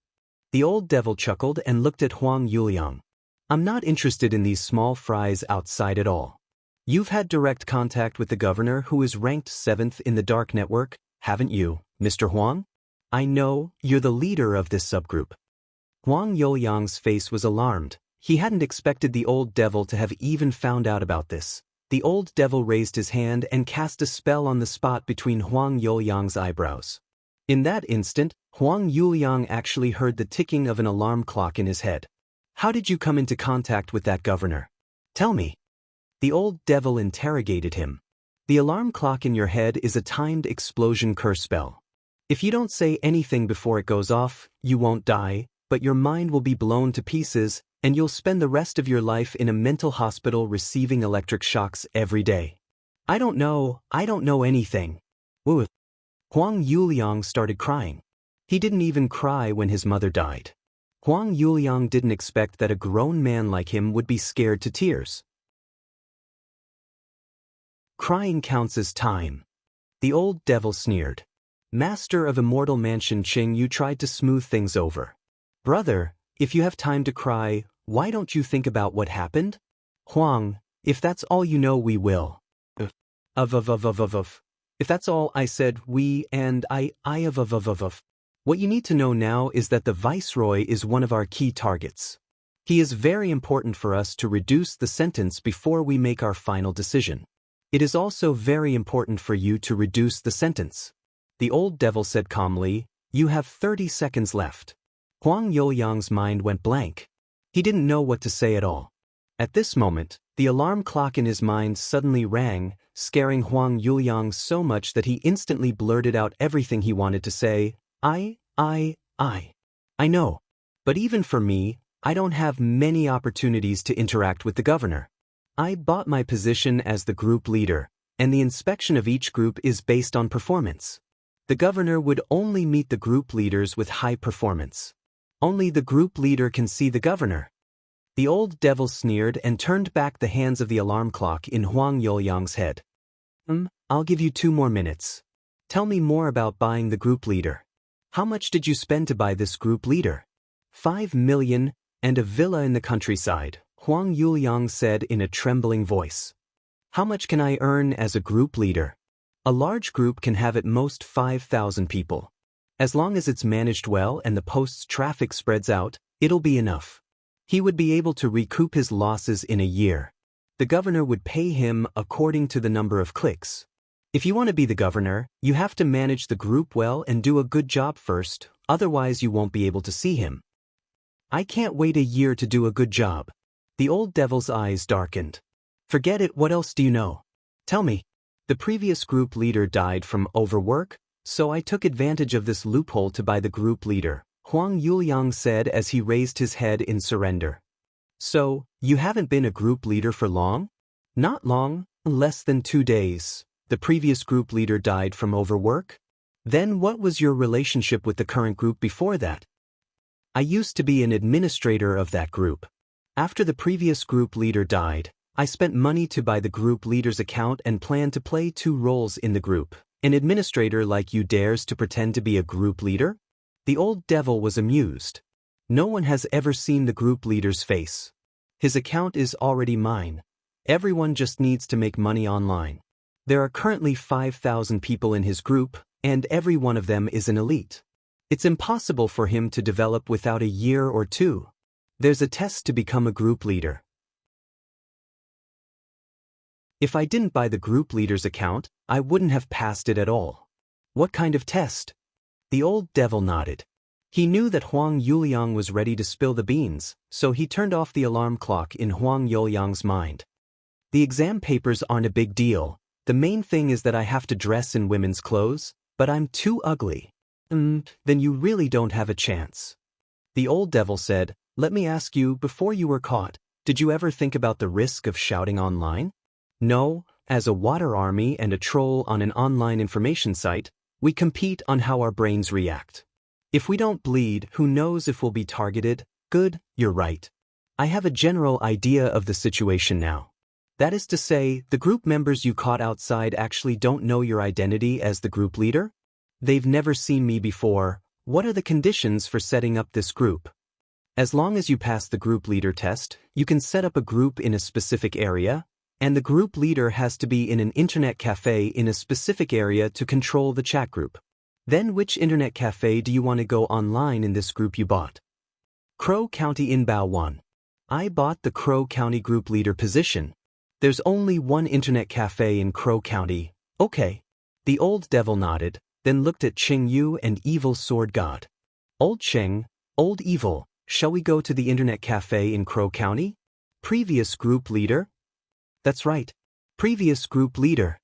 A: The old devil chuckled and looked at Huang Youliang. I'm not interested in these small fries outside at all. You've had direct contact with the governor who is ranked 7th in the dark network, haven't you, Mr. Huang? I know, you're the leader of this subgroup. Huang Youliang's face was alarmed. He hadn't expected the old devil to have even found out about this. The old devil raised his hand and cast a spell on the spot between Huang Youliang's eyebrows. In that instant, Huang Youliang actually heard the ticking of an alarm clock in his head. How did you come into contact with that governor? Tell me. The old devil interrogated him. The alarm clock in your head is a timed explosion curse spell. If you don't say anything before it goes off, you won't die, but your mind will be blown to pieces, and you'll spend the rest of your life in a mental hospital receiving electric shocks every day. I don't know anything. Woo. Huang Youliang started crying. He didn't even cry when his mother died. Huang Yuliang didn't expect that a grown man like him would be scared to tears. Crying counts as time. The old devil sneered. Master of Immortal Mansion Qing Yu tried to smooth things over. Brother, if you have time to cry, why don't you think about what happened? Huang, if that's all you know, we will. If that's all I said, we and I. What you need to know now is that the Viceroy is one of our key targets. He is very important for us to reduce the sentence before we make our final decision. It is also very important for you to reduce the sentence. The old devil said calmly, you have 30 seconds left. Huang Yuliang's mind went blank. He didn't know what to say at all. At this moment, the alarm clock in his mind suddenly rang, scaring Huang Yuliang so much that he instantly blurted out everything he wanted to say. I know. But even for me, I don't have many opportunities to interact with the governor. I bought my position as the group leader, and the inspection of each group is based on performance. The governor would only meet the group leaders with high performance. Only the group leader can see the governor. The old devil sneered and turned back the hands of the alarm clock in Huang Yuliang's head. I'll give you 2 more minutes. Tell me more about buying the group leader. How much did you spend to buy this group leader? 5 million, and a villa in the countryside, Huang Yuliang said in a trembling voice. How much can I earn as a group leader? A large group can have at most 5,000 people. As long as it's managed well and the post's traffic spreads out, it'll be enough. He would be able to recoup his losses in a year. The governor would pay him according to the number of clicks. If you want to be the governor, you have to manage the group well and do a good job first, otherwise you won't be able to see him. I can't wait a year to do a good job. The old devil's eyes darkened. Forget it, what else do you know? Tell me. The previous group leader died from overwork, so I took advantage of this loophole to buy the group leader, Huang Yuliang said as he raised his head in surrender. So, you haven't been a group leader for long? Not long, less than 2 days. The previous group leader died from overwork? Then what was your relationship with the current group before that? I used to be an administrator of that group. After the previous group leader died, I spent money to buy the group leader's account and planned to play 2 roles in the group. An administrator like you dares to pretend to be a group leader? The old devil was amused. No one has ever seen the group leader's face. His account is already mine. Everyone just needs to make money online. There are currently 5,000 people in his group, and every one of them is an elite. It's impossible for him to develop without a year or 2. There's a test to become a group leader. If I didn't buy the group leader's account, I wouldn't have passed it at all. What kind of test? The old devil nodded. He knew that Huang Yuliang was ready to spill the beans, so he turned off the alarm clock in Huang Yuliang's mind. The exam papers aren't a big deal. The main thing is that I have to dress in women's clothes, but I'm too ugly. Then you really don't have a chance. The old devil said, let me ask you, before you were caught, did you ever think about the risk of shouting online? No, as a water army and a troll on an online information site, we compete on how our brains react. If we don't bleed, who knows if we'll be targeted? Good, you're right. I have a general idea of the situation now. That is to say, the group members you caught outside actually don't know your identity as the group leader? They've never seen me before. What are the conditions for setting up this group? As long as you pass the group leader test, you can set up a group in a specific area, and the group leader has to be in an internet cafe in a specific area to control the chat group. Then which internet cafe do you want to go online in this group you bought? Crow County in Bao 1. I bought the Crow County group leader position. There's only one internet cafe in Crow County. Okay. The old devil nodded, then looked at Cheng Yu and Evil Sword God. Old Cheng, Old Evil, shall we go to the internet cafe in Crow County? Previous group leader? That's right. Previous group leader.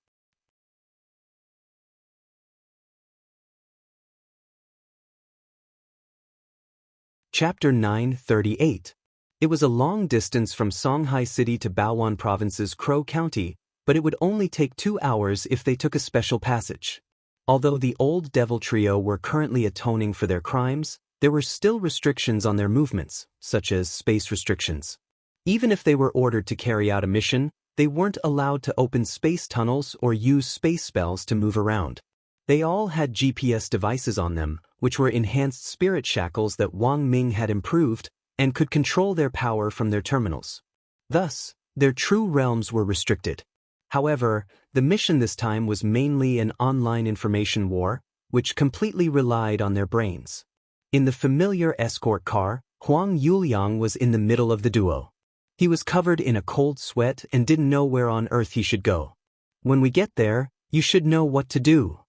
A: Chapter 938. It was a long distance from Songhai City to Baoan Province's Crow County, but it would only take 2 hours if they took a special passage. Although the old devil trio were currently atoning for their crimes, there were still restrictions on their movements, such as space restrictions. Even if they were ordered to carry out a mission, they weren't allowed to open space tunnels or use space spells to move around. They all had GPS devices on them, which were enhanced spirit shackles that Wang Ming had improved and could control their power from their terminals. Thus, their true realms were restricted. However, the mission this time was mainly an online information war, which completely relied on their brains. In the familiar escort car, Huang Yuliang was in the middle of the duo. He was covered in a cold sweat and didn't know where on earth he should go. When we get there, you should know what to do.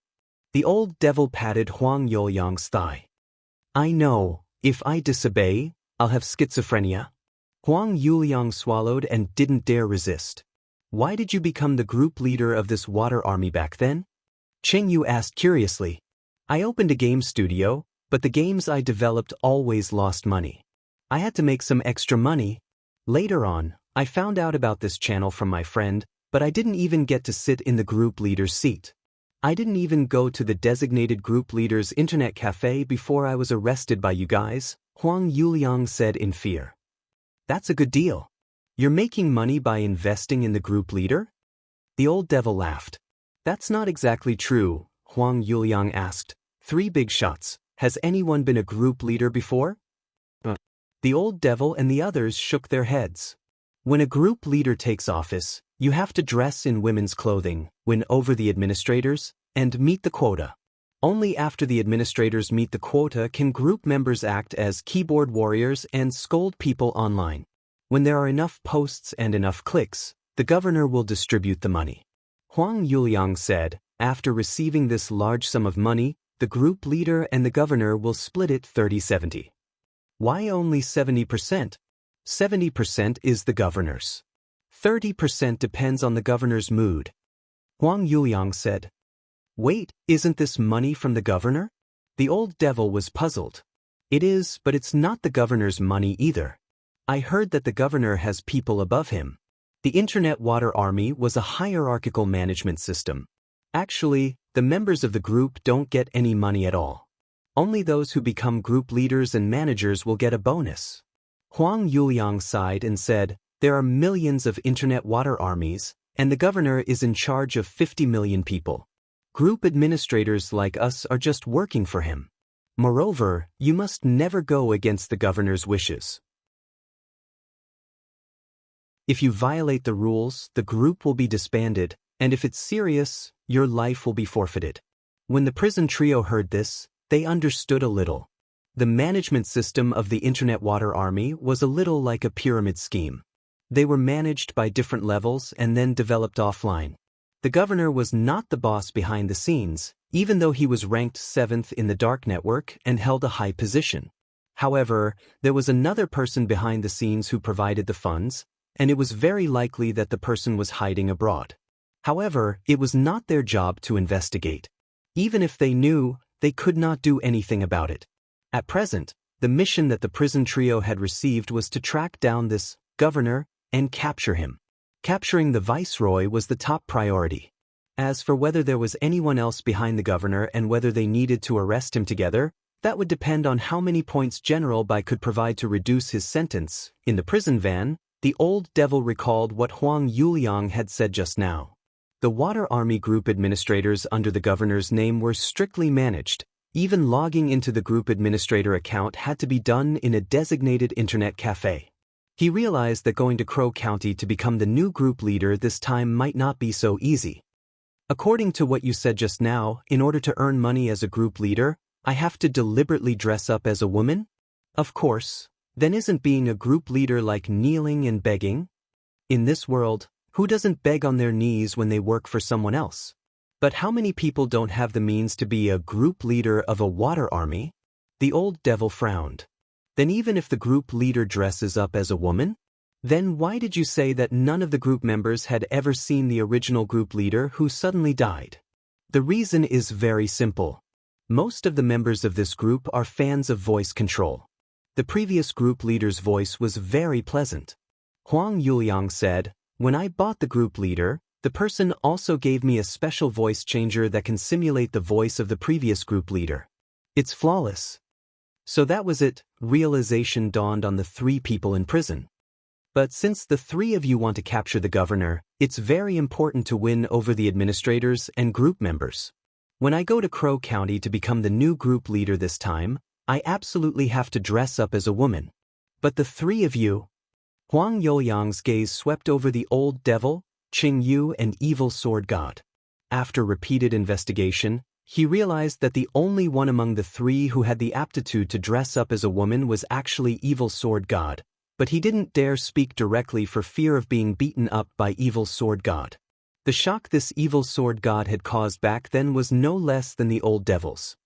A: The old devil patted Huang Yuliang's thigh. I know, if I disobey, I'll have schizophrenia. Huang Yuliang swallowed and didn't dare resist. Why did you become the group leader of this water army back then? Cheng Yu asked curiously. I opened a game studio, but the games I developed always lost money. I had to make some extra money. Later on, I found out about this channel from my friend, but I didn't even get to sit in the group leader's seat. I didn't even go to the designated group leader's internet cafe before I was arrested by you guys, Huang Yuliang said in fear. That's a good deal. You're making money by investing in the group leader? The old devil laughed. That's not exactly true, Huang Yuliang asked. 3 big shots. Has anyone been a group leader before? The old devil and the others shook their heads. When a group leader takes office, you have to dress in women's clothing, win over the administrators, and meet the quota. Only after the administrators meet the quota can group members act as keyboard warriors and scold people online. When there are enough posts and enough clicks, the governor will distribute the money. Huang Yuliang said, after receiving this large sum of money, the group leader and the governor will split it 30-70. Why only 70%? 70% is the governor's. 30% depends on the governor's mood. Huang Yuliang said. Wait, isn't this money from the governor? The old devil was puzzled. It is, but it's not the governor's money either. I heard that the governor has people above him. The Internet Water Army was a hierarchical management system. Actually, the members of the group don't get any money at all. Only those who become group leaders and managers will get a bonus. Huang Yuliang sighed and said, there are millions of Internet Water Armies, and the governor is in charge of 50 million people. Group administrators like us are just working for him. Moreover, you must never go against the governor's wishes. If you violate the rules, the group will be disbanded, and if it's serious, your life will be forfeited. When the prison trio heard this, they understood a little. The management system of the Internet Water Army was a little like a pyramid scheme. They were managed by different levels and then developed offline. The governor was not the boss behind the scenes, even though he was ranked 7th in the dark network and held a high position. However, there was another person behind the scenes who provided the funds, and it was very likely that the person was hiding abroad. However, it was not their job to investigate. Even if they knew, they could not do anything about it. At present, the mission that the prison trio had received was to track down this governor and capture him. Capturing the viceroy was the top priority. As for whether there was anyone else behind the governor and whether they needed to arrest him together, that would depend on how many points General Bai could provide to reduce his sentence. In the prison van, the old devil recalled what Huang Yuliang had said just now. The Water Army group administrators under the governor's name were strictly managed. Even logging into the group administrator account had to be done in a designated internet cafe. He realized that going to Crow County to become the new group leader this time might not be so easy. According to what you said just now, in order to earn money as a group leader, I have to deliberately dress up as a woman? Of course. Then isn't being a group leader like kneeling and begging? In this world, who doesn't beg on their knees when they work for someone else? But how many people don't have the means to be a group leader of a water army? The old devil frowned. Then even if the group leader dresses up as a woman? Then why did you say that none of the group members had ever seen the original group leader who suddenly died? The reason is very simple. Most of the members of this group are fans of voice control. The previous group leader's voice was very pleasant. Huang Yuliang said, when I bought the group leader, the person also gave me a special voice changer that can simulate the voice of the previous group leader. It's flawless. So that was it, realization dawned on the three people in prison. But since the three of you want to capture the governor, it's very important to win over the administrators and group members. When I go to Crow County to become the new group leader this time, I absolutely have to dress up as a woman. But the three of you... Huang Youliang's gaze swept over the old devil, Qing Yu and evil sword god. After repeated investigation, he realized that the only one among the three who had the aptitude to dress up as a woman was actually evil sword god, but he didn't dare speak directly for fear of being beaten up by evil sword god. The shock this evil sword god had caused back then was no less than the old devil's.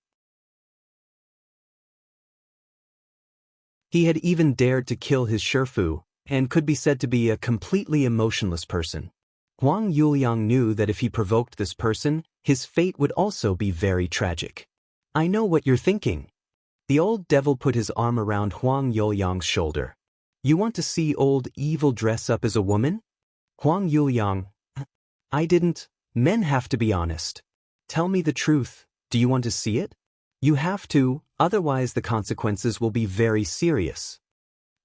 A: He had even dared to kill his Shifu, and could be said to be a completely emotionless person. Huang Youliang knew that if he provoked this person, his fate would also be very tragic. I know what you're thinking. The old devil put his arm around Huang Youliang's shoulder. You want to see old evil dress up as a woman? Huang Youliang, I didn't. Men have to be honest. Tell me the truth, do you want to see it? You have to, otherwise the consequences will be very serious.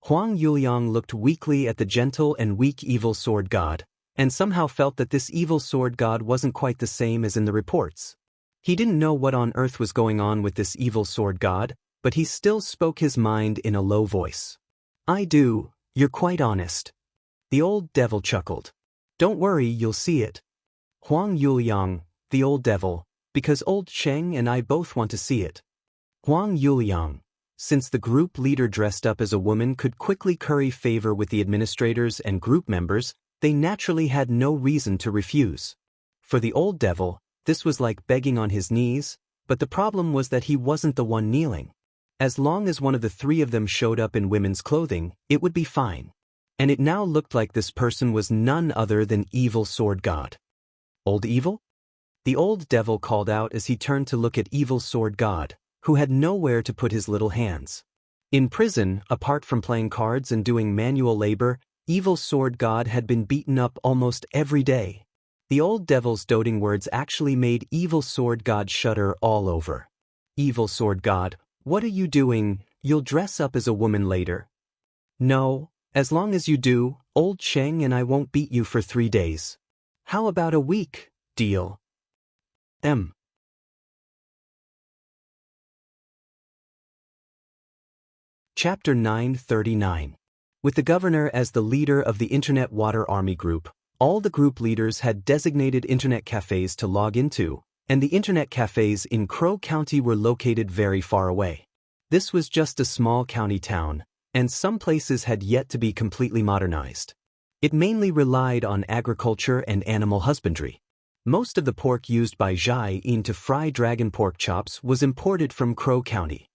A: Huang Youliang looked weakly at the gentle and weak evil sword god, and somehow felt that this evil sword god wasn't quite the same as in the reports. He didn't know what on earth was going on with this evil sword god, but he still spoke his mind in a low voice. I do, you're quite honest. The old devil chuckled. Don't worry, you'll see it. Huang Youliang, the old devil, because old Cheng and I both want to see it. Huang Youliang, since the group leader dressed up as a woman could quickly curry favor with the administrators and group members, they naturally had no reason to refuse. For the old devil, this was like begging on his knees, but the problem was that he wasn't the one kneeling. As long as one of the three of them showed up in women's clothing, it would be fine. And it now looked like this person was none other than evil sword god. Old evil? The old devil called out as he turned to look at evil sword god, who had nowhere to put his little hands. In prison, apart from playing cards and doing manual labor, evil sword god had been beaten up almost every day. The old devil's doting words actually made evil sword god shudder all over. Evil sword god, what are you doing? You'll dress up as a woman later. No, as long as you do, old Cheng and I won't beat you for 3 days. How about a week? Deal? Chapter 939. With the governor as the leader of the Internet Water Army Group, all the group leaders had designated internet cafes to log into, and the internet cafes in Crow County were located very far away. This was just a small county town, and some places had yet to be completely modernized. It mainly relied on agriculture and animal husbandry. Most of the pork used by Zhai Yin to fry dragon pork chops was imported from Crow County.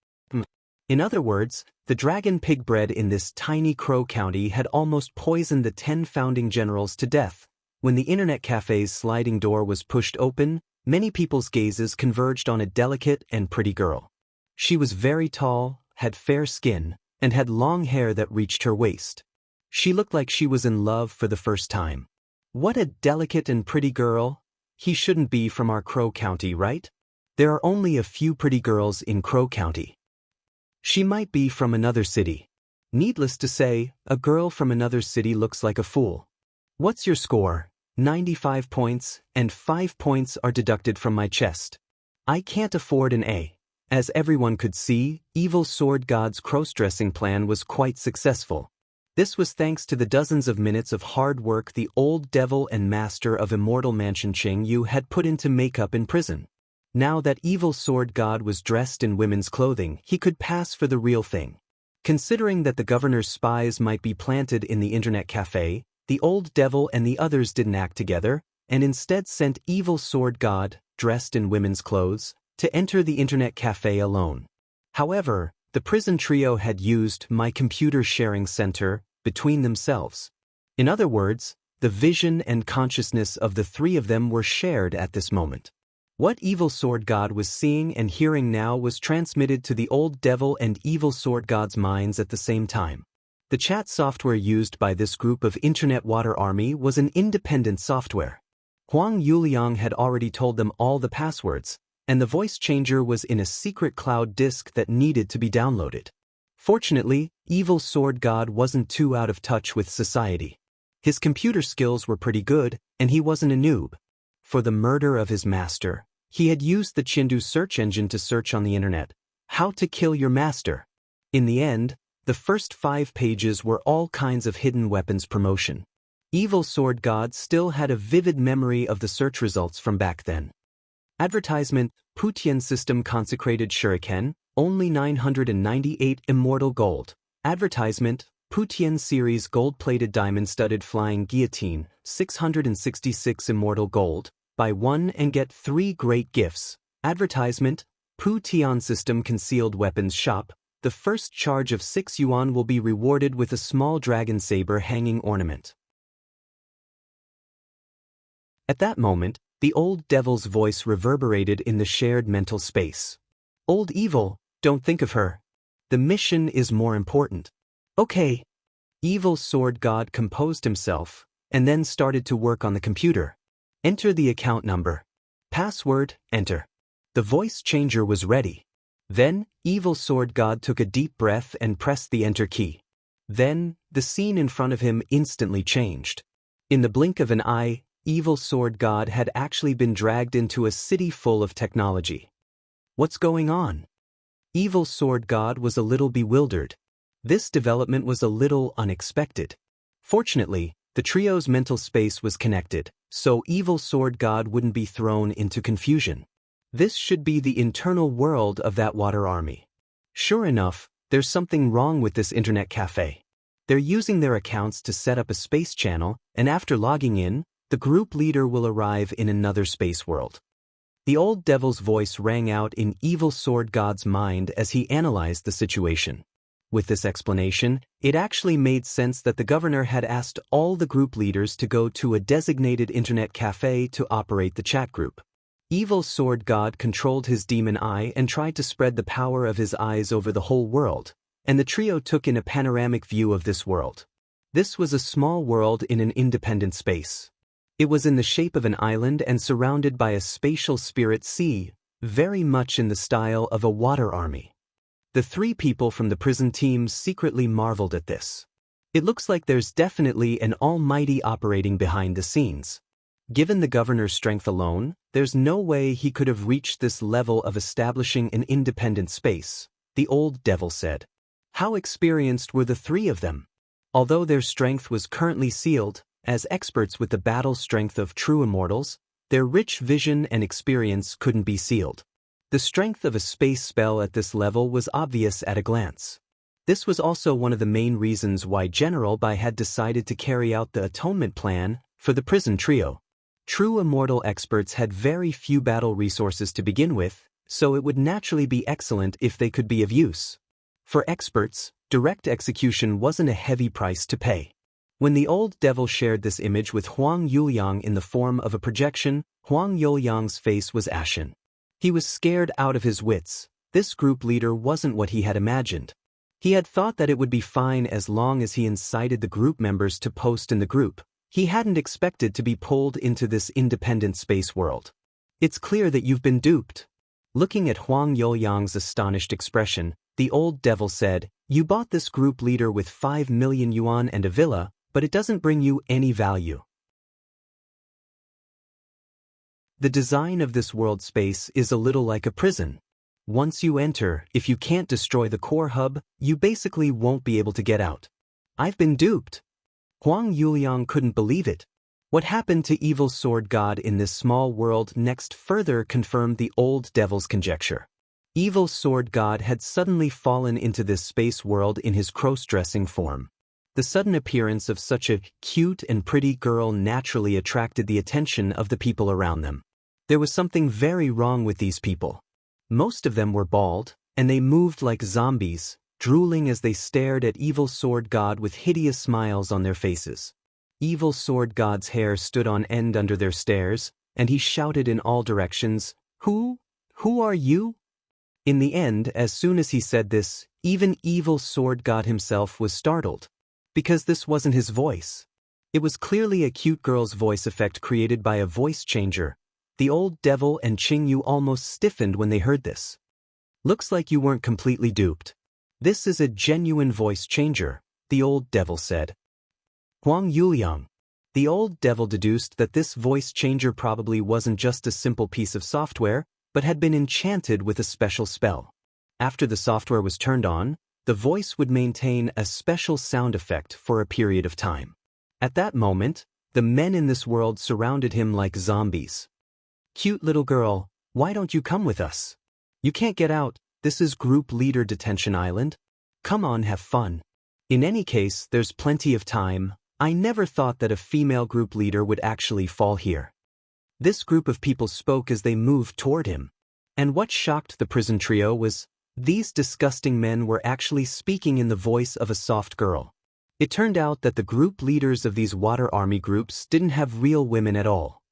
A: In other words, the dragon pig bred in this tiny Crow County had almost poisoned the 10 founding generals to death. When the internet cafe's sliding door was pushed open, many people's gazes converged on a delicate and pretty girl. She was very tall, had fair skin, and had long hair that reached her waist. She looked like she was in love for the first time. What a delicate and pretty girl. He shouldn't be from our Crow County, right? There are only a few pretty girls in Crow County. She might be from another city. Needless to say, a girl from another city looks like a fool. What's your score? 95 points, and 5 points are deducted from my chest. I can't afford an A. As everyone could see, evil sword god's cross-dressing plan was quite successful. This was thanks to the dozens of minutes of hard work the old devil and master of Immortal Mansion Qing Yu had put into makeup in prison. Now that evil sword god was dressed in women's clothing, he could pass for the real thing. Considering that the governor's spies might be planted in the internet cafe, the old devil and the others didn't act together, and instead sent evil sword god, dressed in women's clothes, to enter the internet cafe alone. However, the prison trio had used my computer sharing center between themselves. In other words, the vision and consciousness of the three of them were shared at this moment. What evil sword god was seeing and hearing now was transmitted to the old devil and evil sword god's minds at the same time. The chat software used by this group of Internet Water Army was an independent software. Huang Youliang had already told them all the passwords, and the voice changer was in a secret cloud disk that needed to be downloaded. Fortunately, Evil Sword God wasn't too out of touch with society. His computer skills were pretty good, and he wasn't a noob. For the murder of his master, he had used the Chindu search engine to search on the internet, "How to kill your master." In the end, the first 5 pages were all kinds of hidden weapons promotion. Evil Sword God still had a vivid memory of the search results from back then. Advertisement: Putian system consecrated shuriken, only 998 Immortal gold. Advertisement: Putian series gold-plated diamond-studded flying guillotine, 666 Immortal gold. Buy 1 and get 3 great gifts. Advertisement: Putian system concealed weapons shop. The first charge of 6 yuan will be rewarded with a small dragon saber hanging ornament. At that moment, the old devil's voice reverberated in the shared mental space. "Old Evil, don't think of her. The mission is more important." "Okay." Evil Sword God composed himself, and then started to work on the computer. "Enter the account number. Password, enter." The voice changer was ready. Then, Evil Sword God took a deep breath and pressed the enter key. Then, the scene in front of him instantly changed. In the blink of an eye, Evil Sword God had actually been dragged into a city full of technology. What's going on? Evil Sword God was a little bewildered. This development was a little unexpected. Fortunately, the trio's mental space was connected, so Evil Sword God wouldn't be thrown into confusion. This should be the internal world of that water army. Sure enough, there's something wrong with this internet cafe. They're using their accounts to set up a space channel, and after logging in, the group leader will arrive in another space world. The old devil's voice rang out in Evil Sword God's mind as he analyzed the situation. With this explanation, it actually made sense that the governor had asked all the group leaders to go to a designated internet cafe to operate the chat group. Evil Sword God controlled his demon eye and tried to spread the power of his eyes over the whole world, and the trio took in a panoramic view of this world. This was a small world in an independent space. It was in the shape of an island and surrounded by a spatial spirit sea, very much in the style of a water army. The 3 people from the prison team secretly marveled at this. It looks like there's definitely an almighty operating behind the scenes. Given the governor's strength alone, there's no way he could have reached this level of establishing an independent space, the old devil said. How experienced were the 3 of them? Although their strength was currently sealed, as experts with the battle strength of true immortals, their rich vision and experience couldn't be sealed. The strength of a space spell at this level was obvious at a glance. This was also one of the main reasons why General Bai had decided to carry out the atonement plan for the prison trio. True immortal experts had very few battle resources to begin with, so it would naturally be excellent if they could be of use. For experts, direct execution wasn't a heavy price to pay. When the old devil shared this image with Huang Yuliang in the form of a projection, Huang Yuliang's face was ashen. He was scared out of his wits. This group leader wasn't what he had imagined. He had thought that it would be fine as long as he incited the group members to post in the group. He hadn't expected to be pulled into this independent space world. "It's clear that you've been duped." Looking at Huang Yuliang's astonished expression, the old devil said, "You bought this group leader with 5 million yuan and a villa, but it doesn't bring you any value. The design of this world space is a little like a prison. Once you enter, if you can't destroy the core hub, you basically won't be able to get out." "I've been duped." Huang Yuliang couldn't believe it. What happened to Evil Sword God in this small world next further confirmed the old devil's conjecture. Evil Sword God had suddenly fallen into this space world in his cross-dressing form. The sudden appearance of such a cute and pretty girl naturally attracted the attention of the people around them. There was something very wrong with these people. Most of them were bald, and they moved like zombies, drooling as they stared at Evil Sword God with hideous smiles on their faces. Evil Sword God's hair stood on end under their stares, and he shouted in all directions, Who are you?" In the end, as soon as he said this, even Evil Sword God himself was startled. Because this wasn't his voice. It was clearly a cute girl's voice effect created by a voice changer. The old devil and Qing Yu almost stiffened when they heard this. Looks like you weren't completely duped. This is a genuine voice changer, the old devil said. Huang Yuliang. The old devil deduced that this voice changer probably wasn't just a simple piece of software, but had been enchanted with a special spell. After the software was turned on, the voice would maintain a special sound effect for a period of time. At that moment, the men in this world surrounded him like zombies. Cute little girl, why don't you come with us? You can't get out, this is Group Leader Detention Island. Come on, have fun. In any case, there's plenty of time. I never thought that a female group leader would actually fall here. This group of people spoke as they moved toward him. And what shocked the prison trio was, these disgusting men were actually speaking in the voice of a soft girl. It turned out that the group leaders of these water army groups didn't have real women at all.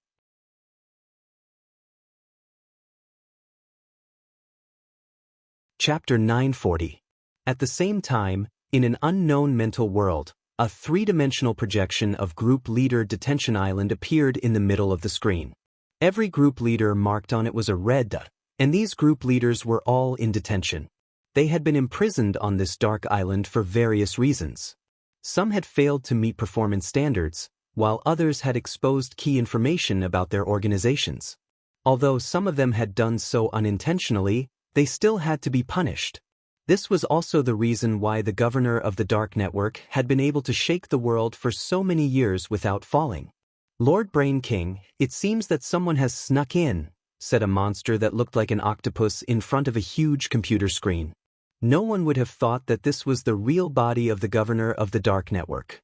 A: Chapter 940. At the same time, in an unknown mental world, a three-dimensional projection of Group Leader Detention Island appeared in the middle of the screen. Every group leader marked on it was a red dot, and these group leaders were all in detention. They had been imprisoned on this dark island for various reasons. Some had failed to meet performance standards, while others had exposed key information about their organizations. Although some of them had done so unintentionally, they still had to be punished. This was also the reason why the governor of the Dark Network had been able to shake the world for so many years without falling. Lord Brain King, it seems that someone has snuck in, said a monster that looked like an octopus in front of a huge computer screen. No one would have thought that this was the real body of the governor of the Dark Network.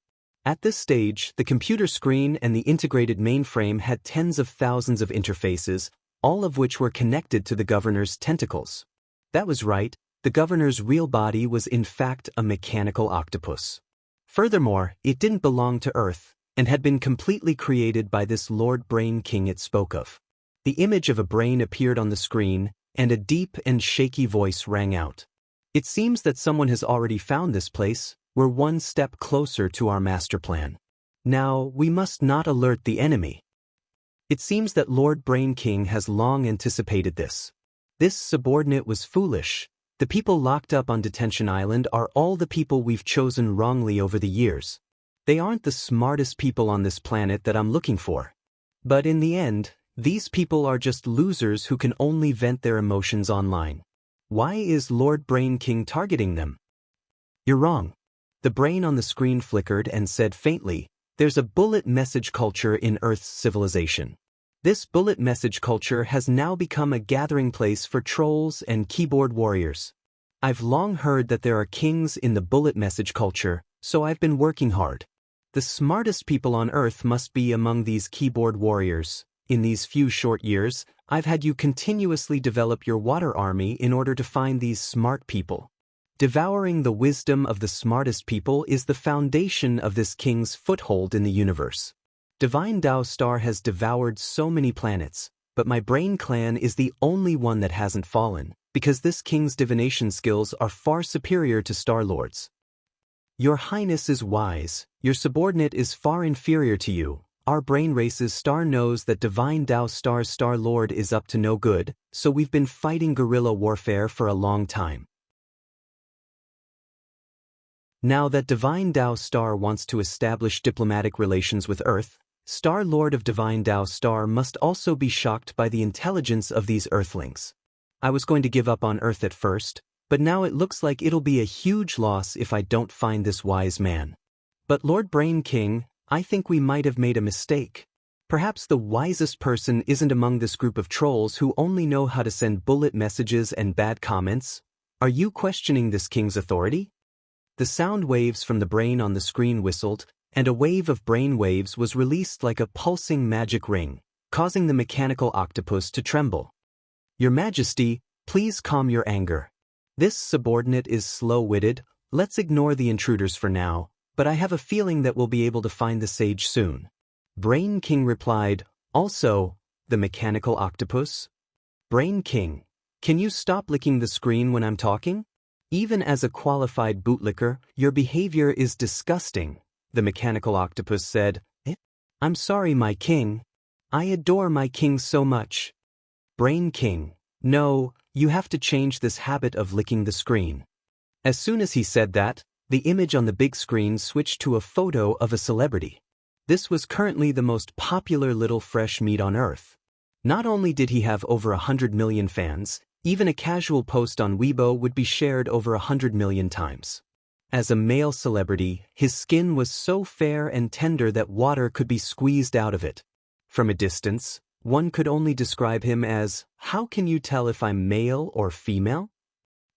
A: At this stage, the computer screen and the integrated mainframe had tens of thousands of interfaces, all of which were connected to the governor's tentacles. That was right, the governor's real body was in fact a mechanical octopus. Furthermore, it didn't belong to Earth, and had been completely created by this Lord Brain King it spoke of. The image of a brain appeared on the screen, and a deep and shaky voice rang out. It seems that someone has already found this place. We're one step closer to our master plan. Now, we must not alert the enemy. It seems that Lord Brain King has long anticipated this. This subordinate was foolish. The people locked up on Detention Island are all the people we've chosen wrongly over the years. They aren't the smartest people on this planet that I'm looking for. But in the end, these people are just losers who can only vent their emotions online. Why is Lord Brain King targeting them? You're wrong. The brain on the screen flickered and said faintly, there's a bullet message culture in Earth's civilization. This bullet message culture has now become a gathering place for trolls and keyboard warriors. I've long heard that there are kings in the bullet message culture, so I've been working hard. The smartest people on Earth must be among these keyboard warriors. In these few short years, I've had you continuously develop your water army in order to find these smart people. Devouring the wisdom of the smartest people is the foundation of this king's foothold in the universe. Divine Tao Star has devoured so many planets, but my brain clan is the only one that hasn't fallen, because this king's divination skills are far superior to Star Lord's. Your Highness is wise, your subordinate is far inferior to you. Our brain race's star knows that Divine Tao Star's Star Lord is up to no good, so we've been fighting guerrilla warfare for a long time. Now that Divine Tao Star wants to establish diplomatic relations with Earth, Star Lord of Divine Tao Star must also be shocked by the intelligence of these Earthlings. I was going to give up on Earth at first, but now it looks like it'll be a huge loss if I don't find this wise man. But Lord Brain King, I think we might have made a mistake. Perhaps the wisest person isn't among this group of trolls who only know how to send bullet messages and bad comments. Are you questioning this king's authority? The sound waves from the brain on the screen whistled, and a wave of brain waves was released like a pulsing magic ring, causing the mechanical octopus to tremble. Your Majesty, please calm your anger. This subordinate is slow-witted. Let's ignore the intruders for now, but I have a feeling that we'll be able to find the sage soon. Brain King replied, also, the mechanical octopus? Brain King, can you stop licking the screen when I'm talking? Even as a qualified bootlicker, your behavior is disgusting, the mechanical octopus said. I'm sorry, my king. I adore my king so much. Brain King, no, you have to change this habit of licking the screen. As soon as he said that, the image on the big screen switched to a photo of a celebrity. This was currently the most popular little fresh meat on Earth. Not only did he have over 100 million fans, even a casual post on Weibo would be shared over 100 million times. As a male celebrity, his skin was so fair and tender that water could be squeezed out of it. From a distance, one could only describe him as, "How can you tell if I'm male or female?"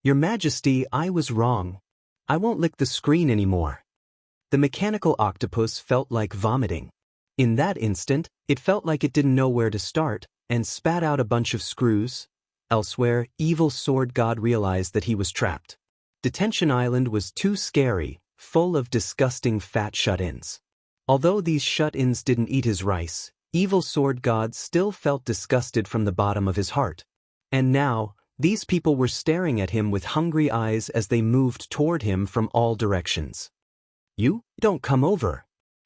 A: Your Majesty, I was wrong. I won't lick the screen anymore. The mechanical octopus felt like vomiting. In that instant, it felt like it didn't know where to start, and spat out a bunch of screws. Elsewhere, evil sword god realized that he was trapped. Detention Island was too scary, full of disgusting fat shut-ins. Although these shut-ins didn't eat his rice, evil sword god still felt disgusted from the bottom of his heart. And now, these people were staring at him with hungry eyes as they moved toward him from all directions. You, don't come over.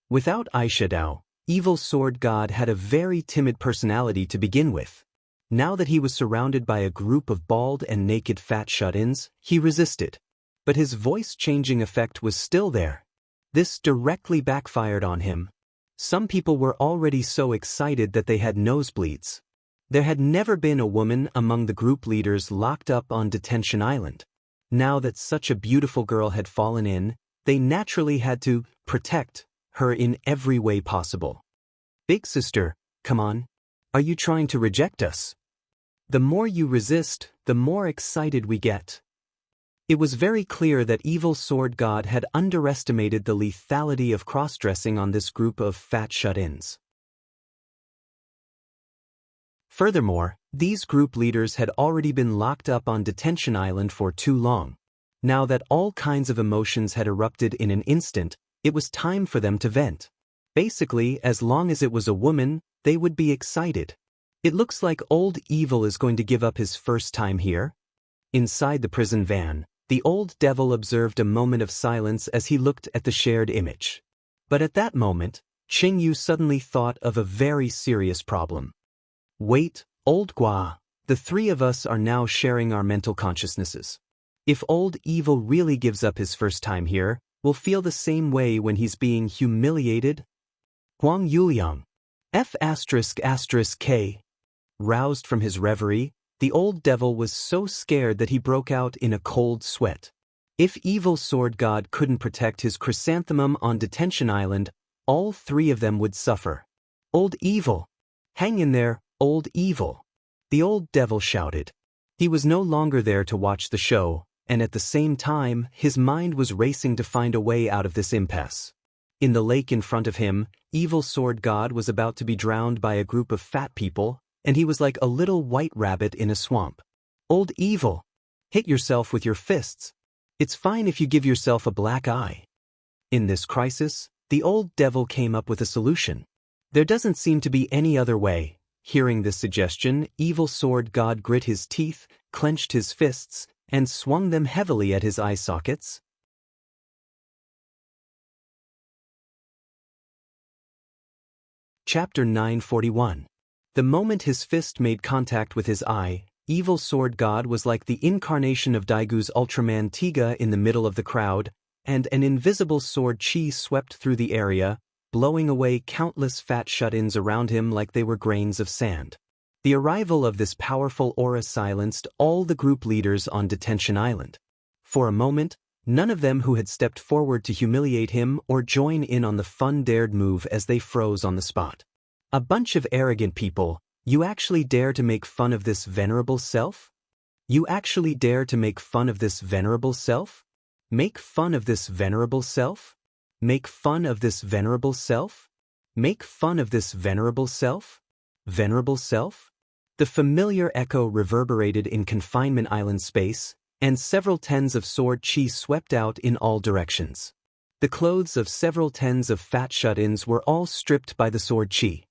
A: Without eyeshadow, evil sword god had a very timid personality to begin with. Now that he was surrounded by a group of bald and naked fat shut-ins, he resisted. But his voice-changing effect was still there. This directly backfired on him. Some people were already so excited that they had nosebleeds. There had never been a woman among the group leaders locked up on Detention Island. Now that such a beautiful girl had fallen in, they naturally had to protect her in every way possible. Big sister, come on. Are you trying to reject us? The more you resist, the more excited we get. It was very clear that evil sword god had underestimated the lethality of cross-dressing on this group of fat shut-ins. Furthermore, these group leaders had already been locked up on Detention Island for too long. Now that all kinds of emotions had erupted in an instant, it was time for them to vent. Basically, as long as it was a woman, they would be excited. It looks like old evil is going to give up his first time here. Inside the prison van, the old devil observed a moment of silence as he looked at the shared image. But at that moment, Qing Yu suddenly thought of a very serious problem. Wait, old Gua, the three of us are now sharing our mental consciousnesses. If old evil really gives up his first time here, we'll feel the same way when he's being humiliated. Huang Yuliang. F***K. Roused from his reverie, the old devil was so scared that he broke out in a cold sweat. If evil sword god couldn't protect his chrysanthemum on Detention Island, all three of them would suffer. Old evil! Hang in there, old evil! The old devil shouted. He was no longer there to watch the show, and at the same time, his mind was racing to find a way out of this impasse. In the lake in front of him, evil sword god was about to be drowned by a group of fat people, and he was like a little white rabbit in a swamp. Old evil! Hit yourself with your fists. It's fine if you give yourself a black eye. In this crisis, the old devil came up with a solution. There doesn't seem to be any other way. Hearing this suggestion, evil sword god grit his teeth, clenched his fists, and swung them heavily at his eye sockets. Chapter 941. The moment his fist made contact with his eye, evil sword god was like the incarnation of Daigu's Ultraman Tiga in the middle of the crowd, and an invisible sword chi swept through the area, blowing away countless fat shut-ins around him like they were grains of sand. The arrival of this powerful aura silenced all the group leaders on Detention Island. For a moment, none of them who had stepped forward to humiliate him or join in on the fun dared move as they froze on the spot. A bunch of arrogant people, you actually dare to make fun of this venerable self? You actually dare to make fun of this venerable self? Make fun of this venerable self? Make fun of this venerable self? Make fun of this venerable self? Venerable self? The familiar echo reverberated in Confinement Island space, and several tens of sword chi swept out in all directions. The clothes of several tens of fat shut-ins were all stripped by the sword chi.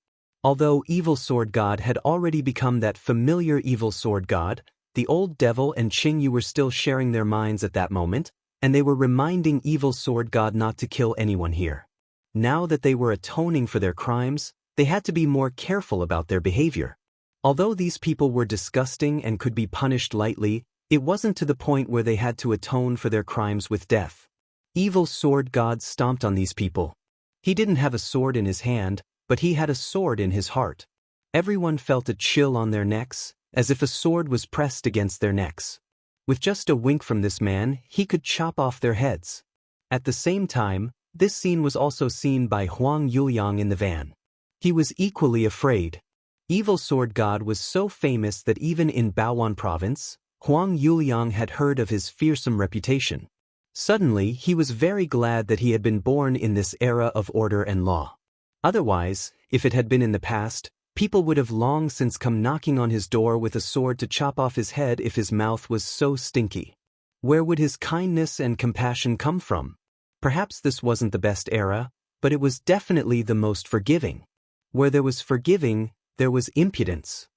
A: Although evil sword god had already become that familiar evil sword god, the old devil and Qing Yu were still sharing their minds at that moment, and they were reminding evil sword god not to kill anyone here. Now that they were atoning for their crimes, They had to be more careful about their behavior. Although these people were disgusting and could be punished lightly, it wasn't to the point where they had to atone for their crimes with death. Evil sword god stomped on these people. He didn't have a sword in his hand, but he had a sword in his heart. Everyone felt a chill on their necks, as if a sword was pressed against their necks. With just a wink from this man, he could chop off their heads. At the same time, this scene was also seen by Huang Yuliang in the van. He was equally afraid. Evil sword god was so famous that even in Baoan province, Huang Yuliang had heard of his fearsome reputation. Suddenly, he was very glad that he had been born in this era of order and law. Otherwise, if it had been in the past, people would have long since come knocking on his door with a sword to chop off his head if his mouth was so stinky. Where would his kindness and compassion come from? Perhaps this wasn't the best era, but it was definitely the most forgiving. Where there was forgiving, there was impudence.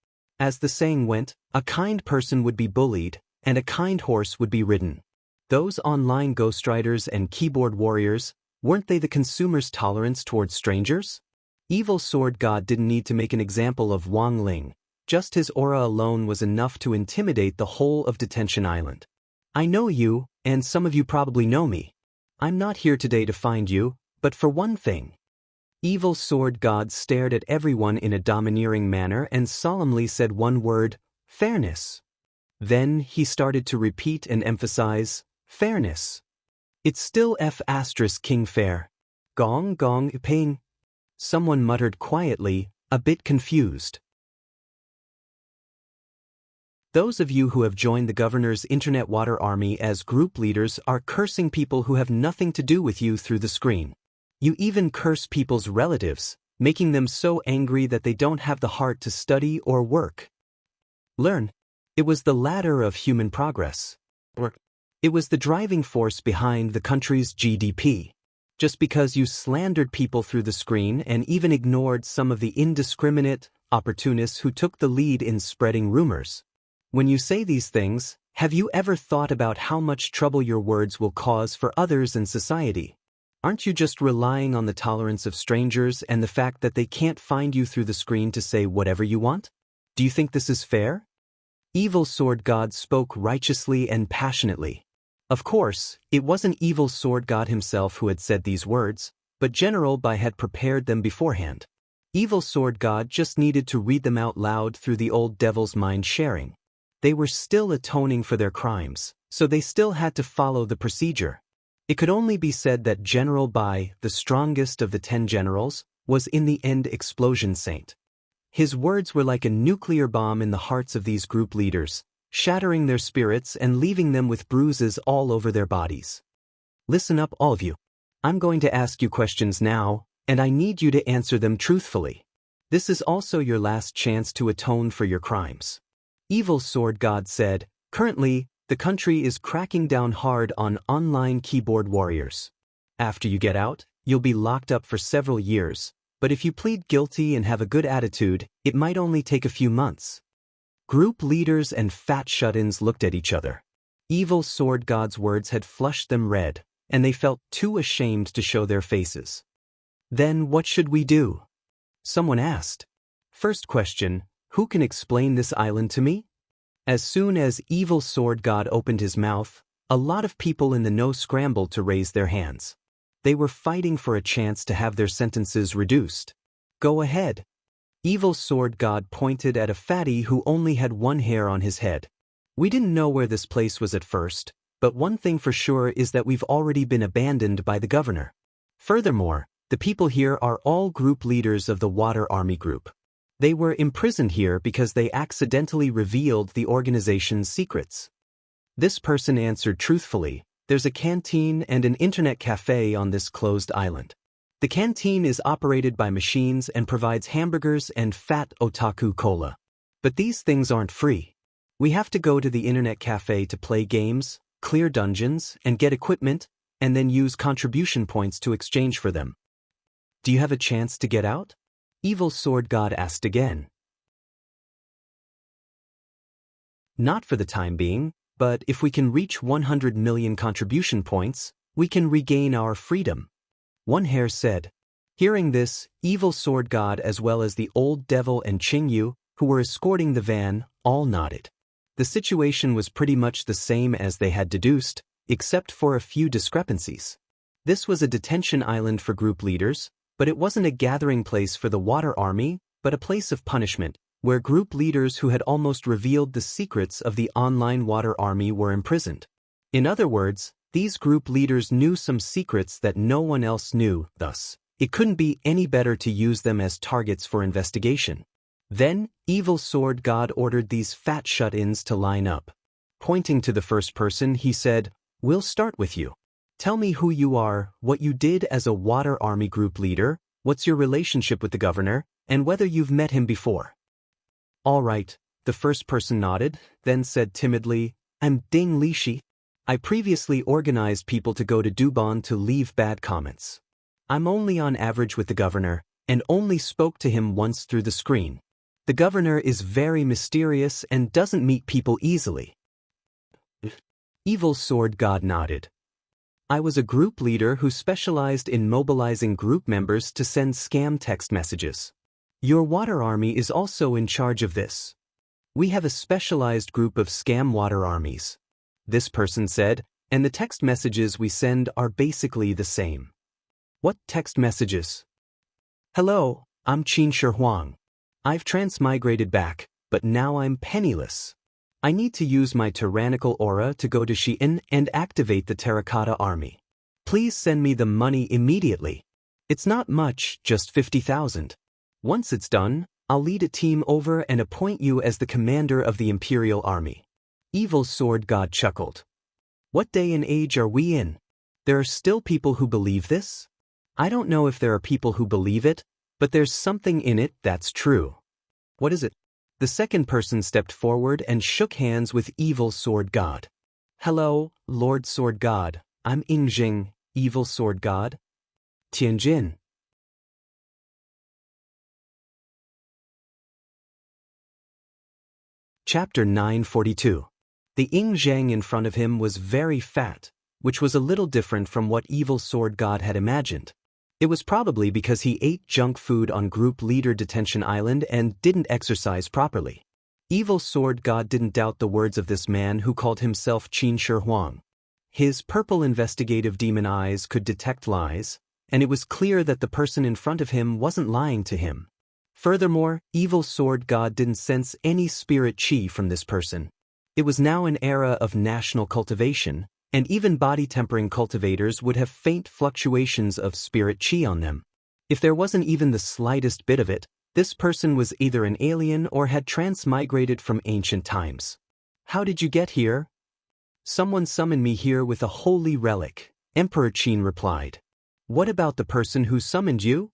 A: As the saying went, a kind person would be bullied, and a kind horse would be ridden. Those online ghostwriters and keyboard warriors, weren't they the consumer's tolerance towards strangers? Evil sword god didn't need to make an example of Wang Ling. Just his aura alone was enough to intimidate the whole of Detention Island. I know you, and some of you probably know me. I'm not here today to find you, but for one thing. Evil sword god stared at everyone in a domineering manner and solemnly said one word, fairness. Then he started to repeat and emphasize, fairness. It's still King fair. Gong gong ping. Someone muttered quietly, a bit confused. Those of you who have joined the governor's internet water army as group leaders are cursing people who have nothing to do with you through the screen. You even curse people's relatives, making them so angry that they don't have the heart to study or work. Learn. It was the ladder of human progress. It was the driving force behind the country's GDP. Just because you slandered people through the screen and even ignored some of the indiscriminate opportunists who took the lead in spreading rumors. When you say these things, have you ever thought about how much trouble your words will cause for others and society? Aren't you just relying on the tolerance of strangers and the fact that they can't find you through the screen to say whatever you want? Do you think this is fair? Evil sword god spoke righteously and passionately. Of course, it wasn't evil sword god himself who had said these words, but General Bai had prepared them beforehand. Evil sword god just needed to read them out loud through the old devil's mind sharing. They were still atoning for their crimes, so they still had to follow the procedure. It could only be said that General Bai, the strongest of the 10 generals, was in the end explosion saint. His words were like a nuclear bomb in the hearts of these group leaders, shattering their spirits and leaving them with bruises all over their bodies. Listen up, all of you. I'm going to ask you questions now, and I need you to answer them truthfully. This is also your last chance to atone for your crimes. Evil sword god said, currently, the country is cracking down hard on online keyboard warriors. After you get out, you'll be locked up for several years, but if you plead guilty and have a good attitude, it might only take a few months. Group leaders and fat shut-ins looked at each other. Evil sword god's words had flushed them red, and they felt too ashamed to show their faces. Then what should we do? Someone asked. First question, who can explain this island to me? As soon as evil sword god opened his mouth, a lot of people in the know scrambled to raise their hands. They were fighting for a chance to have their sentences reduced. Go ahead. Evil sword god pointed at a fatty who only had one hair on his head. We didn't know where this place was at first, but one thing for sure is that we've already been abandoned by the governor. Furthermore, the people here are all group leaders of the Water Army Group. They were imprisoned here because they accidentally revealed the organization's secrets. This person answered truthfully, there's a canteen and an internet cafe on this closed island. The canteen is operated by machines and provides hamburgers and fat otaku cola. But these things aren't free. We have to go to the internet cafe to play games, clear dungeons, and get equipment, and then use contribution points to exchange for them. Do you have a chance to get out? Evil sword god asked again. Not for the time being, but if we can reach 100 million contribution points, we can regain our freedom. One hair said. Hearing this, Evil Sword God as well as the old devil and Qingyu, who were escorting the van, all nodded. The situation was pretty much the same as they had deduced, except for a few discrepancies. This was a detention island for group leaders, but it wasn't a gathering place for the water army, but a place of punishment, where group leaders who had almost revealed the secrets of the online water army were imprisoned. In other words, these group leaders knew some secrets that no one else knew, thus, it couldn't be any better to use them as targets for investigation. Then, Evil Sword God ordered these fat shut-ins to line up. Pointing to the first person, he said, "We'll start with you. Tell me who you are, what you did as a water army group leader, what's your relationship with the governor, and whether you've met him before." "All right," the first person nodded, then said timidly, "I'm Ding Lishi. I previously organized people to go to Dubon to leave bad comments. I'm only on average with the governor, and only spoke to him once through the screen. The governor is very mysterious and doesn't meet people easily." Evil Sword God nodded. "I was a group leader who specialized in mobilizing group members to send scam text messages. Your water army is also in charge of this. We have a specialized group of scam water armies," this person said, "and the text messages we send are basically the same." "What text messages?" "Hello, I'm Qin Shi Huang. I've transmigrated back, but now I'm penniless. I need to use my tyrannical aura to go to Xi'an and activate the Terracotta Army. Please send me the money immediately. It's not much, just 50,000. Once it's done, I'll lead a team over and appoint you as the commander of the Imperial Army." Evil Sword God chuckled. "What day and age are we in? There are still people who believe this? I don't know if there are people who believe it, but there's something in it that's true." "What is it?" The second person stepped forward and shook hands with Evil Sword God. "Hello, Lord Sword God. I'm Ingjing, Evil Sword God." "Tianjin." Chapter 942. The Ying in front of him was very fat, which was a little different from what Evil Sword God had imagined. It was probably because he ate junk food on Group Leader Detention Island and didn't exercise properly. Evil Sword God didn't doubt the words of this man who called himself Qin Shi Huang. His purple investigative demon eyes could detect lies, and it was clear that the person in front of him wasn't lying to him. Furthermore, Evil Sword God didn't sense any spirit chi from this person. It was now an era of national cultivation, and even body-tempering cultivators would have faint fluctuations of spirit chi on them. If there wasn't even the slightest bit of it, this person was either an alien or had transmigrated from ancient times. "How did you get here?" "Someone summoned me here with a holy relic," Emperor Qin replied. "What about the person who summoned you?"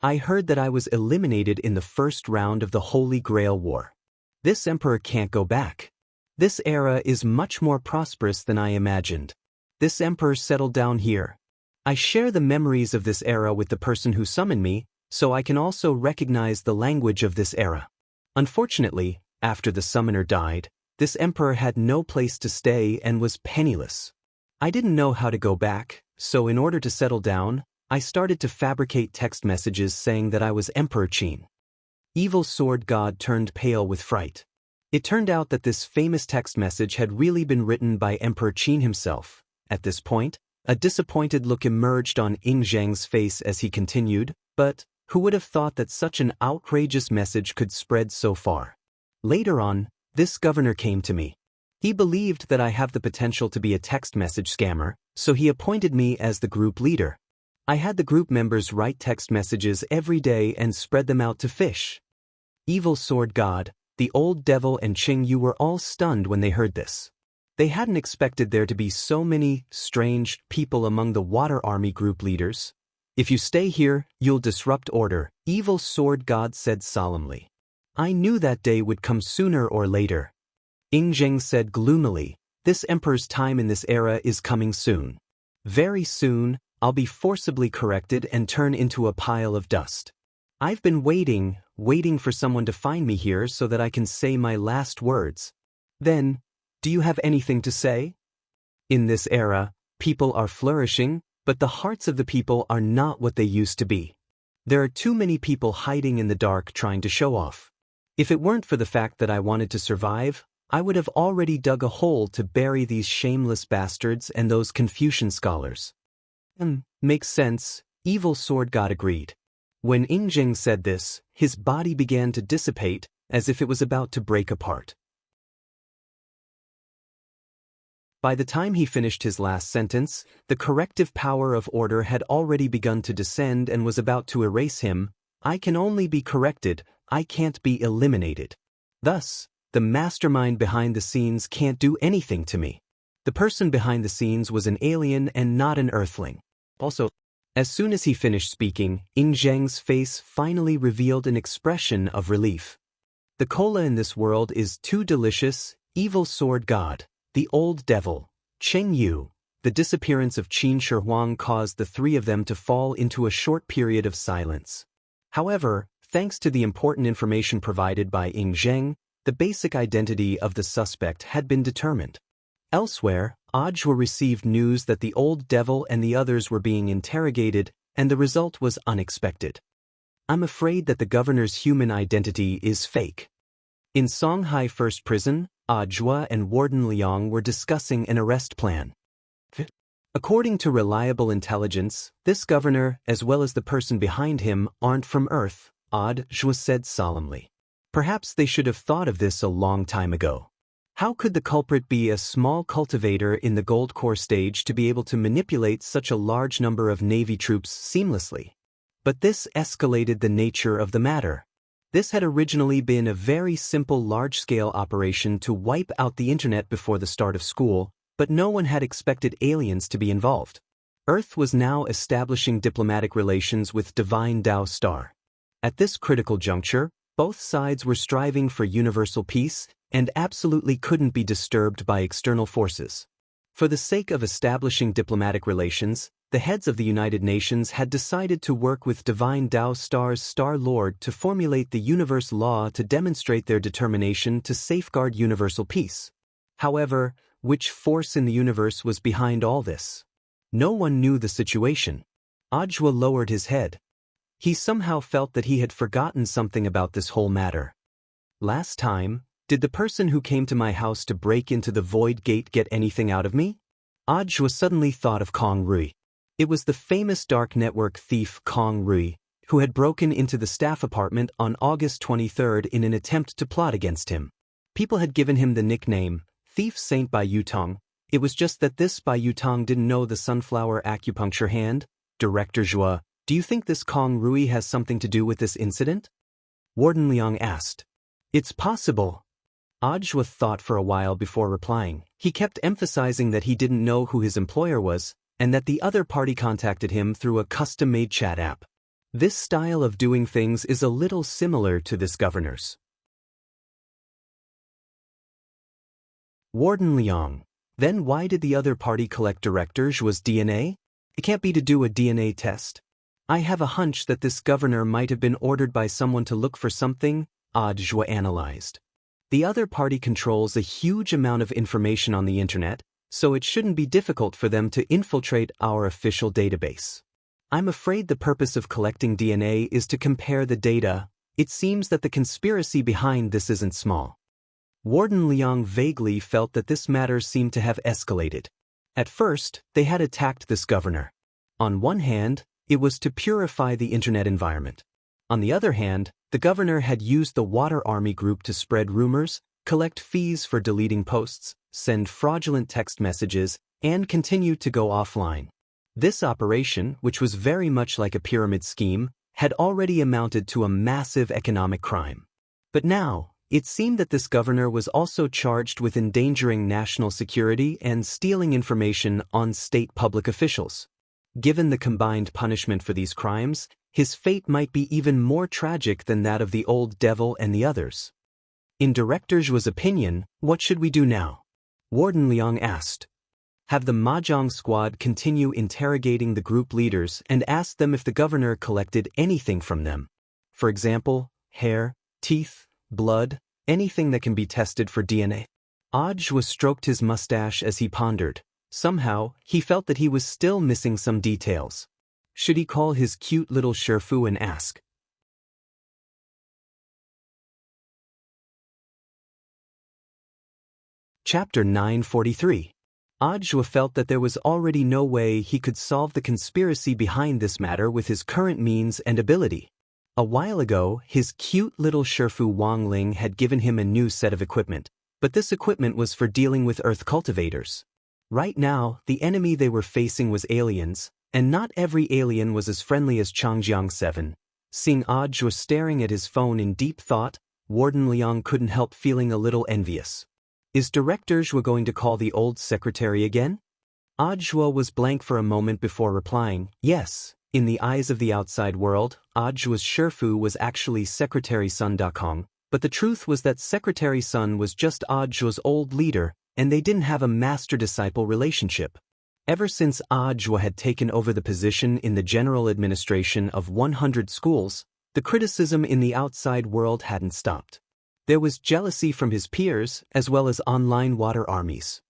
A: "I heard that I was eliminated in the first round of the Holy Grail War. This emperor can't go back. This era is much more prosperous than I imagined. This emperor settled down here. I share the memories of this era with the person who summoned me, so I can also recognize the language of this era. Unfortunately, after the summoner died, this emperor had no place to stay and was penniless. I didn't know how to go back, so in order to settle down, I started to fabricate text messages saying that I was Emperor Qin." Evil Sword God turned pale with fright. It turned out that this famous text message had really been written by Emperor Qin himself. At this point, a disappointed look emerged on Ying Zhang's face as he continued, "But who would have thought that such an outrageous message could spread so far? Later on, this governor came to me. He believed that I have the potential to be a text message scammer, so he appointed me as the group leader. I had the group members write text messages every day and spread them out to fish." Evil Sword God, the old devil and Qingyu were all stunned when they heard this. They hadn't expected there to be so many strange people among the Water Army group leaders. "If you stay here, you'll disrupt order," Evil Sword God said solemnly. "I knew that day would come sooner or later." Ying Zheng said gloomily, "This emperor's time in this era is coming soon. Very soon, I'll be forcibly corrected and turn into a pile of dust. I've been waiting for someone to find me here so that I can say my last words. Then, do you have anything to say?" In this era, people are flourishing, but the hearts of the people are not what they used to be. There are too many people hiding in the dark trying to show off. If it weren't for the fact that I wanted to survive, I would have already dug a hole to bury these shameless bastards and those Confucian scholars. Makes sense, Evil Sword God agreed. When Ying said this, his body began to dissipate, as if it was about to break apart. By the time he finished his last sentence, the corrective power of order had already begun to descend and was about to erase him. I can only be corrected, I can't be eliminated. Thus, the mastermind behind the scenes can't do anything to me. The person behind the scenes was an alien and not an earthling. Also, as soon as he finished speaking, Ying Zheng's face finally revealed an expression of relief. The cola in this world is too delicious, Evil Sword God. The old devil, Cheng Yu. The disappearance of Qin Shi Huang caused the three of them to fall into a short period of silence. However, thanks to the important information provided by Ying Zheng, the basic identity of the suspect had been determined. Elsewhere, Audiobook received news that the old devil and the others were being interrogated, and the result was unexpected. I'm afraid that the governor's human identity is fake. In Songhai First Prison, Audiobook and Warden Liang were discussing an arrest plan. According to reliable intelligence, this governor, as well as the person behind him, aren't from Earth, Audiobook said solemnly. Perhaps they should have thought of this a long time ago. How could the culprit be a small cultivator in the Gold Core stage to be able to manipulate such a large number of Navy troops seamlessly? But this escalated the nature of the matter. This had originally been a very simple large-scale operation to wipe out the internet before the start of school, but no one had expected aliens to be involved. Earth was now establishing diplomatic relations with Divine Dao Star. At this critical juncture, both sides were striving for universal peace and absolutely couldn't be disturbed by external forces. For the sake of establishing diplomatic relations, the heads of the United Nations had decided to work with Divine Dao Star's Star Lord to formulate the universe law to demonstrate their determination to safeguard universal peace. However, which force in the universe was behind all this? No one knew the situation. Audiobook lowered his head. He somehow felt that he had forgotten something about this whole matter. Last time, did the person who came to my house to break into the Void Gate get anything out of me? Audiobook suddenly thought of Kong Rui. It was the famous dark network thief Kong Rui, who had broken into the staff apartment on August 23rd in an attempt to plot against him. People had given him the nickname, Thief Saint Bai Yutong. It was just that this Bai Yutong didn't know the sunflower acupuncture hand. Director Zhua, do you think this Kong Rui has something to do with this incident? Warden Liang asked. It's possible. Audiobook thought for a while before replying. He kept emphasizing that he didn't know who his employer was, and that the other party contacted him through a custom-made chat app. This style of doing things is a little similar to this governor's. Warden Liang, then why did the other party collect Director Zhua's DNA? It can't be to do a DNA test. I have a hunch that this governor might have been ordered by someone to look for something, Audiobook analyzed. The other party controls a huge amount of information on the internet, so it shouldn't be difficult for them to infiltrate our official database. I'm afraid the purpose of collecting DNA is to compare the data. It seems that the conspiracy behind this isn't small. Warden Liang vaguely felt that this matter seemed to have escalated. At first, they had attacked this governor. On one hand, it was to purify the internet environment. On the other hand, the governor had used the Water Army group to spread rumors, collect fees for deleting posts, send fraudulent text messages, and continue to go offline. This operation, which was very much like a pyramid scheme, had already amounted to a massive economic crime. But now, it seemed that this governor was also charged with endangering national security and stealing information on state public officials. Given the combined punishment for these crimes, his fate might be even more tragic than that of the old devil and the others. In Director Zhua's opinion, what should we do now? Warden Liang asked. Have the Mahjong squad continue interrogating the group leaders and ask them if the governor collected anything from them. For example, hair, teeth, blood, anything that can be tested for DNA. Audiobook stroked his mustache as he pondered. Somehow, he felt that he was still missing some details. Should he call his cute little Sherfu and ask? Chapter 943. Ajwa felt that there was already no way he could solve the conspiracy behind this matter with his current means and ability. A while ago, his cute little Sherfu Wang Ling had given him a new set of equipment, but this equipment was for dealing with earth cultivators. Right now, the enemy they were facing was aliens, and not every alien was as friendly as Changjiang 7. Seeing Ajwa staring at his phone in deep thought, Warden Liang couldn't help feeling a little envious. Is Director Zhua going to call the old secretary again? Ajwa was blank for a moment before replying, yes. In the eyes of the outside world, Ajwa's Sherfu was actually Secretary Sun Dakong, but the truth was that Secretary Sun was just Ajwa's old leader, and they didn't have a master-disciple relationship. Ever since Ajwa had taken over the position in the general administration of 100 schools, the criticism in the outside world hadn't stopped. There was jealousy from his peers as well as online water armies.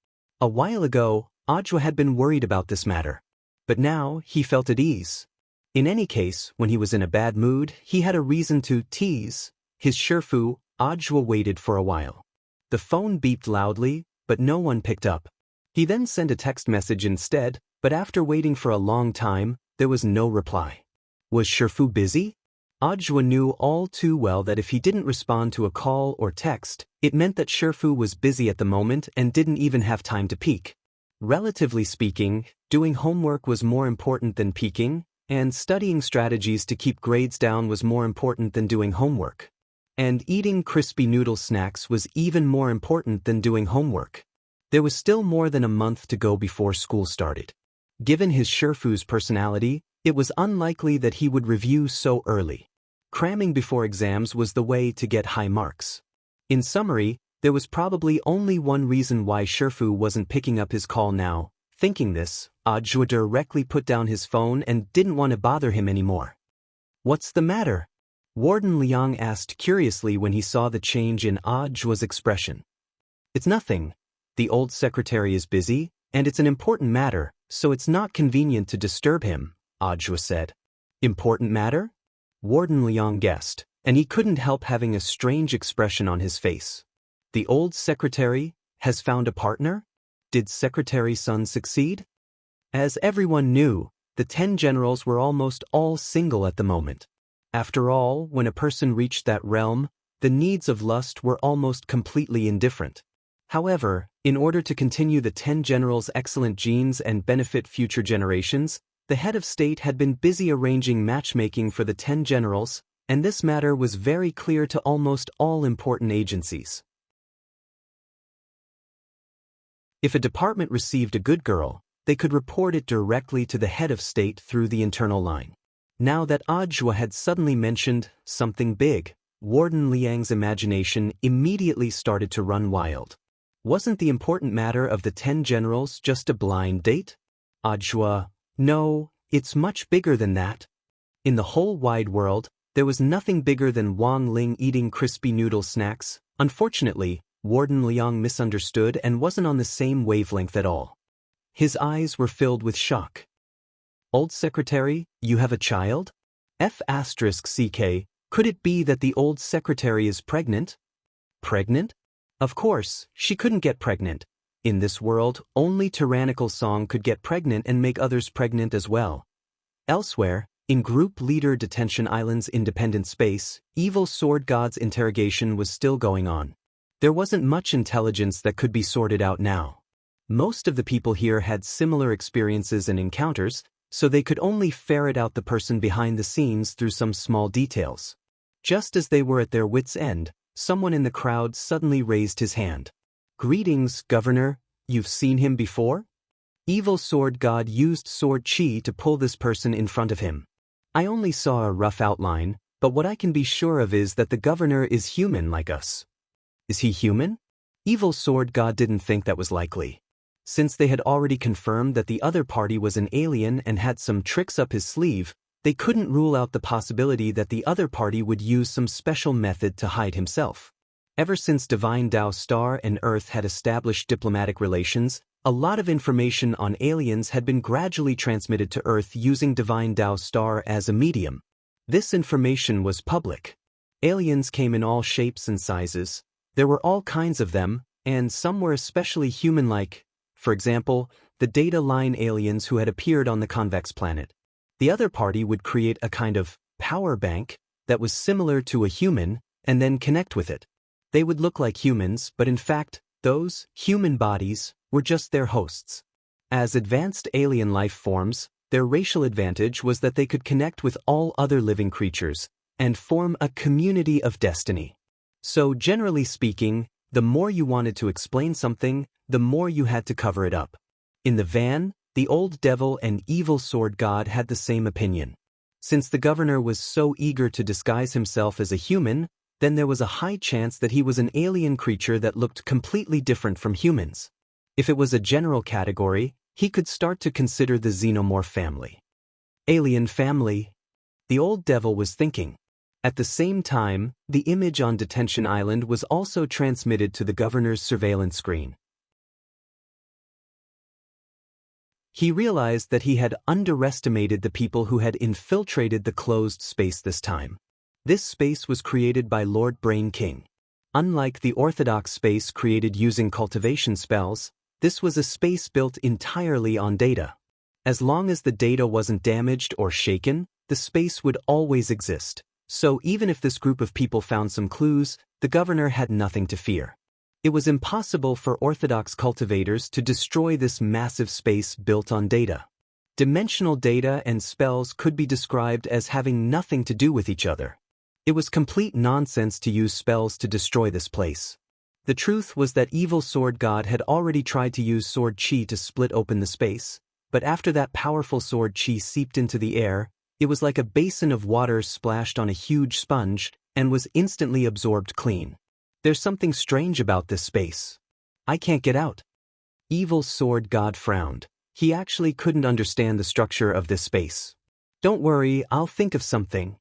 A: A while ago, Ajwa had been worried about this matter. But now, he felt at ease. In any case, when he was in a bad mood, he had a reason to tease his Sherfu. Ajwa waited for a while. The phone beeped loudly, but no one picked up. He then sent a text message instead, but after waiting for a long time, there was no reply. Was Sherfu busy? Ajwa knew all too well that if he didn't respond to a call or text, it meant that Sherfu was busy at the moment and didn't even have time to peek. Relatively speaking, doing homework was more important than peeking, and studying strategies to keep grades down was more important than doing homework. And eating crispy noodle snacks was even more important than doing homework. There was still more than a month to go before school started. Given his Sherfu's personality, it was unlikely that he would review so early. Cramming before exams was the way to get high marks. In summary, there was probably only one reason why Sherfu wasn't picking up his call now. Thinking this, Ajwa directly put down his phone and didn't want to bother him anymore. What's the matter? Warden Liang asked curiously when he saw the change in Ajwa's expression. It's nothing. The old secretary is busy, and it's an important matter, so it's not convenient to disturb him, Ajwa said. Important matter? Warden Liang guessed, and he couldn't help having a strange expression on his face. The old secretary has found a partner? Did Secretary Sun succeed? As everyone knew, the 10 generals were almost all single at the moment. After all, when a person reached that realm, the needs of lust were almost completely indifferent. However, in order to continue the 10 generals' excellent genes and benefit future generations, the head of state had been busy arranging matchmaking for the 10 generals, and this matter was very clear to almost all important agencies. If a department received a good girl, they could report it directly to the head of state through the internal line. Now that Ajwa had suddenly mentioned something big, Warden Liang's imagination immediately started to run wild. Wasn't the important matter of the 10 generals just a blind date? Ajwa, no, it's much bigger than that. In the whole wide world, there was nothing bigger than Wang Ling eating crispy noodle snacks. Unfortunately, Warden Liang misunderstood and wasn't on the same wavelength at all. His eyes were filled with shock. Old secretary, you have a child? F***CK, could it be that the old secretary is pregnant? Pregnant? Of course, she couldn't get pregnant. In this world, only tyrannical Song could get pregnant and make others pregnant as well. Elsewhere, in Group Leader Detention Island's independent space, evil sword god's interrogation was still going on. There wasn't much intelligence that could be sorted out now. Most of the people here had similar experiences and encounters, so they could only ferret out the person behind the scenes through some small details. Just as they were at their wits' end, someone in the crowd suddenly raised his hand. Greetings, Governor. You've seen him before? Evil sword god used sword chi to pull this person in front of him. I only saw a rough outline, but what I can be sure of is that the governor is human like us. Is he human? Evil sword god didn't think that was likely. Since they had already confirmed that the other party was an alien and had some tricks up his sleeve, they couldn't rule out the possibility that the other party would use some special method to hide himself. Ever since Divine Tao Star and Earth had established diplomatic relations, A lot of information on aliens had been gradually transmitted to Earth using Divine Tao Star as a medium. This information was public. Aliens came in all shapes and sizes. There were all kinds of them, and some were especially human-like. For example, the data line aliens who had appeared on the convex planet. The other party would create a kind of power bank that was similar to a human and then connect with it. They would look like humans, but in fact, those human bodies were just their hosts. As advanced alien life forms, their racial advantage was that they could connect with all other living creatures and form a community of destiny. So generally speaking, the more you wanted to explain something, the more you had to cover it up. In the van, the old devil and evil sword god had the same opinion. Since the governor was so eager to disguise himself as a human, then there was a high chance that he was an alien creature that looked completely different from humans. If it was a general category, he could start to consider the xenomorph family. Alien family, the old devil was thinking. At the same time, the image on Detention Island was also transmitted to the governor's surveillance screen. He realized that he had underestimated the people who had infiltrated the closed space this time. This space was created by Lord Brain King. Unlike the orthodox space created using cultivation spells, this was a space built entirely on data. As long as the data wasn't damaged or shaken, the space would always exist. So even if this group of people found some clues, the governor had nothing to fear. It was impossible for orthodox cultivators to destroy this massive space built on data. Dimensional data and spells could be described as having nothing to do with each other. It was complete nonsense to use spells to destroy this place. The truth was that evil sword god had already tried to use sword chi to split open the space, but after that powerful sword chi seeped into the air, it was like a basin of water splashed on a huge sponge and was instantly absorbed clean. There's something strange about this space. I can't get out. Evil sword god frowned. He actually couldn't understand the structure of this space. Don't worry, I'll think of something.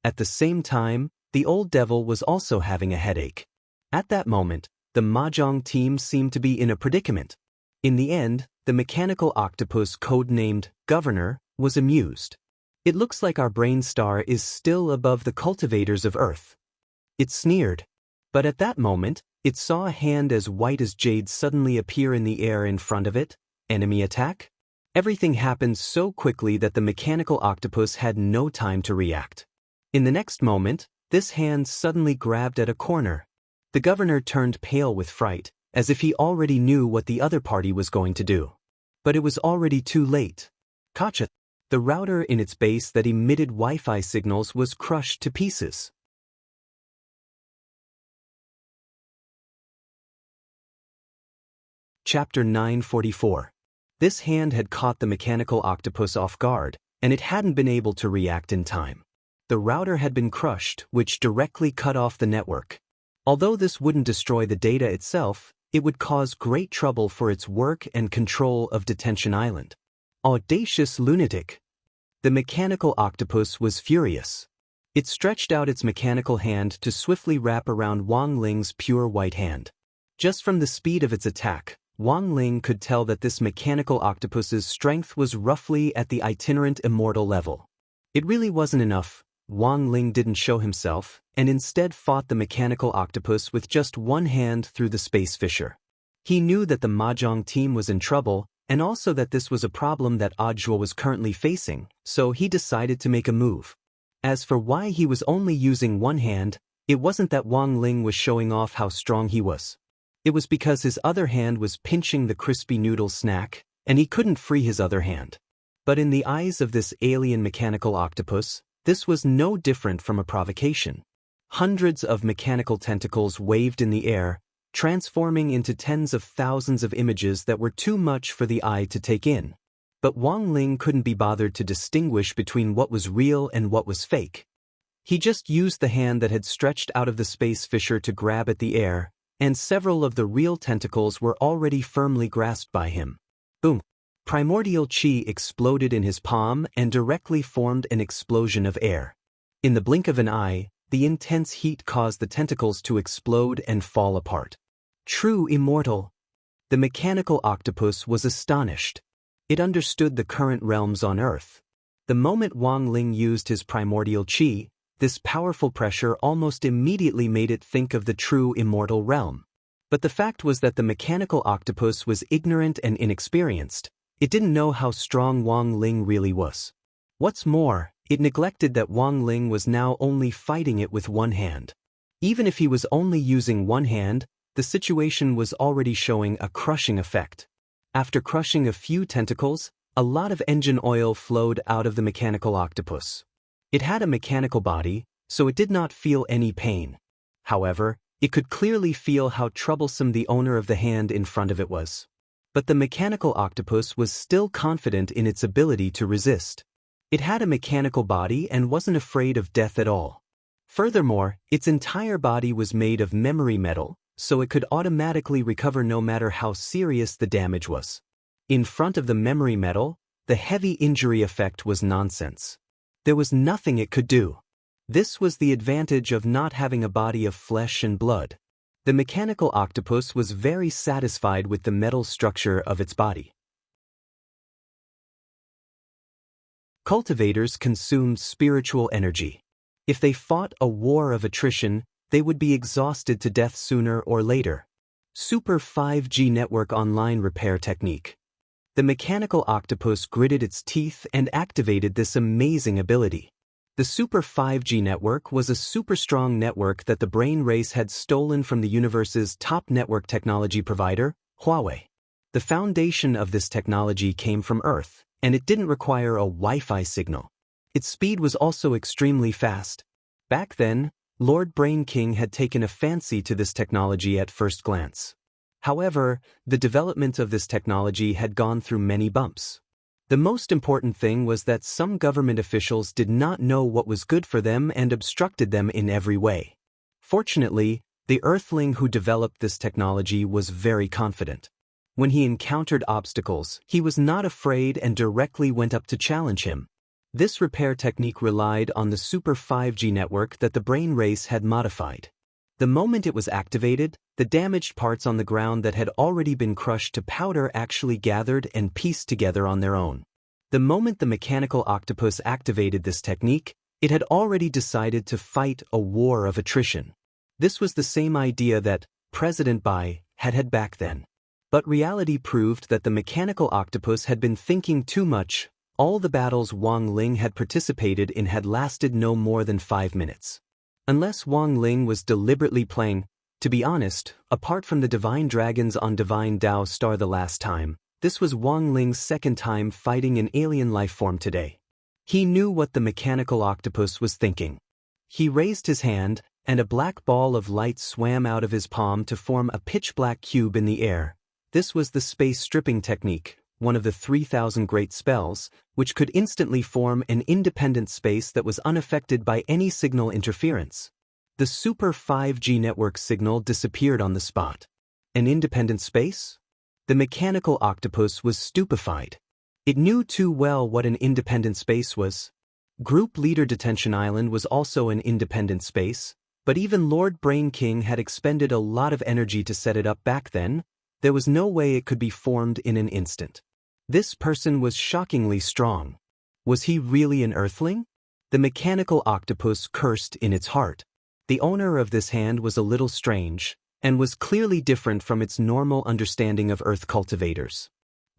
A: At the same time, the old devil was also having a headache. At that moment, the Mahjong team seemed to be in a predicament. In the end, the mechanical octopus codenamed Governor was amused. It looks like our brain star is still above the cultivators of Earth. It sneered. But at that moment, it saw a hand as white as jade suddenly appear in the air in front of it. Enemy attack? Everything happened so quickly that the mechanical octopus had no time to react. In the next moment, this hand suddenly grabbed at a corner. The governor turned pale with fright, as if he already knew what the other party was going to do. But it was already too late. Gotcha! The router in its base that emitted Wi-Fi signals was crushed to pieces. Chapter 944. This hand had caught the mechanical octopus off guard, and it hadn't been able to react in time. The router had been crushed, which directly cut off the network. Although this wouldn't destroy the data itself, it would cause great trouble for its work and control of Detention Island. Audacious lunatic! The mechanical octopus was furious. It stretched out its mechanical hand to swiftly wrap around Wang Ling's pure white hand. Just from the speed of its attack, Wang Ling could tell that this mechanical octopus's strength was roughly at the itinerant immortal level. It really wasn't enough. Wang Ling didn't show himself, and instead fought the mechanical octopus with just one hand through the space fissure. He knew that the Mahjong team was in trouble, and also that this was a problem that Audiobook was currently facing, so he decided to make a move. As for why he was only using one hand, it wasn't that Wang Ling was showing off how strong he was. It was because his other hand was pinching the crispy noodle snack, and he couldn't free his other hand. But in the eyes of this alien mechanical octopus, this was no different from a provocation. Hundreds of mechanical tentacles waved in the air, transforming into tens of thousands of images that were too much for the eye to take in. But Wang Ling couldn't be bothered to distinguish between what was real and what was fake. He just used the hand that had stretched out of the space fissure to grab at the air, and several of the real tentacles were already firmly grasped by him. Boom! Primordial chi exploded in his palm and directly formed an explosion of air. In the blink of an eye, the intense heat caused the tentacles to explode and fall apart. True Immortal! The mechanical octopus was astonished. It understood the current realms on Earth. The moment Wang Ling used his primordial qi, this powerful pressure almost immediately made it think of the true immortal realm. But the fact was that the mechanical octopus was ignorant and inexperienced. It didn't know how strong Wang Ling really was. What's more, it neglected that Wang Ling was now only fighting it with one hand. Even if he was only using one hand, the situation was already showing a crushing effect. After crushing a few tentacles, a lot of engine oil flowed out of the mechanical octopus. It had a mechanical body, so it did not feel any pain. However, it could clearly feel how troublesome the owner of the hand in front of it was. But the mechanical octopus was still confident in its ability to resist. It had a mechanical body and wasn't afraid of death at all. Furthermore, its entire body was made of memory metal, so it could automatically recover no matter how serious the damage was. In front of the memory metal, the heavy injury effect was nonsense. There was nothing it could do. This was the advantage of not having a body of flesh and blood. The mechanical octopus was very satisfied with the metal structure of its body. Cultivators consumed spiritual energy. If they fought a war of attrition, they would be exhausted to death sooner or later. Super 5G network online repair technique. The mechanical octopus gritted its teeth and activated this amazing ability. The Super 5G network was a super strong network that the brain race had stolen from the universe's top network technology provider, Huawei. The foundation of this technology came from Earth, and it didn't require a Wi-Fi signal. Its speed was also extremely fast. Back then, Lord Brain King had taken a fancy to this technology at first glance. However, the development of this technology had gone through many bumps. The most important thing was that some government officials did not know what was good for them and obstructed them in every way. Fortunately, the Earthling who developed this technology was very confident. When he encountered obstacles, he was not afraid and directly went up to challenge him. This repair technique relied on the Super 5G network that the brain race had modified. The moment it was activated, the damaged parts on the ground that had already been crushed to powder actually gathered and pieced together on their own. The moment the mechanical octopus activated this technique, it had already decided to fight a war of attrition. This was the same idea that President Bai had back then. But reality proved that the mechanical octopus had been thinking too much. All the battles Wang Ling had participated in had lasted no more than 5 minutes. Unless Wang Ling was deliberately playing, to be honest, apart from the Divine Dragons on Divine Dao Star the last time, this was Wang Ling's second time fighting an alien life form today. He knew what the mechanical octopus was thinking. He raised his hand, and a black ball of light swam out of his palm to form a pitch-black cube in the air. This was the space stripping technique, one of the 3,000 great spells, which could instantly form an independent space that was unaffected by any signal interference. The Super 5G network signal disappeared on the spot. An independent space? The mechanical octopus was stupefied. It knew too well what an independent space was. Group Leader Detention Island was also an independent space, but even Lord Brain King had expended a lot of energy to set it up back then. There was no way it could be formed in an instant. This person was shockingly strong. Was he really an Earthling? The mechanical octopus cursed in its heart. The owner of this hand was a little strange, and was clearly different from its normal understanding of Earth cultivators.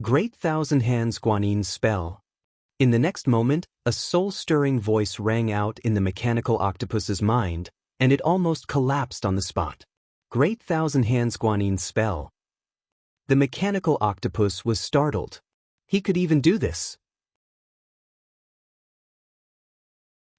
A: Great Thousand Hands Guanyin spell. In the next moment, a soul-stirring voice rang out in the mechanical octopus's mind, and it almost collapsed on the spot. Great Thousand Hands Guanyin spell. The mechanical octopus was startled. He could even do this.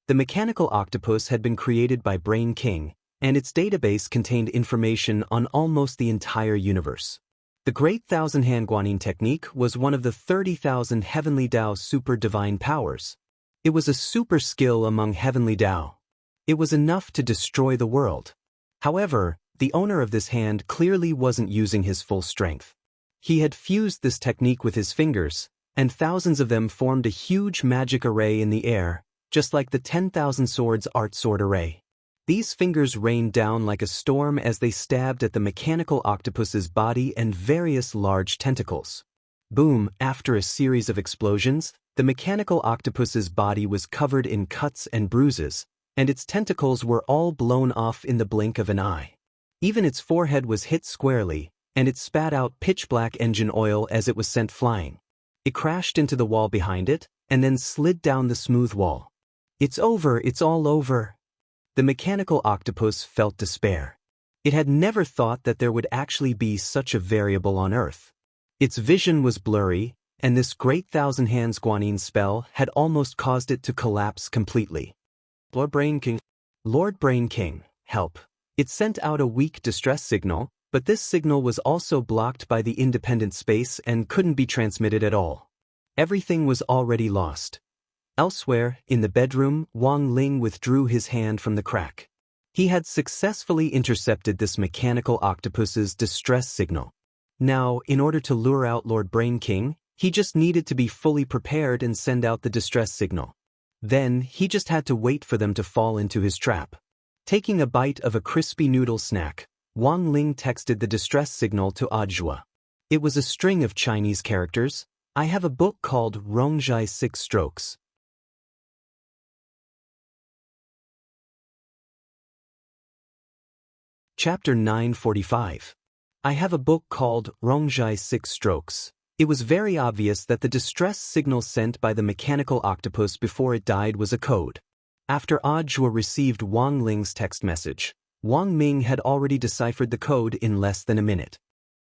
A: The mechanical octopus had been created by Brain King, and its database contained information on almost the entire universe. The Great Thousand Hand Guanyin technique was one of the 30,000 Heavenly Dao super divine powers. It was a super skill among Heavenly Dao. It was enough to destroy the world. However, the owner of this hand clearly wasn't using his full strength. He had fused this technique with his fingers, and thousands of them formed a huge magic array in the air, just like the 10,000 Swords art sword array. These fingers rained down like a storm as they stabbed at the mechanical octopus's body and various large tentacles. Boom! After a series of explosions, the mechanical octopus's body was covered in cuts and bruises, and its tentacles were all blown off in the blink of an eye. Even its forehead was hit squarely, and it spat out pitch-black engine oil as it was sent flying. It crashed into the wall behind it, and then slid down the smooth wall. It's over, it's all over. The mechanical octopus felt despair. It had never thought that there would actually be such a variable on Earth. Its vision was blurry, and this great thousand hands guanine spell had almost caused it to collapse completely. Lord Brain King, help. It sent out a weak distress signal, but this signal was also blocked by the independent space and couldn't be transmitted at all. Everything was already lost. Elsewhere, in the bedroom, Wang Ling withdrew his hand from the crack. He had successfully intercepted this mechanical octopus's distress signal. Now, in order to lure out Lord Brain King, he just needed to be fully prepared and send out the distress signal. Then, he just had to wait for them to fall into his trap. Taking a bite of a crispy noodle snack, Wang Ling texted the distress signal to Ajua. It was a string of Chinese characters. I have a book called Rongjai 6 Strokes. Chapter 945. I have a book called Rongjai 6 Strokes. It was very obvious that the distress signal sent by the mechanical octopus before it died was a code. After Ajua received Wang Ling's text message, Wang Ming had already deciphered the code in less than a minute.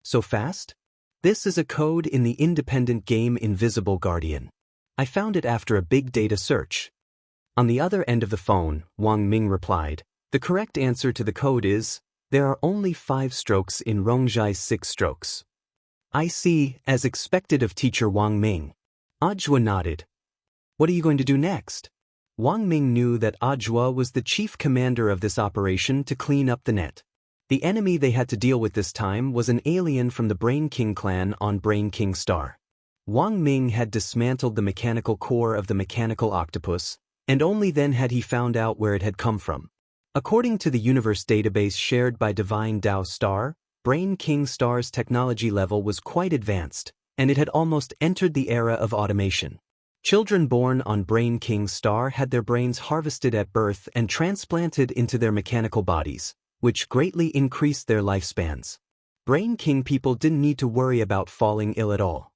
A: So fast? This is a code in the independent game Invisible Guardian. I found it after a big data search. On the other end of the phone, Wang Ming replied, the correct answer to the code is, there are only 5 strokes in Rongjai 6 strokes. I see, as expected of teacher Wang Ming. Ajua nodded. What are you going to do next? Wang Ming knew that Ajua was the chief commander of this operation to clean up the net. The enemy they had to deal with this time was an alien from the Brain King clan on Brain King Star. Wang Ming had dismantled the mechanical core of the mechanical octopus, and only then had he found out where it had come from. According to the universe database shared by Divine Dao Star, Brain King Star's technology level was quite advanced, and it had almost entered the era of automation. Children born on Brain King Star had their brains harvested at birth and transplanted into their mechanical bodies, which greatly increased their lifespans. Brain King people didn't need to worry about falling ill at all.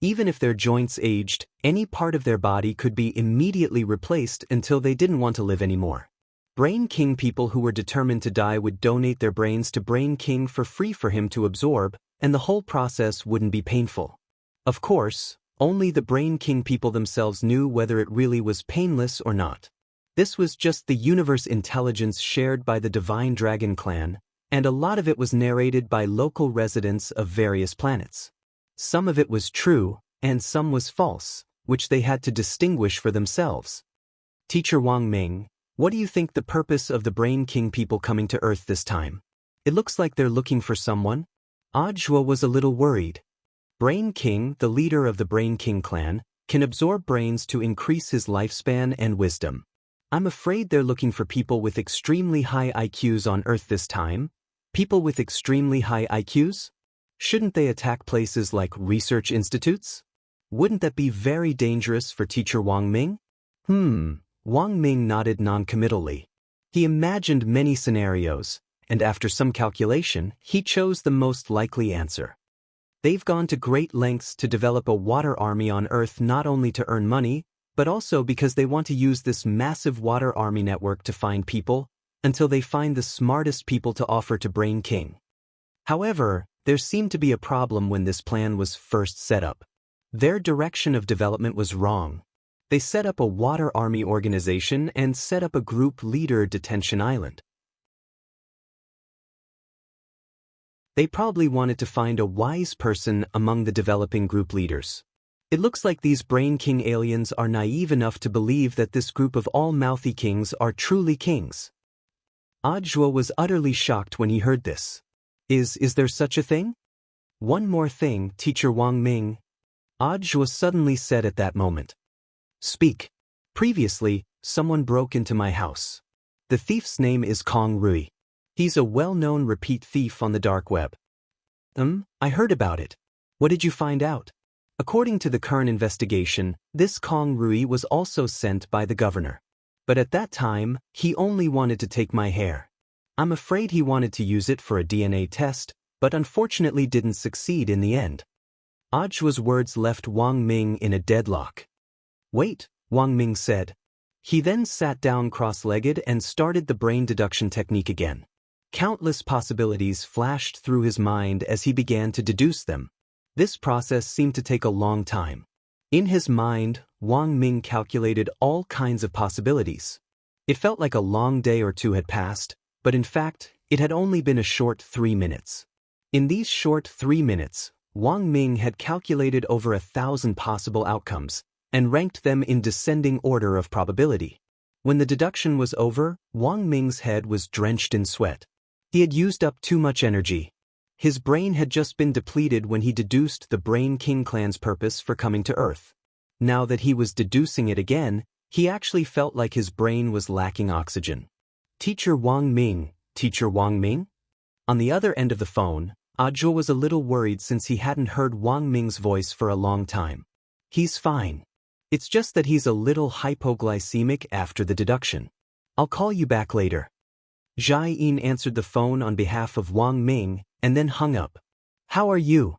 A: Even if their joints aged, any part of their body could be immediately replaced until they didn't want to live anymore. Brain King people who were determined to die would donate their brains to Brain King for free for him to absorb, and the whole process wouldn't be painful. Of course, only the Brain King people themselves knew whether it really was painless or not. This was just the universe intelligence shared by the Divine Dragon Clan, and a lot of it was narrated by local residents of various planets. Some of it was true, and some was false, which they had to distinguish for themselves. Teacher Wang Ming, what do you think the purpose of the Brain King people coming to Earth this time? It looks like they're looking for someone. Ajua was a little worried. Brain King, the leader of the Brain King clan, can absorb brains to increase his lifespan and wisdom. I'm afraid they're looking for people with extremely high IQs on Earth this time. People with extremely high IQs? Shouldn't they attack places like research institutes? Wouldn't that be very dangerous for teacher Wang Ming? Wang Ming nodded noncommittally. He imagined many scenarios, and after some calculation, he chose the most likely answer. They've gone to great lengths to develop a water army on Earth not only to earn money, but also because they want to use this massive water army network to find people, until they find the smartest people to offer to Brain King. However, there seemed to be a problem when this plan was first set up. Their direction of development was wrong. They set up a water army organization and set up a group leader detention island. They probably wanted to find a wise person among the developing group leaders. It looks like these Brain King aliens are naive enough to believe that this group of all-mouthy kings are truly kings. Ajua was utterly shocked when he heard this. Is there such a thing? One more thing, teacher Wang Ming. Ajua suddenly said at that moment. Speak. Previously, someone broke into my house. The thief's name is Kong Rui. He's a well-known repeat thief on the dark web. I heard about it. What did you find out? According to the current investigation, this Kong Rui was also sent by the governor. But at that time, he only wanted to take my hair. I'm afraid he wanted to use it for a DNA test, but unfortunately didn't succeed in the end. Ajwa's words left Wang Ming in a deadlock. Wait, Wang Ming said. He then sat down cross-legged and started the brain deduction technique again. Countless possibilities flashed through his mind as he began to deduce them. This process seemed to take a long time. In his mind, Wang Ming calculated all kinds of possibilities. It felt like a long day or two had passed, but in fact, it had only been a short 3 minutes. In these short 3 minutes, Wang Ming had calculated over 1,000 possible outcomes and ranked them in descending order of probability. When the deduction was over, Wang Ming's head was drenched in sweat. He had used up too much energy. His brain had just been depleted when he deduced the Brain King clan's purpose for coming to Earth. Now that he was deducing it again, he actually felt like his brain was lacking oxygen. Teacher Wang Ming, Teacher Wang Ming? On the other end of the phone, Ajwa was a little worried since he hadn't heard Wang Ming's voice for a long time. He's fine. It's just that he's a little hypoglycemic after the deduction. I'll call you back later. Jai Yin answered the phone on behalf of Wang Ming and then hung up. How are you?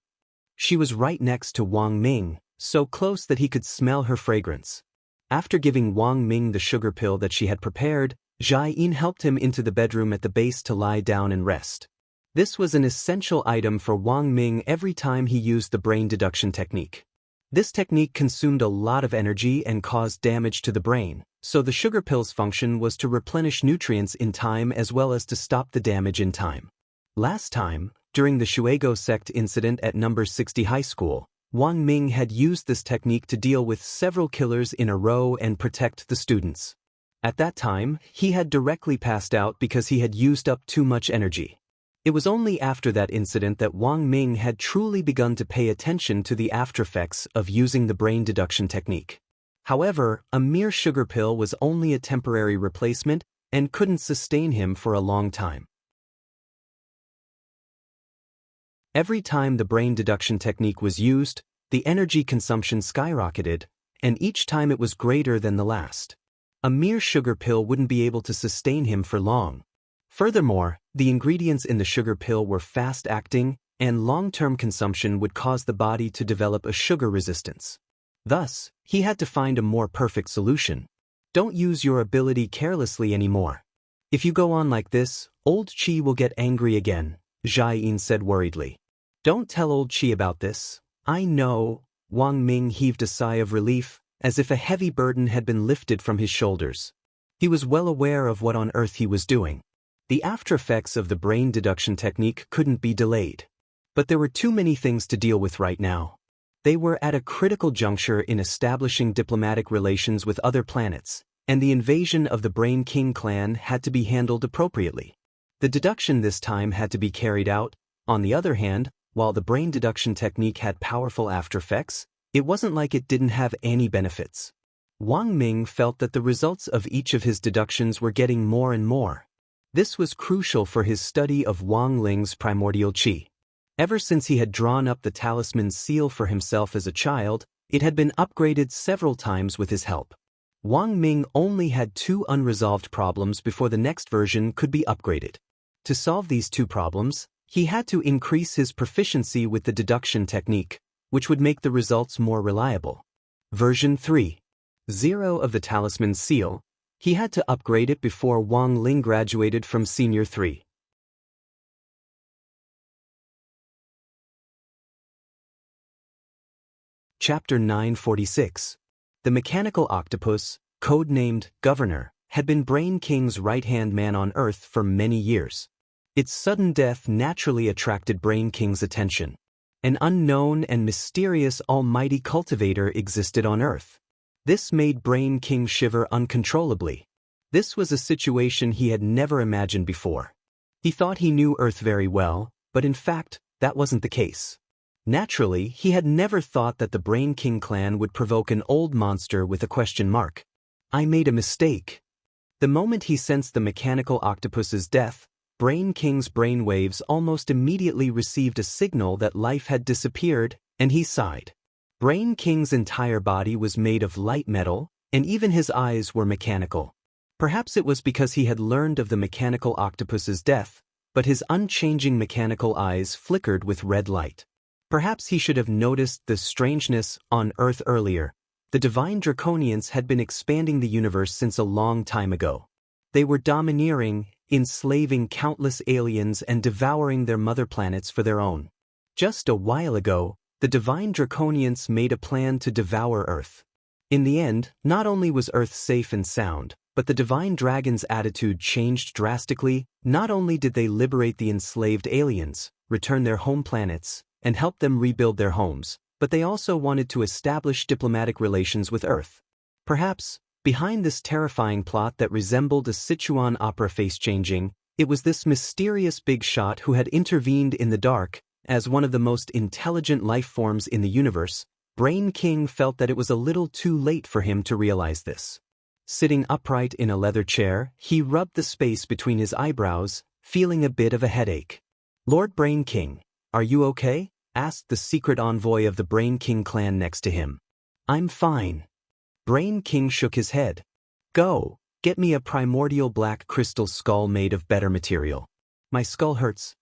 A: She was right next to Wang Ming, so close that he could smell her fragrance. After giving Wang Ming the sugar pill that she had prepared, Jai Yin helped him into the bedroom at the base to lie down and rest. This was an essential item for Wang Ming every time he used the brain deduction technique. This technique consumed a lot of energy and caused damage to the brain, so the sugar pill's function was to replenish nutrients in time as well as to stop the damage in time. Last time, during the Shuego sect incident at number 60 high school, Wang Ming had used this technique to deal with several killers in a row and protect the students. At that time, he had directly passed out because he had used up too much energy. It was only after that incident that Wang Ming had truly begun to pay attention to the aftereffects of using the brain deduction technique. However, a mere sugar pill was only a temporary replacement and couldn't sustain him for a long time. Every time the brain deduction technique was used, the energy consumption skyrocketed, and each time it was greater than the last. A mere sugar pill wouldn't be able to sustain him for long. Furthermore, the ingredients in the sugar pill were fast-acting, and long-term consumption would cause the body to develop a sugar resistance. Thus, he had to find a more perfect solution. Don't use your ability carelessly anymore. If you go on like this, old Chi will get angry again, Jai Yin said worriedly. Don't tell old Chi about this. I know. Wang Ming heaved a sigh of relief, as if a heavy burden had been lifted from his shoulders. He was well aware of what on earth he was doing. The aftereffects of the brain deduction technique couldn't be delayed. But there were too many things to deal with right now. They were at a critical juncture in establishing diplomatic relations with other planets, and the invasion of the Brain King clan had to be handled appropriately. The deduction this time had to be carried out. On the other hand, while the brain deduction technique had powerful aftereffects, it wasn't like it didn't have any benefits. Wang Ming felt that the results of each of his deductions were getting more and more. This was crucial for his study of Wang Ling's primordial qi. Ever since he had drawn up the talisman seal for himself as a child, it had been upgraded several times with his help. Wang Ming only had 2 unresolved problems before the next version could be upgraded. To solve these 2 problems, he had to increase his proficiency with the deduction technique, which would make the results more reliable. Version 3.0 of the talisman seal. He had to upgrade it before Wang Ling graduated from Senior 3. Chapter 946. The mechanical octopus, codenamed Governor, had been Brain King's right-hand man on Earth for many years. Its sudden death naturally attracted Brain King's attention. An unknown and mysterious almighty cultivator existed on Earth. This made Brain King shiver uncontrollably. This was a situation he had never imagined before. He thought he knew Earth very well, but in fact, that wasn't the case. Naturally, he had never thought that the Brain King clan would provoke an old monster with a question mark. I made a mistake. The moment he sensed the mechanical octopus's death, Brain King's brainwaves almost immediately received a signal that life had disappeared, and he sighed. Brain King's entire body was made of light metal, and even his eyes were mechanical. Perhaps it was because he had learned of the mechanical octopus's death, but his unchanging mechanical eyes flickered with red light. Perhaps he should have noticed the strangeness on Earth earlier. The divine Draconians had been expanding the universe since a long time ago. They were domineering, enslaving countless aliens and devouring their mother planets for their own. Just a while ago, the divine Draconians made a plan to devour Earth. In the end, not only was Earth safe and sound, but the divine dragon's attitude changed drastically. Not only did they liberate the enslaved aliens, return their home planets, and help them rebuild their homes, but they also wanted to establish diplomatic relations with Earth. Perhaps, behind this terrifying plot that resembled a Sichuan opera face-changing, it was this mysterious big shot who had intervened in the dark. As one of the most intelligent life forms in the universe, Brain King felt that it was a little too late for him to realize this. Sitting upright in a leather chair, he rubbed the space between his eyebrows, feeling a bit of a headache. "Lord Brain King, are you okay?" asked the secret envoy of the Brain King clan next to him. "I'm fine." Brain King shook his head. "Go, get me a primordial black crystal skull made of better material. My skull hurts."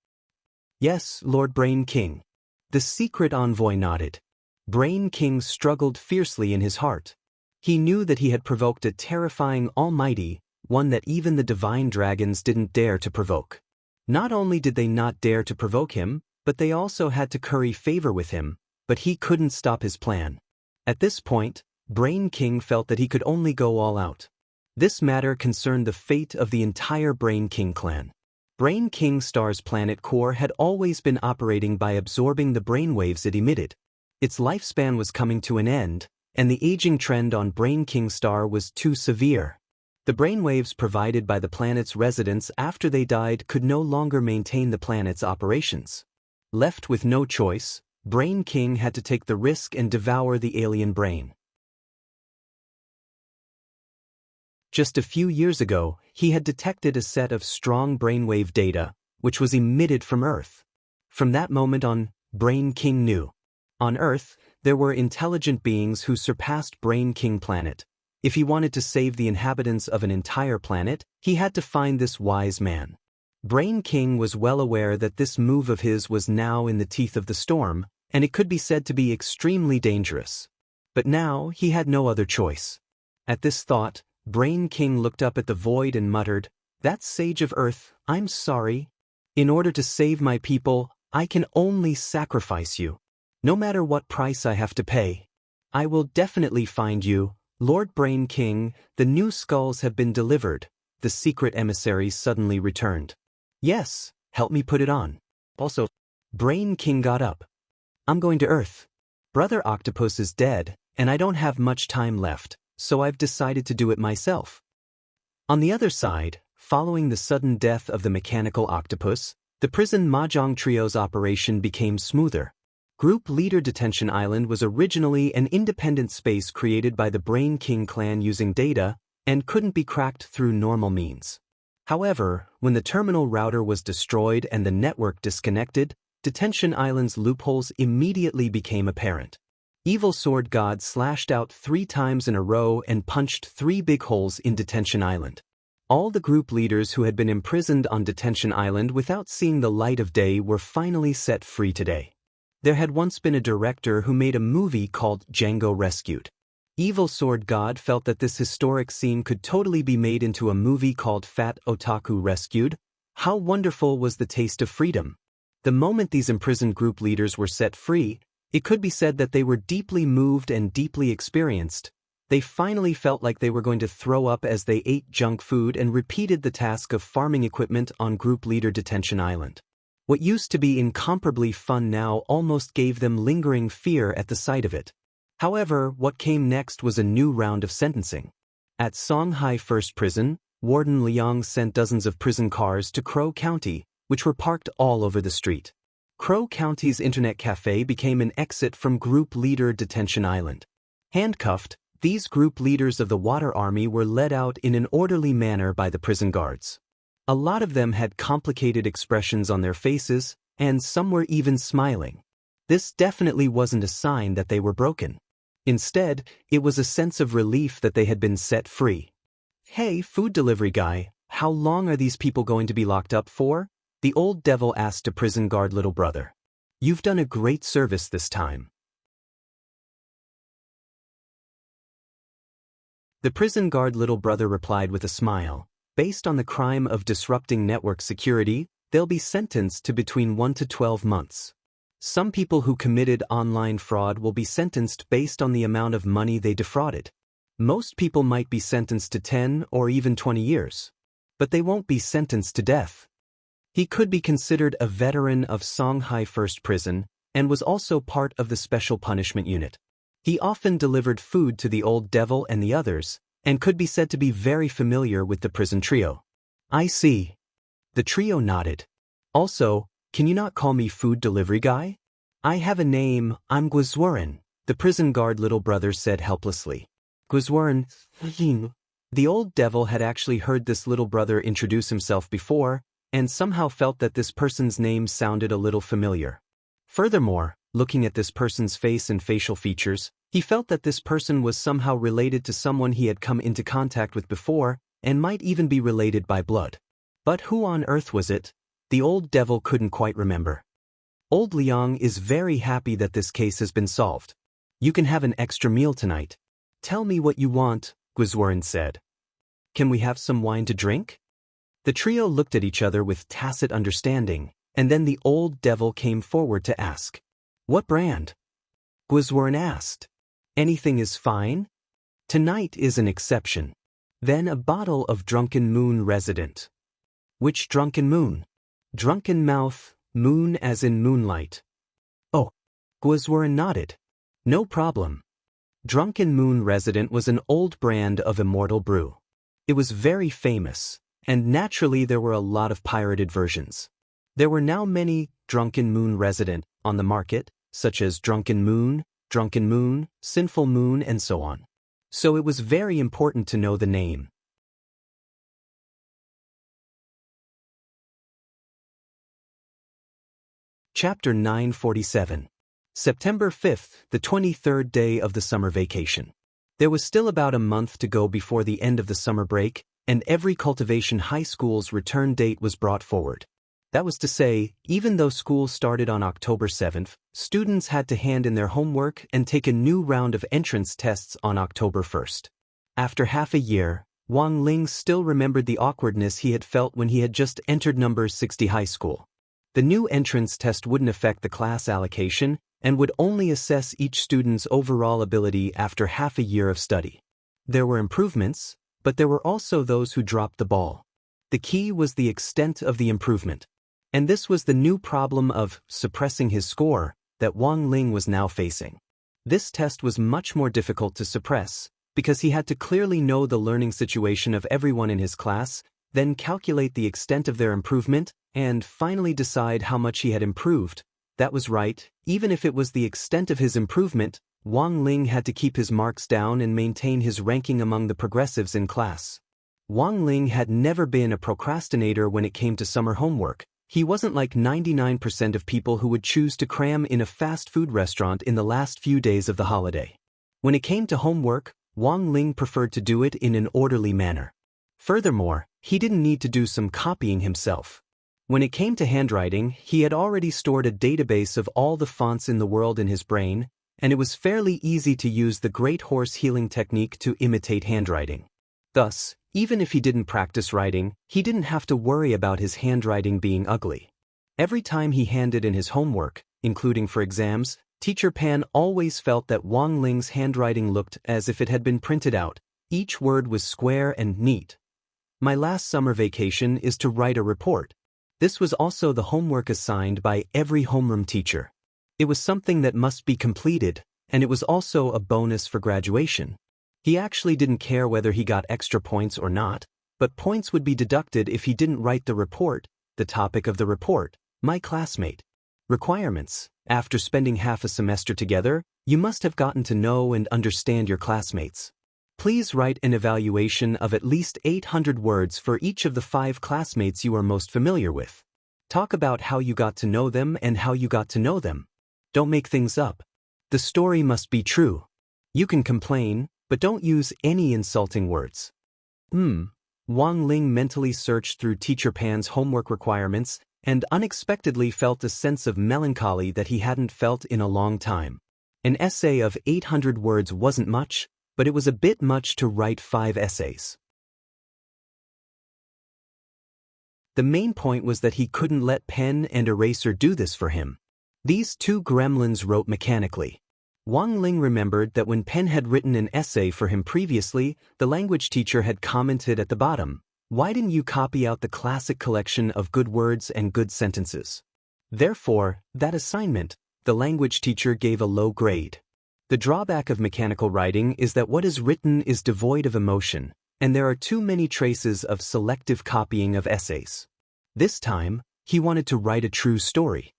A: "Yes, Lord Brain King." The secret envoy nodded. Brain King struggled fiercely in his heart. He knew that he had provoked a terrifying almighty, one that even the divine dragons didn't dare to provoke. Not only did they not dare to provoke him, but they also had to curry favor with him, but he couldn't stop his plan. At this point, Brain King felt that he could only go all out. This matter concerned the fate of the entire Brain King clan. Brain King Star's planet core had always been operating by absorbing the brainwaves it emitted. Its lifespan was coming to an end, and the aging trend on Brain King Star was too severe. The brainwaves provided by the planet's residents after they died could no longer maintain the planet's operations. Left with no choice, Brain King had to take the risk and devour the alien brain. Just a few years ago, he had detected a set of strong brainwave data, which was emitted from Earth. From that moment on, Brain King knew. On Earth, there were intelligent beings who surpassed Brain King Planet. If he wanted to save the inhabitants of an entire planet, he had to find this wise man. Brain King was well aware that this move of his was now in the teeth of the storm, and it could be said to be extremely dangerous. But now he had no other choice. At this thought, Brain King looked up at the void and muttered, "That sage of Earth, I'm sorry. In order to save my people, I can only sacrifice you. No matter what price I have to pay. I will definitely find you, Lord Brain King. The new skulls have been delivered," the secret emissary suddenly returned. "Yes, help me put it on." Also, Brain King got up. "I'm going to Earth. Brother Octopus is dead, and I don't have much time left, so I've decided to do it myself." On the other side, following the sudden death of the mechanical octopus, the prison Mahjong Trio's operation became smoother. Group Leader Detention Island was originally an independent space created by the Brain King clan using data, and couldn't be cracked through normal means. However, when the terminal router was destroyed and the network disconnected, Detention Island's loopholes immediately became apparent. Evil Sword God slashed out 3 times in a row and punched 3 big holes in Detention Island. All the group leaders who had been imprisoned on Detention Island without seeing the light of day were finally set free today. There had once been a director who made a movie called Django Rescued. Evil Sword God felt that this historic scene could totally be made into a movie called Fat Otaku Rescued. How wonderful was the taste of freedom! The moment these imprisoned group leaders were set free, it could be said that they were deeply moved and deeply experienced. They finally felt like they were going to throw up as they ate junk food and repeated the task of farming equipment on Group Leader Detention Island. What used to be incomparably fun now almost gave them lingering fear at the sight of it. However, what came next was a new round of sentencing. At Songhai First Prison, Warden Liang sent dozens of prison cars to Crow County, which were parked all over the street. Crow County's internet cafe became an exit from Group Leader Detention Island. Handcuffed, These group leaders of the water army were led out in an orderly manner by the prison guards. A lot of them had complicated expressions on their faces, and some were even smiling. This definitely wasn't a sign that they were broken. Instead, it was a sense of relief that they had been set free. "Hey, food delivery guy, how long are these people going to be locked up for?" the old devil asked a prison guard little brother. "You've done a great service this time." The prison guard little brother replied with a smile, "Based on the crime of disrupting network security, they'll be sentenced to between 1 to 12 months. Some people who committed online fraud will be sentenced based on the amount of money they defrauded. Most people might be sentenced to 10 or even 20 years. But they won't be sentenced to death." He could be considered a veteran of Songhai First Prison and was also part of the Special Punishment Unit. He often delivered food to the old devil and the others, and could be said to be very familiar with the prison trio. "I see." The trio nodded. "Also, can you not call me food delivery guy? I have a name, I'm Gwazwaran," the prison guard little brother said helplessly. "Gwazwaran." The old devil had actually heard this little brother introduce himself before, and somehow felt that this person's name sounded a little familiar. Furthermore, looking at this person's face and facial features, he felt that this person was somehow related to someone he had come into contact with before, and might even be related by blood. But who on earth was it? The old devil couldn't quite remember. Old Liang is very happy that this case has been solved. "You can have an extra meal tonight. Tell me what you want," Gwazwaran said. "Can we have some wine to drink?" The trio looked at each other with tacit understanding, and then the old devil came forward to ask, "What brand?" Gwazwaran asked. "Anything is fine. Tonight is an exception." "Then a bottle of Drunken Moon Resident." "Which Drunken Moon?" "Drunken Mouth, moon as in moonlight." "Oh." Gwazwaran nodded. "No problem." Drunken Moon Resident was an old brand of Immortal brew. It was very famous, and naturally there were a lot of pirated versions. There were now many Drunken Moon Resident on the market, such as Drunken Moon, Sinful Moon, and so on. So it was very important to know the name. Chapter 947. September 5th, the 23rd day of the summer vacation. There was still about a month to go before the end of the summer break, and every cultivation high school's return date was brought forward. That was to say, even though school started on October 7th, students had to hand in their homework and take a new round of entrance tests on October 1st. After half a year, Wang Ling still remembered the awkwardness he had felt when he had just entered number 60 high school. The new entrance test wouldn't affect the class allocation and would only assess each student's overall ability after half a year of study. There were improvements, but there were also those who dropped the ball. The key was the extent of the improvement. And this was the new problem of suppressing his score that Wang Ling was now facing. This test was much more difficult to suppress, because he had to clearly know the learning situation of everyone in his class, then calculate the extent of their improvement, and finally decide how much he had improved. That was right, even if it was the extent of his improvement, Wang Ling had to keep his marks down and maintain his ranking among the progressives in class. Wang Ling had never been a procrastinator when it came to summer homework. He wasn't like 99% of people who would choose to cram in a fast food restaurant in the last few days of the holiday. When it came to homework, Wang Ling preferred to do it in an orderly manner. Furthermore, he didn't need to do some copying himself. When it came to handwriting, he had already stored a database of all the fonts in the world in his brain, and it was fairly easy to use the great horse healing technique to imitate handwriting. Thus, even if he didn't practice writing, he didn't have to worry about his handwriting being ugly. Every time he handed in his homework, including for exams, Teacher Pan always felt that Wang Ling's handwriting looked as if it had been printed out. Each word was square and neat. My last summer vacation is to write a report. This was also the homework assigned by every homeroom teacher. It was something that must be completed, and it was also a bonus for graduation. He actually didn't care whether he got extra points or not, but points would be deducted if he didn't write the report, the topic of the report, my classmate. Requirements. After spending half a semester together, you must have gotten to know and understand your classmates. Please write an evaluation of at least 800 words for each of the 5 classmates you are most familiar with. Talk about how you got to know them and how you got to know them. Don't make things up. The story must be true. You can complain, but don't use any insulting words. Wang Ling mentally searched through Teacher Pan's homework requirements and unexpectedly felt a sense of melancholy that he hadn't felt in a long time. An essay of 800 words wasn't much, but it was a bit much to write 5 essays. The main point was that he couldn't let pen and eraser do this for him. These 2 gremlins wrote mechanically. Wang Ling remembered that when Pen had written an essay for him previously, the language teacher had commented at the bottom, "Why didn't you copy out the classic collection of good words and good sentences?" Therefore, that assignment, the language teacher gave a low grade. The drawback of mechanical writing is that what is written is devoid of emotion, and there are too many traces of selective copying of essays. This time, he wanted to write a true story.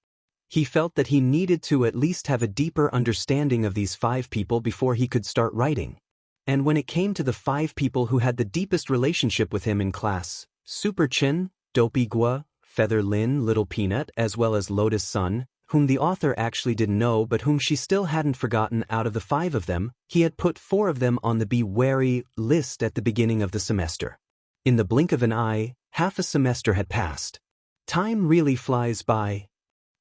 A: He felt that he needed to at least have a deeper understanding of these 5 people before he could start writing. And when it came to the 5 people who had the deepest relationship with him in class, Super Chin, Dopey Gua, Feather Lin, Little Peanut, as well as Lotus Sun, whom the author actually didn't know but whom she still hadn't forgotten, out of the 5 of them, he had put 4 of them on the be wary list at the beginning of the semester. In the blink of an eye, half a semester had passed. Time really flies by.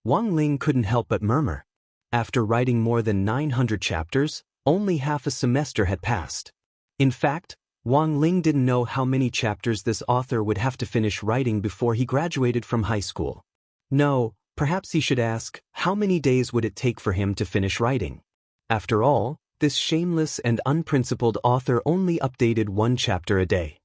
A: Wang Ling couldn't help but murmur. After writing more than 900 chapters, only half a semester had passed. In fact, Wang Ling didn't know how many chapters this author would have to finish writing before he graduated from high school. No, perhaps he should ask, how many days would it take for him to finish writing? After all, this shameless and unprincipled author only updated 1 chapter a day.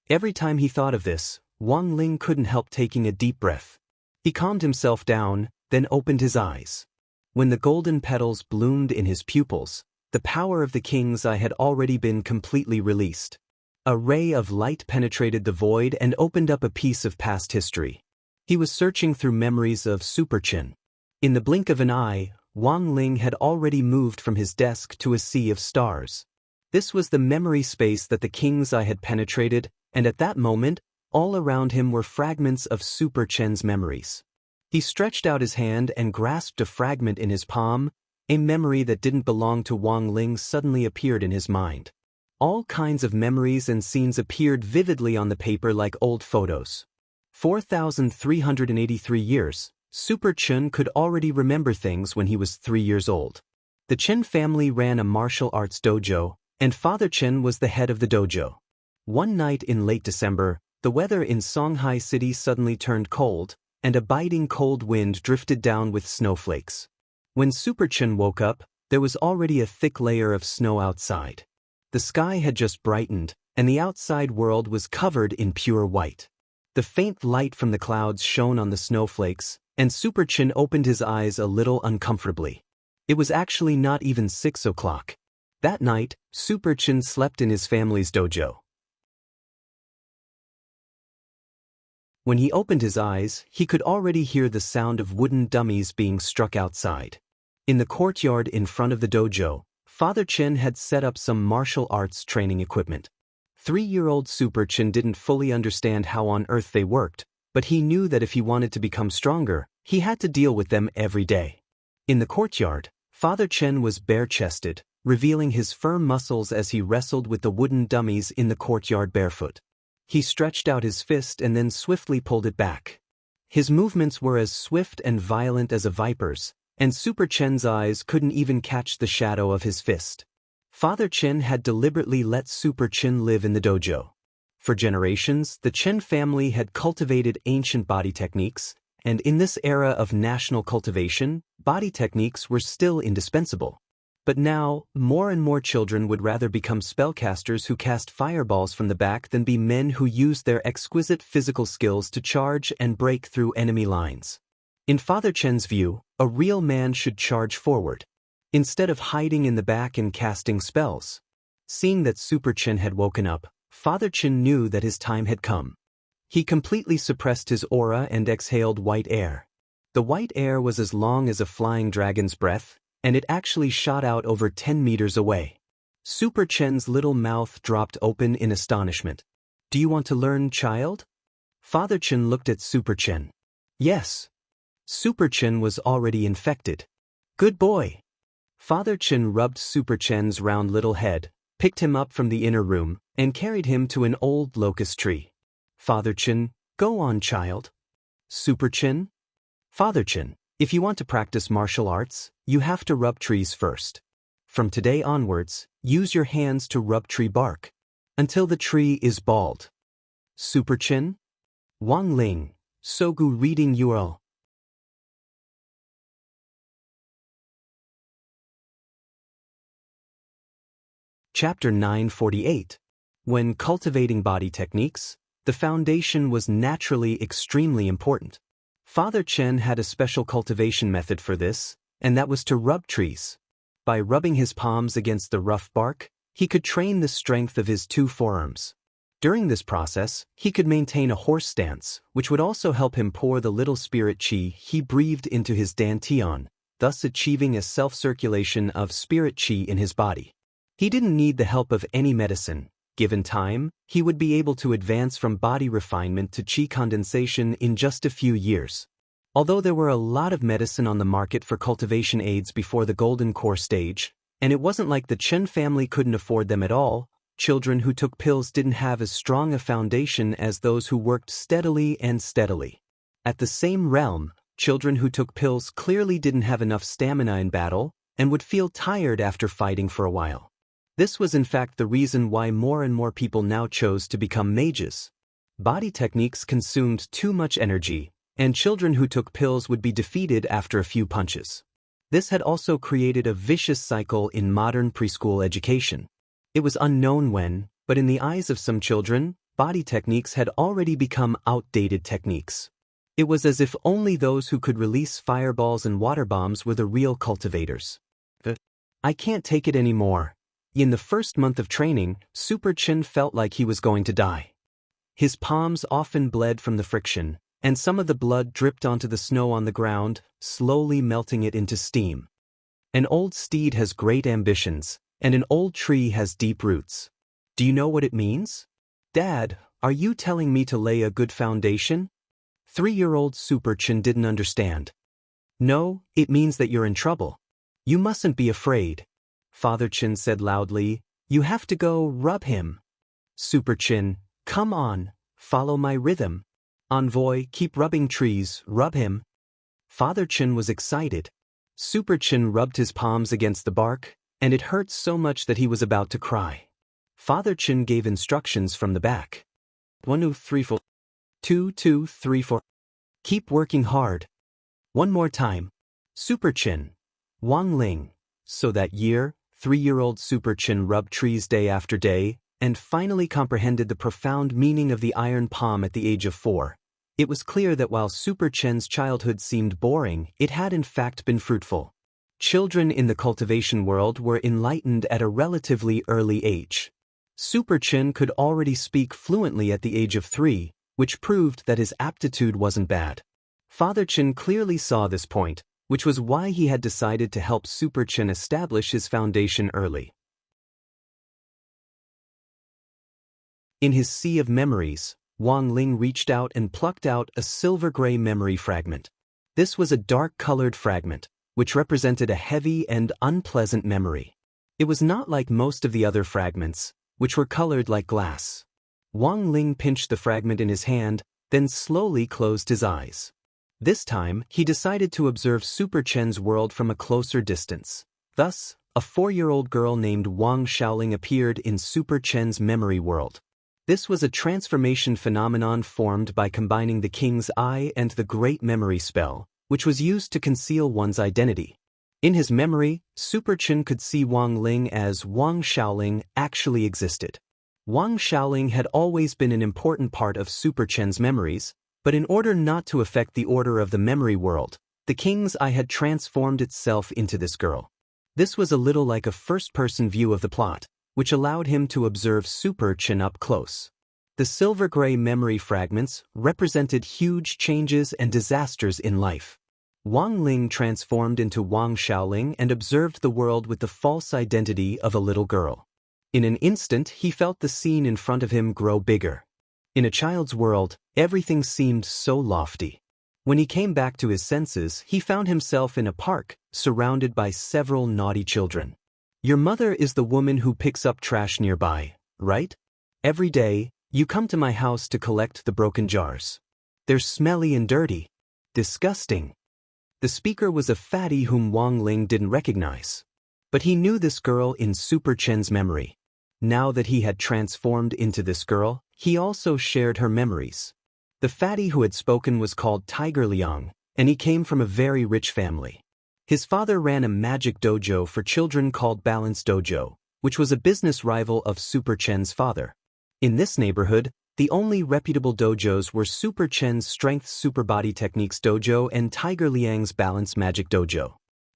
A: Every time he thought of this, Wang Ling couldn't help taking a deep breath. He calmed himself down, then opened his eyes. When the golden petals bloomed in his pupils, the power of the king's eye had already been completely released. A ray of light penetrated the void and opened up a piece of past history. He was searching through memories of Super Chin. In the blink of an eye, Wang Ling had already moved from his desk to a sea of stars. This was the memory space that the king's eye had penetrated, and at that moment, all around him were fragments of Super Chen's memories. He stretched out his hand and grasped a fragment in his palm. A memory that didn't belong to Wang Ling suddenly appeared in his mind. All kinds of memories and scenes appeared vividly on the paper like old photos. 4,383 years, Super Chen could already remember things when he was 3 years old. The Chen family ran a martial arts dojo, and Father Chen was the head of the dojo. One night in late December, the weather in Songhai City suddenly turned cold, and a biting cold wind drifted down with snowflakes. When Super Chen woke up, there was already a thick layer of snow outside. The sky had just brightened, and the outside world was covered in pure white. The faint light from the clouds shone on the snowflakes, and Super Chen opened his eyes a little uncomfortably. It was actually not even 6 o'clock. That night, Super Chen slept in his family's dojo. When he opened his eyes, he could already hear the sound of wooden dummies being struck outside. In the courtyard in front of the dojo, Father Chen had set up some martial arts training equipment. 3-year-old Super Chen didn't fully understand how on earth they worked, but he knew that if he wanted to become stronger, he had to deal with them every day. In the courtyard, Father Chen was bare-chested, revealing his firm muscles as he wrestled with the wooden dummies in the courtyard barefoot. He stretched out his fist and then swiftly pulled it back. His movements were as swift and violent as a viper's, and Super Chen's eyes couldn't even catch the shadow of his fist. Father Chen had deliberately let Super Chen live in the dojo. For generations, the Chen family had cultivated ancient body techniques, and in this era of national cultivation, body techniques were still indispensable. But now, more and more children would rather become spellcasters who cast fireballs from the back than be men who use their exquisite physical skills to charge and break through enemy lines. In Father Chen's view, a real man should charge forward, instead of hiding in the back and casting spells. Seeing that Super Chen had woken up, Father Chen knew that his time had come. He completely suppressed his aura and exhaled white air. The white air was as long as a flying dragon's breath, and it actually shot out over 10 meters away. Super Chen's little mouth dropped open in astonishment. Do you want to learn, child? Father Chen looked at Super Chen. Yes. Super Chen was already infected. Good boy. Father Chen rubbed Super Chen's round little head, picked him up from the inner room, and carried him to an old locust tree. Father Chen, go on, child. Super Chen? Father Chen, if you want to practice martial arts, you have to rub trees first. From today onwards, use your hands to rub tree bark until the tree is bald. Super Chen? Wang Ling, Sogu reading URL. Chapter 948. When cultivating body techniques, the foundation was naturally extremely important. Father Chen had a special cultivation method for this, and that was to rub trees. By rubbing his palms against the rough bark, he could train the strength of his two forearms. During this process, he could maintain a horse stance, which would also help him pour the little spirit qi he breathed into his dantian, thus achieving a self-circulation of spirit qi in his body. He didn't need the help of any medicine. Given time, he would be able to advance from body refinement to qi condensation in just a few years. Although there were a lot of medicine on the market for cultivation aids before the golden core stage, and it wasn't like the Chen family couldn't afford them at all, children who took pills didn't have as strong a foundation as those who worked steadily and steadily. At the same realm, children who took pills clearly didn't have enough stamina in battle and would feel tired after fighting for a while. This was in fact the reason why more and more people now chose to become mages. Body techniques consumed too much energy, and children who took pills would be defeated after a few punches. This had also created a vicious cycle in modern preschool education. It was unknown when, but in the eyes of some children, body techniques had already become outdated techniques. It was as if only those who could release fireballs and water bombs were the real cultivators. I can't take it anymore. In the first month of training, Super Chen felt like he was going to die. His palms often bled from the friction, and some of the blood dripped onto the snow on the ground, slowly melting it into steam. An old steed has great ambitions, and an old tree has deep roots. Do you know what it means? Dad, are you telling me to lay a good foundation? 3-year-old Super Chen didn't understand. No, it means that you're in trouble. You mustn't be afraid. Father Chen said loudly, you have to go rub him. Super Chen, come on, follow my rhythm. Envoy, keep rubbing trees, rub him. Father Chen was excited. Super Chen rubbed his palms against the bark, and it hurt so much that he was about to cry. Father Chen gave instructions from the back. 1, 2, 3, 4. 2, 2, 3, 4. Keep working hard. One more time. Super Chen. Wang Ling. So that year, 3-year-old Super Chen rubbed trees day after day, and finally comprehended the profound meaning of the iron palm at the age of 4. It was clear that while Super Chen's childhood seemed boring, it had in fact been fruitful. Children in the cultivation world were enlightened at a relatively early age. Super Chen could already speak fluently at the age of 3, which proved that his aptitude wasn't bad. Father Chen clearly saw this point, which was why he had decided to help Super Chen establish his foundation early. In his sea of memories, Wang Ling reached out and plucked out a silver-gray memory fragment. This was a dark-colored fragment, which represented a heavy and unpleasant memory. It was not like most of the other fragments, which were colored like glass. Wang Ling pinched the fragment in his hand, then slowly closed his eyes. This time, he decided to observe Super Chen's world from a closer distance. Thus, a 4-year-old girl named Wang Xiaoling appeared in Super Chen's memory world. This was a transformation phenomenon formed by combining the King's Eye and the Great Memory spell, which was used to conceal one's identity. In his memory, Super Chen could see Wang Ling as Wang Xiaoling actually existed. Wang Xiaoling had always been an important part of Super Chen's memories, but in order not to affect the order of the memory world, the King's Eye had transformed itself into this girl. This was a little like a first-person view of the plot, which allowed him to observe Super Chen up close. The silver-gray memory fragments represented huge changes and disasters in life. Wang Ling transformed into Wang Xiaoling and observed the world with the false identity of a little girl. In an instant, he felt the scene in front of him grow bigger. In a child's world, everything seemed so lofty. When he came back to his senses, he found himself in a park, surrounded by several naughty children. Your mother is the woman who picks up trash nearby, right? Every day, you come to my house to collect the broken jars. They're smelly and dirty. Disgusting. The speaker was a fatty whom Wang Ling didn't recognize. But he knew this girl in Super Chen's memory. Now that he had transformed into this girl, he also shared her memories. The fatty who had spoken was called Tiger Liang, and he came from a very rich family. His father ran a magic dojo for children called Balance Dojo, which was a business rival of Super Chen's father. In this neighborhood, the only reputable dojos were Super Chen's Strength Super Body Techniques Dojo and Tiger Liang's Balance Magic Dojo.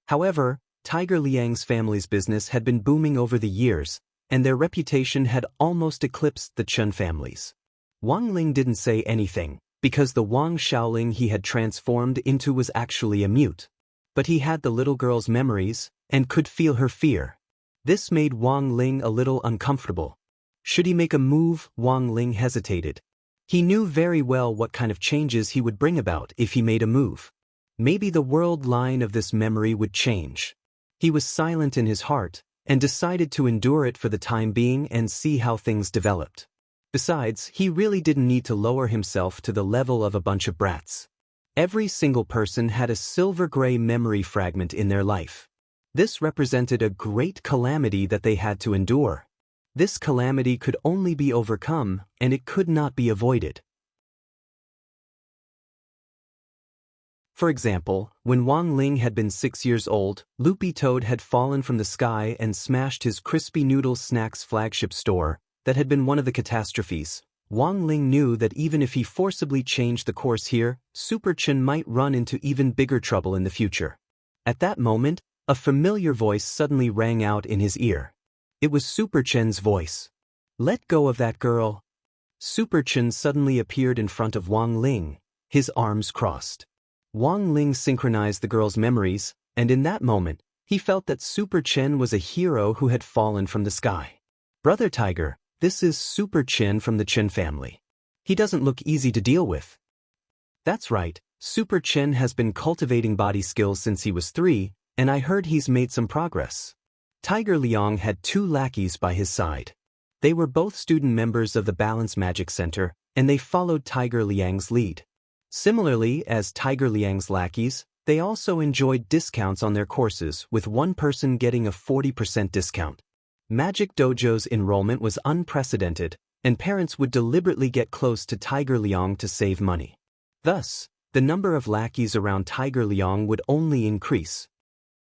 A: However, Tiger Liang's family's business had been booming over the years, and their reputation had almost eclipsed the Chen family's. Wang Ling didn't say anything, because the Wang Xiaoling he had transformed into was actually a mute. But he had the little girl's memories, and could feel her fear. This made Wang Ling a little uncomfortable. Should he make a move? Wang Ling hesitated. He knew very well what kind of changes he would bring about if he made a move. Maybe the world line of this memory would change. He was silent in his heart, and decided to endure it for the time being and see how things developed. Besides, he really didn't need to lower himself to the level of a bunch of brats. Every single person had a silver-gray memory fragment in their life. This represented a great calamity that they had to endure. This calamity could only be overcome, and it could not be avoided. For example, when Wang Ling had been 6 years old, Loopy Toad had fallen from the sky and smashed his Crispy Noodle Snacks flagship store. That had been one of the catastrophes. Wang Ling knew that even if he forcibly changed the course here, Super Chen might run into even bigger trouble in the future. At that moment, a familiar voice suddenly rang out in his ear. It was Super Chen's voice. Let go of that girl. Super Chen suddenly appeared in front of Wang Ling, his arms crossed. Wang Ling synchronized the girl's memories, and in that moment, he felt that Super Chen was a hero who had fallen from the sky. Brother Tiger, this is Super Chen from the Chen family. He doesn't look easy to deal with. That's right, Super Chen has been cultivating body skills since he was 3, and I heard he's made some progress. Tiger Liang had 2 lackeys by his side. They were both student members of the Balance Magic Center, and they followed Tiger Liang's lead. Similarly, as Tiger Liang's lackeys, they also enjoyed discounts on their courses, with one person getting a 40% discount. Magic Dojo's enrollment was unprecedented, and parents would deliberately get close to Tiger Liang to save money. Thus, the number of lackeys around Tiger Liang would only increase.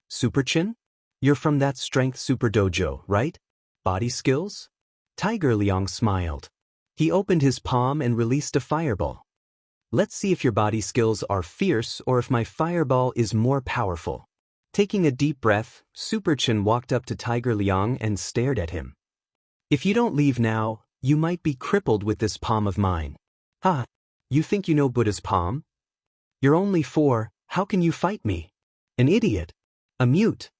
A: Super Chen? You're from that Strength Super Dojo, right? Body skills? Tiger Liang smiled. He opened his palm and released a fireball. Let's see if your body skills are fierce or if my fireball is more powerful. Taking a deep breath, Super Chen walked up to Tiger Liang and stared at him. If you don't leave now, you might be crippled with this palm of mine. Ha! You think you know Buddha's palm? You're only 4, how can you fight me? An idiot. A mute.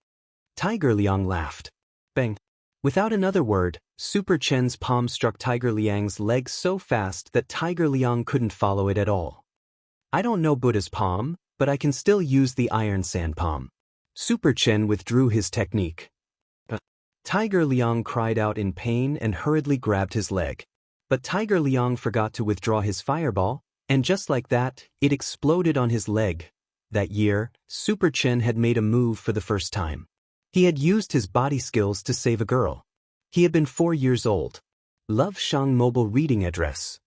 A: Tiger Liang laughed. Bang. Without another word, Super Chen's palm struck Tiger Liang's leg so fast that Tiger Liang couldn't follow it at all. I don't know Buddha's palm, but I can still use the iron sand palm. Super Chen withdrew his technique. Tiger Liang cried out in pain and hurriedly grabbed his leg. But Tiger Liang forgot to withdraw his fireball, and just like that, it exploded on his leg. That year, Super Chen had made a move for the first time. He had used his body skills to save a girl. He had been 4 years old. Love Shang mobile reading address.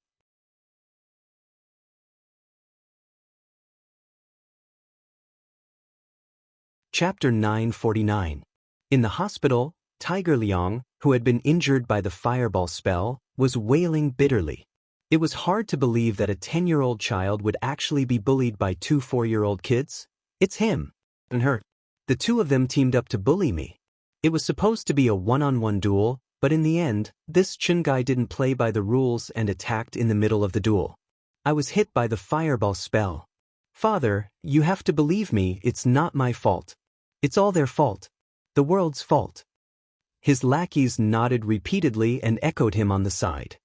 A: Chapter 949. In the hospital, Tiger Liang, who had been injured by the fireball spell, was wailing bitterly. It was hard to believe that a 10-year-old child would actually be bullied by 2 4-year-old kids. It's him. And her. The 2 of them teamed up to bully me. It was supposed to be a one-on-one duel, but in the end, this Chen guy didn't play by the rules and attacked in the middle of the duel. I was hit by the fireball spell. Father, you have to believe me, it's not my fault. It's all their fault. The world's fault. His lackeys nodded repeatedly and echoed him on the side.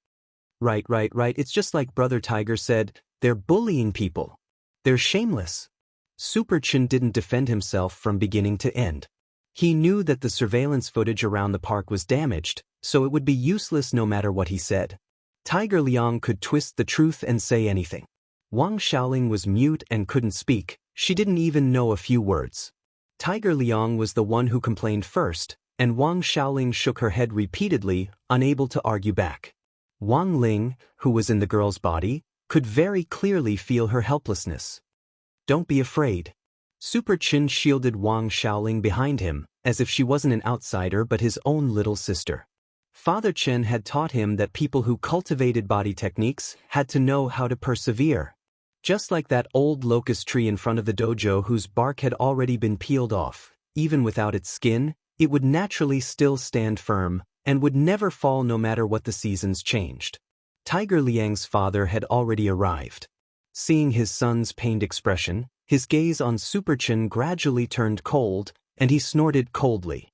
A: Right, it's just like Brother Tiger said, they're bullying people. They're shameless. Super Chin didn't defend himself from beginning to end. He knew that the surveillance footage around the park was damaged, so it would be useless no matter what he said. Tiger Liang could twist the truth and say anything. Wang Xiaoling was mute and couldn't speak, she didn't even know a few words. Tiger Liang was the one who complained first, and Wang Xiaoling shook her head repeatedly, unable to argue back. Wang Ling, who was in the girl's body, could very clearly feel her helplessness. Don't be afraid. Super Chin shielded Wang Xiaoling behind him, as if she wasn't an outsider but his own little sister. Father Chen had taught him that people who cultivated body techniques had to know how to persevere. Just like that old locust tree in front of the dojo whose bark had already been peeled off, even without its skin, it would naturally still stand firm, and would never fall no matter what the seasons changed. Tiger Liang's father had already arrived. Seeing his son's pained expression, his gaze on Super Chin gradually turned cold, and he snorted coldly.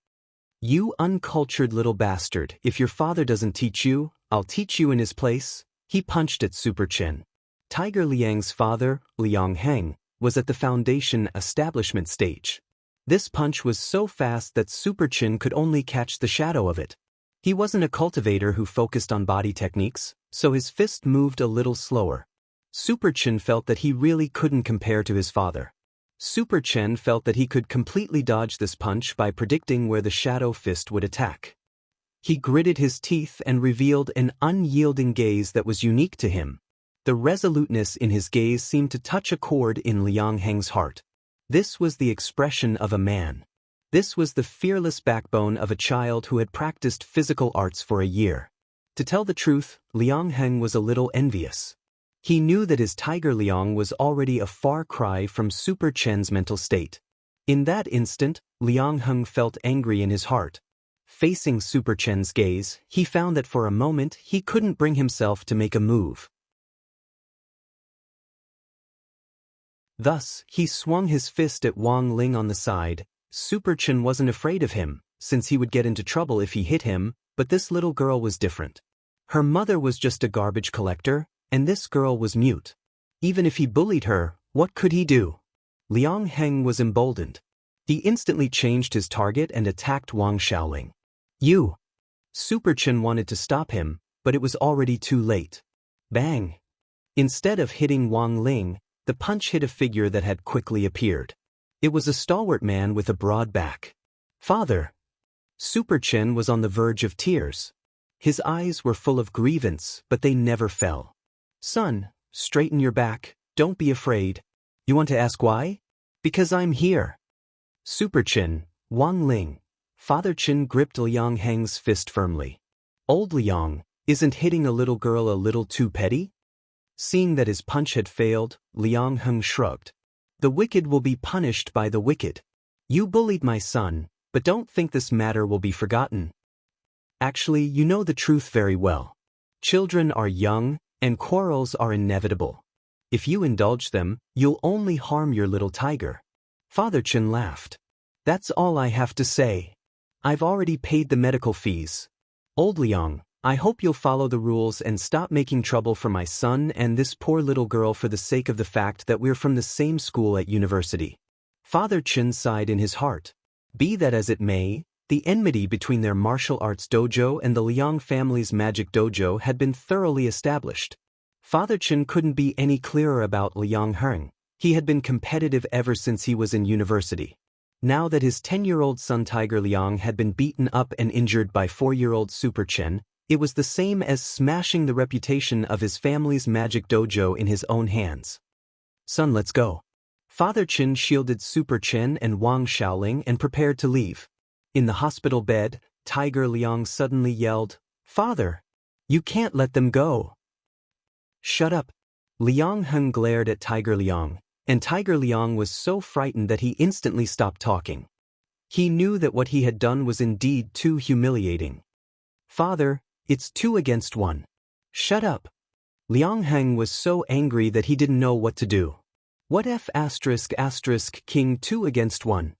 A: You uncultured little bastard, if your father doesn't teach you, I'll teach you in his place. He punched at Super Chin. Tiger Liang's father, Liang Heng, was at the foundation establishment stage. This punch was so fast that Super Chin could only catch the shadow of it. He wasn't a cultivator who focused on body techniques, so his fist moved a little slower. Super Chin felt that he really couldn't compare to his father. Super Chen felt that he could completely dodge this punch by predicting where the shadow fist would attack. He gritted his teeth and revealed an unyielding gaze that was unique to him. The resoluteness in his gaze seemed to touch a chord in Liang Heng's heart. This was the expression of a man. This was the fearless backbone of a child who had practiced physical arts for a year. To tell the truth, Liang Heng was a little envious. He knew that his Tiger Liang was already a far cry from Super Chen's mental state. In that instant, Liang Heng felt angry in his heart. Facing Super Chen's gaze, he found that for a moment he couldn't bring himself to make a move. Thus, he swung his fist at Wang Ling on the side. Super Chen wasn't afraid of him, since he would get into trouble if he hit him, but this little girl was different. Her mother was just a garbage collector, and this girl was mute. Even if he bullied her, what could he do? Liang Heng was emboldened. He instantly changed his target and attacked Wang Xiaoling. You! Super Chen wanted to stop him, but it was already too late. Bang! Instead of hitting Wang Ling, the punch hit a figure that had quickly appeared. It was a stalwart man with a broad back. Father! Super Chen was on the verge of tears. His eyes were full of grievance, but they never fell. Son, straighten your back, don't be afraid. You want to ask why? Because I'm here. Super Chin, Wang Ling. Father Chin gripped Liang Heng's fist firmly. Old Liang, isn't hitting a little girl a little too petty? Seeing that his punch had failed, Liang Heng shrugged. The wicked will be punished by the wicked. You bullied my son, but don't think this matter will be forgotten. Actually, you know the truth very well. Children are young, and quarrels are inevitable. If you indulge them, you'll only harm your little tiger. Father Chin laughed. That's all I have to say. I've already paid the medical fees. Old Liang, I hope you'll follow the rules and stop making trouble for my son and this poor little girl for the sake of the fact that we're from the same school at university. Father Chin sighed in his heart. Be that as it may, the enmity between their martial arts dojo and the Liang family's magic dojo had been thoroughly established. Father Chin couldn't be any clearer about Liang Heng. He had been competitive ever since he was in university. Now that his 10-year-old son Tiger Liang had been beaten up and injured by 4-year-old Super Chen, it was the same as smashing the reputation of his family's magic dojo in his own hands. Son, let's go. Father Chin shielded Super Chen and Wang Xiaoling and prepared to leave. In the hospital bed, Tiger Liang suddenly yelled, Father! You can't let them go! Shut up! Liang Heng glared at Tiger Liang, and Tiger Liang was so frightened that he instantly stopped talking. He knew that what he had done was indeed too humiliating. Father, it's 2 against 1. Shut up! Liang Heng was so angry that he didn't know what to do. What if **king 2 against 1?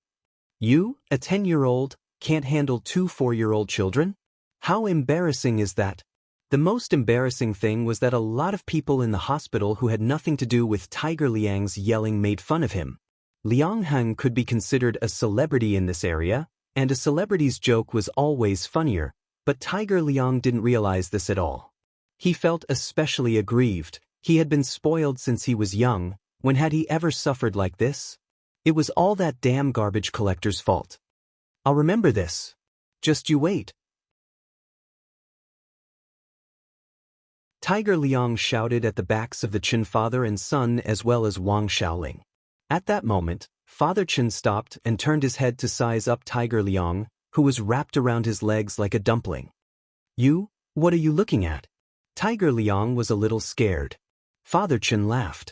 A: You, a 10-year-old, can't handle 2 4-year-old children? How embarrassing is that? The most embarrassing thing was that a lot of people in the hospital who had nothing to do with Tiger Liang's yelling made fun of him. Liang Heng could be considered a celebrity in this area, and a celebrity's joke was always funnier, but Tiger Liang didn't realize this at all. He felt especially aggrieved. He had been spoiled since he was young. When had he ever suffered like this? It was all that damn garbage collector's fault. I'll remember this. Just you wait. Tiger Liang shouted at the backs of the Qin father and son as well as Wang Xiaoling. At that moment, Father Qin stopped and turned his head to size up Tiger Liang, who was wrapped around his legs like a dumpling. You, what are you looking at? Tiger Liang was a little scared. Father Qin laughed.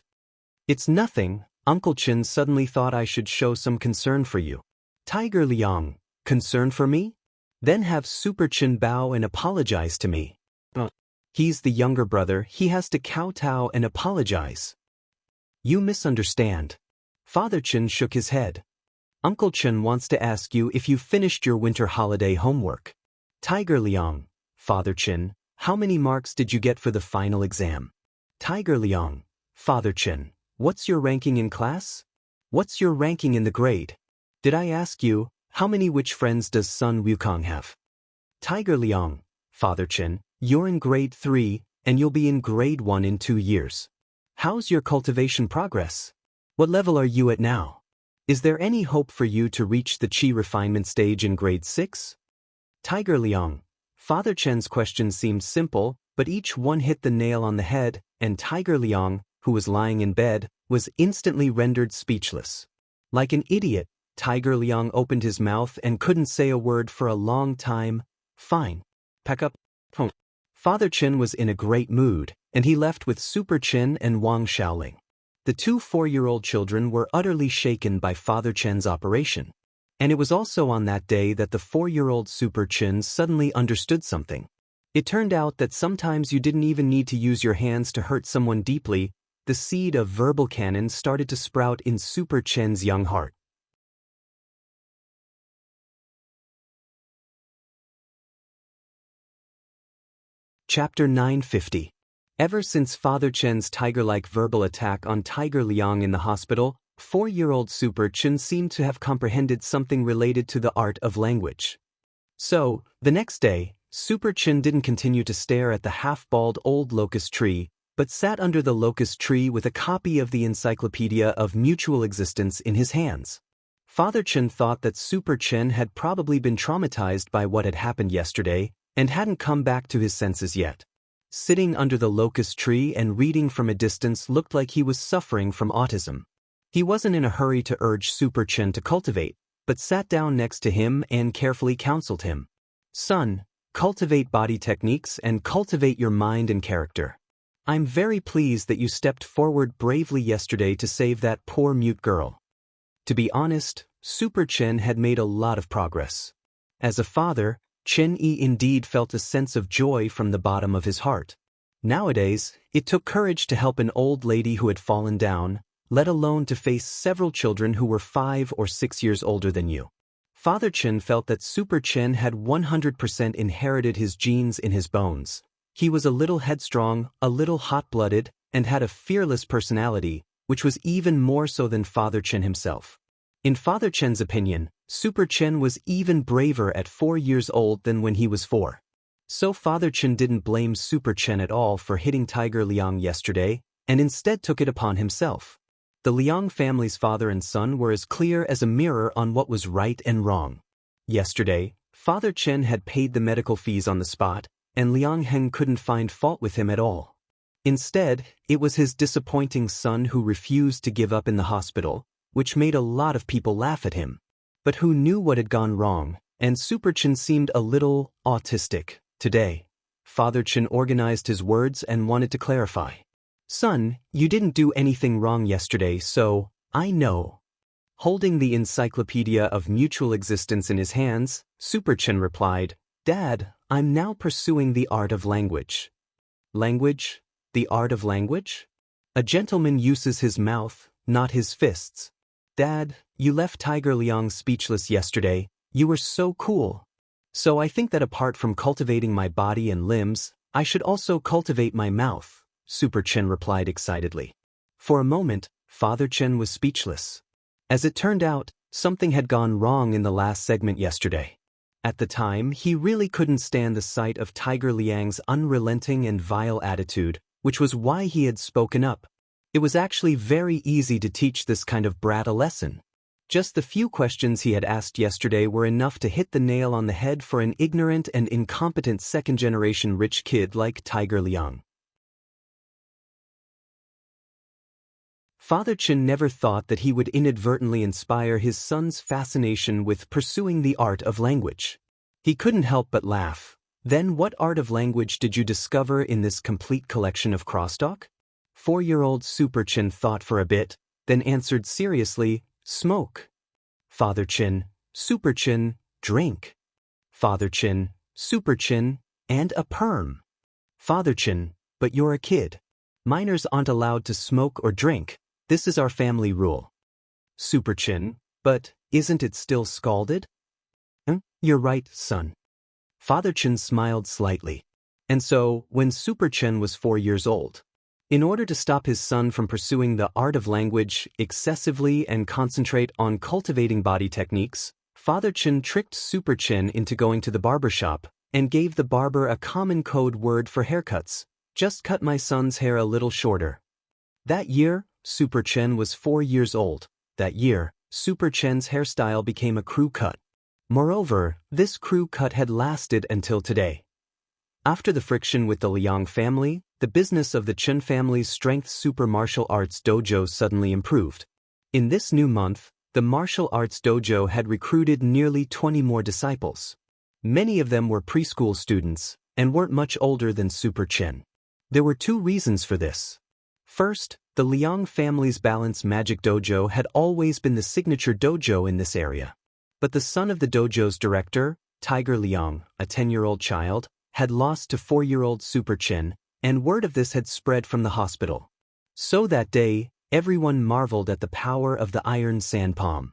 A: It's nothing, Uncle Qin suddenly thought I should show some concern for you. Tiger Liang, concern for me? Then have Super Qin bow and apologize to me. He's the younger brother, he has to kowtow and apologize. You misunderstand. Father Qin shook his head. Uncle Qin wants to ask you if you finished your winter holiday homework. Tiger Liang, Father Qin, how many marks did you get for the final exam? Tiger Liang, Father Qin, what's your ranking in class? What's your ranking in the grade? Did I ask you, how many which friends does Sun Wukong have? Tiger Liang, Father Qin, you're in grade 3, and you'll be in grade 1 in 2 years. How's your cultivation progress? What level are you at now? Is there any hope for you to reach the Qi refinement stage in grade 6? Tiger Liang, Father Chen's questions seemed simple, but each one hit the nail on the head, and Tiger Liang, who was lying in bed, was instantly rendered speechless. Like an idiot, Tiger Liang opened his mouth and couldn't say a word for a long time. Fine. Pack up. Father Qin was in a great mood, and he left with Super Qin and Wang Xiaoling. The 2 4-year-old children were utterly shaken by Father Chen's operation. And it was also on that day that the 4-year-old Super Qin suddenly understood something. It turned out that sometimes you didn't even need to use your hands to hurt someone deeply. The seed of verbal cannon started to sprout in Super Qin's young heart. Chapter 950. Ever since Father Chen's tiger-like verbal attack on Tiger Liang in the hospital, 4-year-old Super Qin seemed to have comprehended something related to the art of language. So, the next day, Super Qin didn't continue to stare at the half-bald old locust tree, but sat under the locust tree with a copy of the Encyclopedia of Mutual Existence in his hands. Father Qin thought that Super Qin had probably been traumatized by what had happened yesterday and hadn't come back to his senses yet. Sitting under the locust tree and reading from a distance looked like he was suffering from autism. He wasn't in a hurry to urge Super Qin to cultivate, but sat down next to him and carefully counseled him. Son, cultivate body techniques and cultivate your mind and character. I'm very pleased that you stepped forward bravely yesterday to save that poor mute girl. To be honest, Super Qin had made a lot of progress. As a father, Qin Yi indeed felt a sense of joy from the bottom of his heart. Nowadays, it took courage to help an old lady who had fallen down, let alone to face several children who were 5 or 6 years older than you. Father Qin felt that Super Qin had 100% inherited his genes in his bones. He was a little headstrong, a little hot-blooded, and had a fearless personality, which was even more so than Father Qin himself. In Father Chen's opinion, Super Qin was even braver at 4 years old than when he was 4. So Father Qin didn't blame Super Qin at all for hitting Tiger Liang yesterday, and instead took it upon himself. The Liang family's father and son were as clear as a mirror on what was right and wrong. Yesterday, Father Qin had paid the medical fees on the spot, and Liang Heng couldn't find fault with him at all. Instead, it was his disappointing son who refused to give up in the hospital, which made a lot of people laugh at him. But who knew what had gone wrong, and Super Qin seemed a little autistic today. Father Qin organized his words and wanted to clarify. Son, you didn't do anything wrong yesterday, so, I know. Holding the Encyclopedia of Mutual Existence in his hands, Super Qin replied, Dad, I'm now pursuing the art of language. Language? The art of language? A gentleman uses his mouth, not his fists. Dad, you left Tiger Liang speechless yesterday. You were so cool. So I think that apart from cultivating my body and limbs, I should also cultivate my mouth, Super Chen replied excitedly. For a moment, Father Chen was speechless. As it turned out, something had gone wrong in the last segment yesterday. At the time, he really couldn't stand the sight of Tiger Liang's unrelenting and vile attitude, which was why he had spoken up. It was actually very easy to teach this kind of brat a lesson. Just the few questions he had asked yesterday were enough to hit the nail on the head for an ignorant and incompetent second-generation rich kid like Tiger Liang. Father Chen never thought that he would inadvertently inspire his son's fascination with pursuing the art of language. He couldn't help but laugh. Then what art of language did you discover in this complete collection of crosstalk? 4-year-old Super Chen thought for a bit, then answered seriously, smoke. Father Chen, Super Chen, drink. Father Chen, Super Chen, and a perm. Father Chen, but you're a kid. Minors aren't allowed to smoke or drink. This is our family rule. Super Chen, but isn't it still scalded? You're right, son. Father Chen smiled slightly. And so, when Super Chen was 4 years old, in order to stop his son from pursuing the art of language excessively and concentrate on cultivating body techniques, Father Chen tricked Super Chen into going to the barber shop and gave the barber a common code word for haircuts. Just cut my son's hair a little shorter. That year, Super Chen was 4 years old. That year, Super Chen's hairstyle became a crew cut. Moreover, this crew cut had lasted until today. After the friction with the Liang family, the business of the Chen family's strength super martial arts dojo suddenly improved. In this new month, the martial arts dojo had recruited nearly 20 more disciples. Many of them were preschool students and weren't much older than Super Chen. There were 2 reasons for this. First, the Liang family's Balance Magic Dojo had always been the signature dojo in this area. But the son of the dojo's director, Tiger Liang, a 10-year-old child, had lost to 4-year-old Super Chen, and word of this had spread from the hospital. So that day, everyone marveled at the power of the iron sand palm.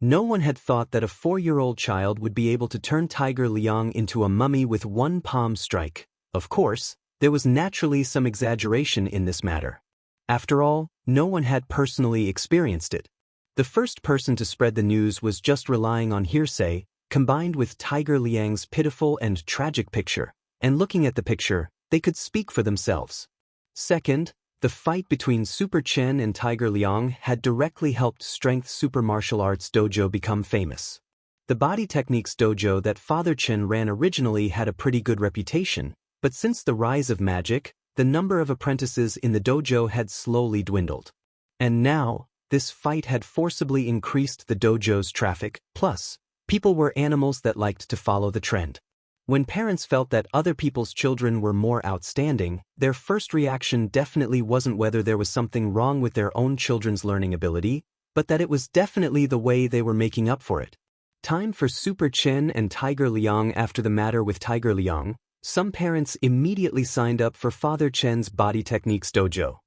A: No one had thought that a 4-year-old child would be able to turn Tiger Liang into a mummy with one palm strike. Of course, there was naturally some exaggeration in this matter. After all, no one had personally experienced it. The first person to spread the news was just relying on hearsay, combined with Tiger Liang's pitiful and tragic picture, and looking at the picture, they could speak for themselves. Second, the fight between Super Chen and Tiger Liang had directly helped Strength Super Martial Arts Dojo become famous. The Body Techniques Dojo that Father Chen ran originally had a pretty good reputation, but since the rise of magic, the number of apprentices in the dojo had slowly dwindled. And now, this fight had forcibly increased the dojo's traffic, plus, people were animals that liked to follow the trend. When parents felt that other people's children were more outstanding, their first reaction definitely wasn't whether there was something wrong with their own children's learning ability, but that it was definitely the way they were making up for it. Time for Super Chen and Tiger Liang. After the matter with Tiger Liang, some parents immediately signed up for Father Chen's Body Techniques Dojo.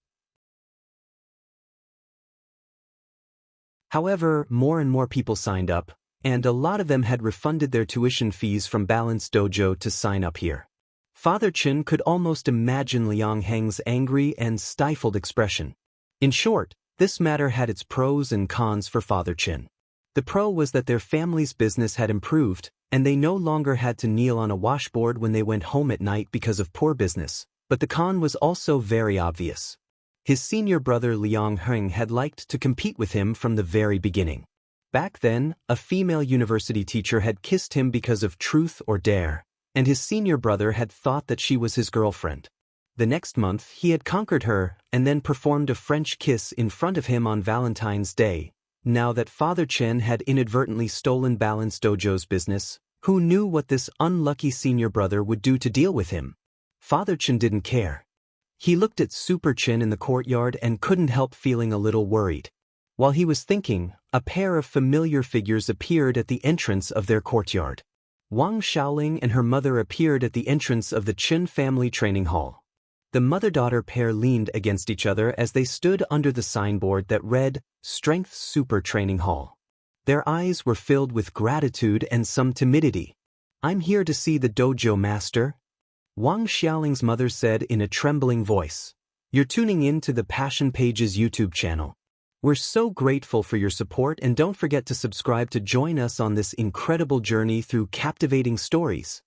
A: However, more and more people signed up, and a lot of them had refunded their tuition fees from Balance Dojo to sign up here. Father Chen could almost imagine Liang Heng's angry and stifled expression. In short, this matter had its pros and cons for Father Chen. The pro was that their family's business had improved, and they no longer had to kneel on a washboard when they went home at night because of poor business, but the con was also very obvious. His senior brother Liang Heng had liked to compete with him from the very beginning. Back then, a female university teacher had kissed him because of Truth or Dare, and his senior brother had thought that she was his girlfriend. The next month, he had conquered her and then performed a French kiss in front of him on Valentine's Day. Now that Father Chen had inadvertently stolen Balance Dojo's business, who knew what this unlucky senior brother would do to deal with him? Father Chen didn't care. He looked at Super Chen in the courtyard and couldn't help feeling a little worried. While he was thinking, a pair of familiar figures appeared at the entrance of their courtyard. Wang Xiaoling and her mother appeared at the entrance of the Chen family training hall. The mother-daughter pair leaned against each other as they stood under the signboard that read, Strength Super Training Hall. Their eyes were filled with gratitude and some timidity. I'm here to see the dojo master, Wang Xiaoling's mother said in a trembling voice. You're tuning in to the Passion Pages YouTube channel. We're so grateful for your support, and don't forget to subscribe to join us on this incredible journey through captivating stories.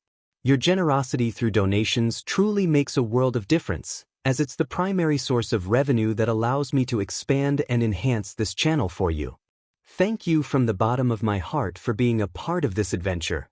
A: Your generosity through donations truly makes a world of difference, as it's the primary source of revenue that allows me to expand and enhance this channel for you. Thank you from the bottom of my heart for being a part of this adventure.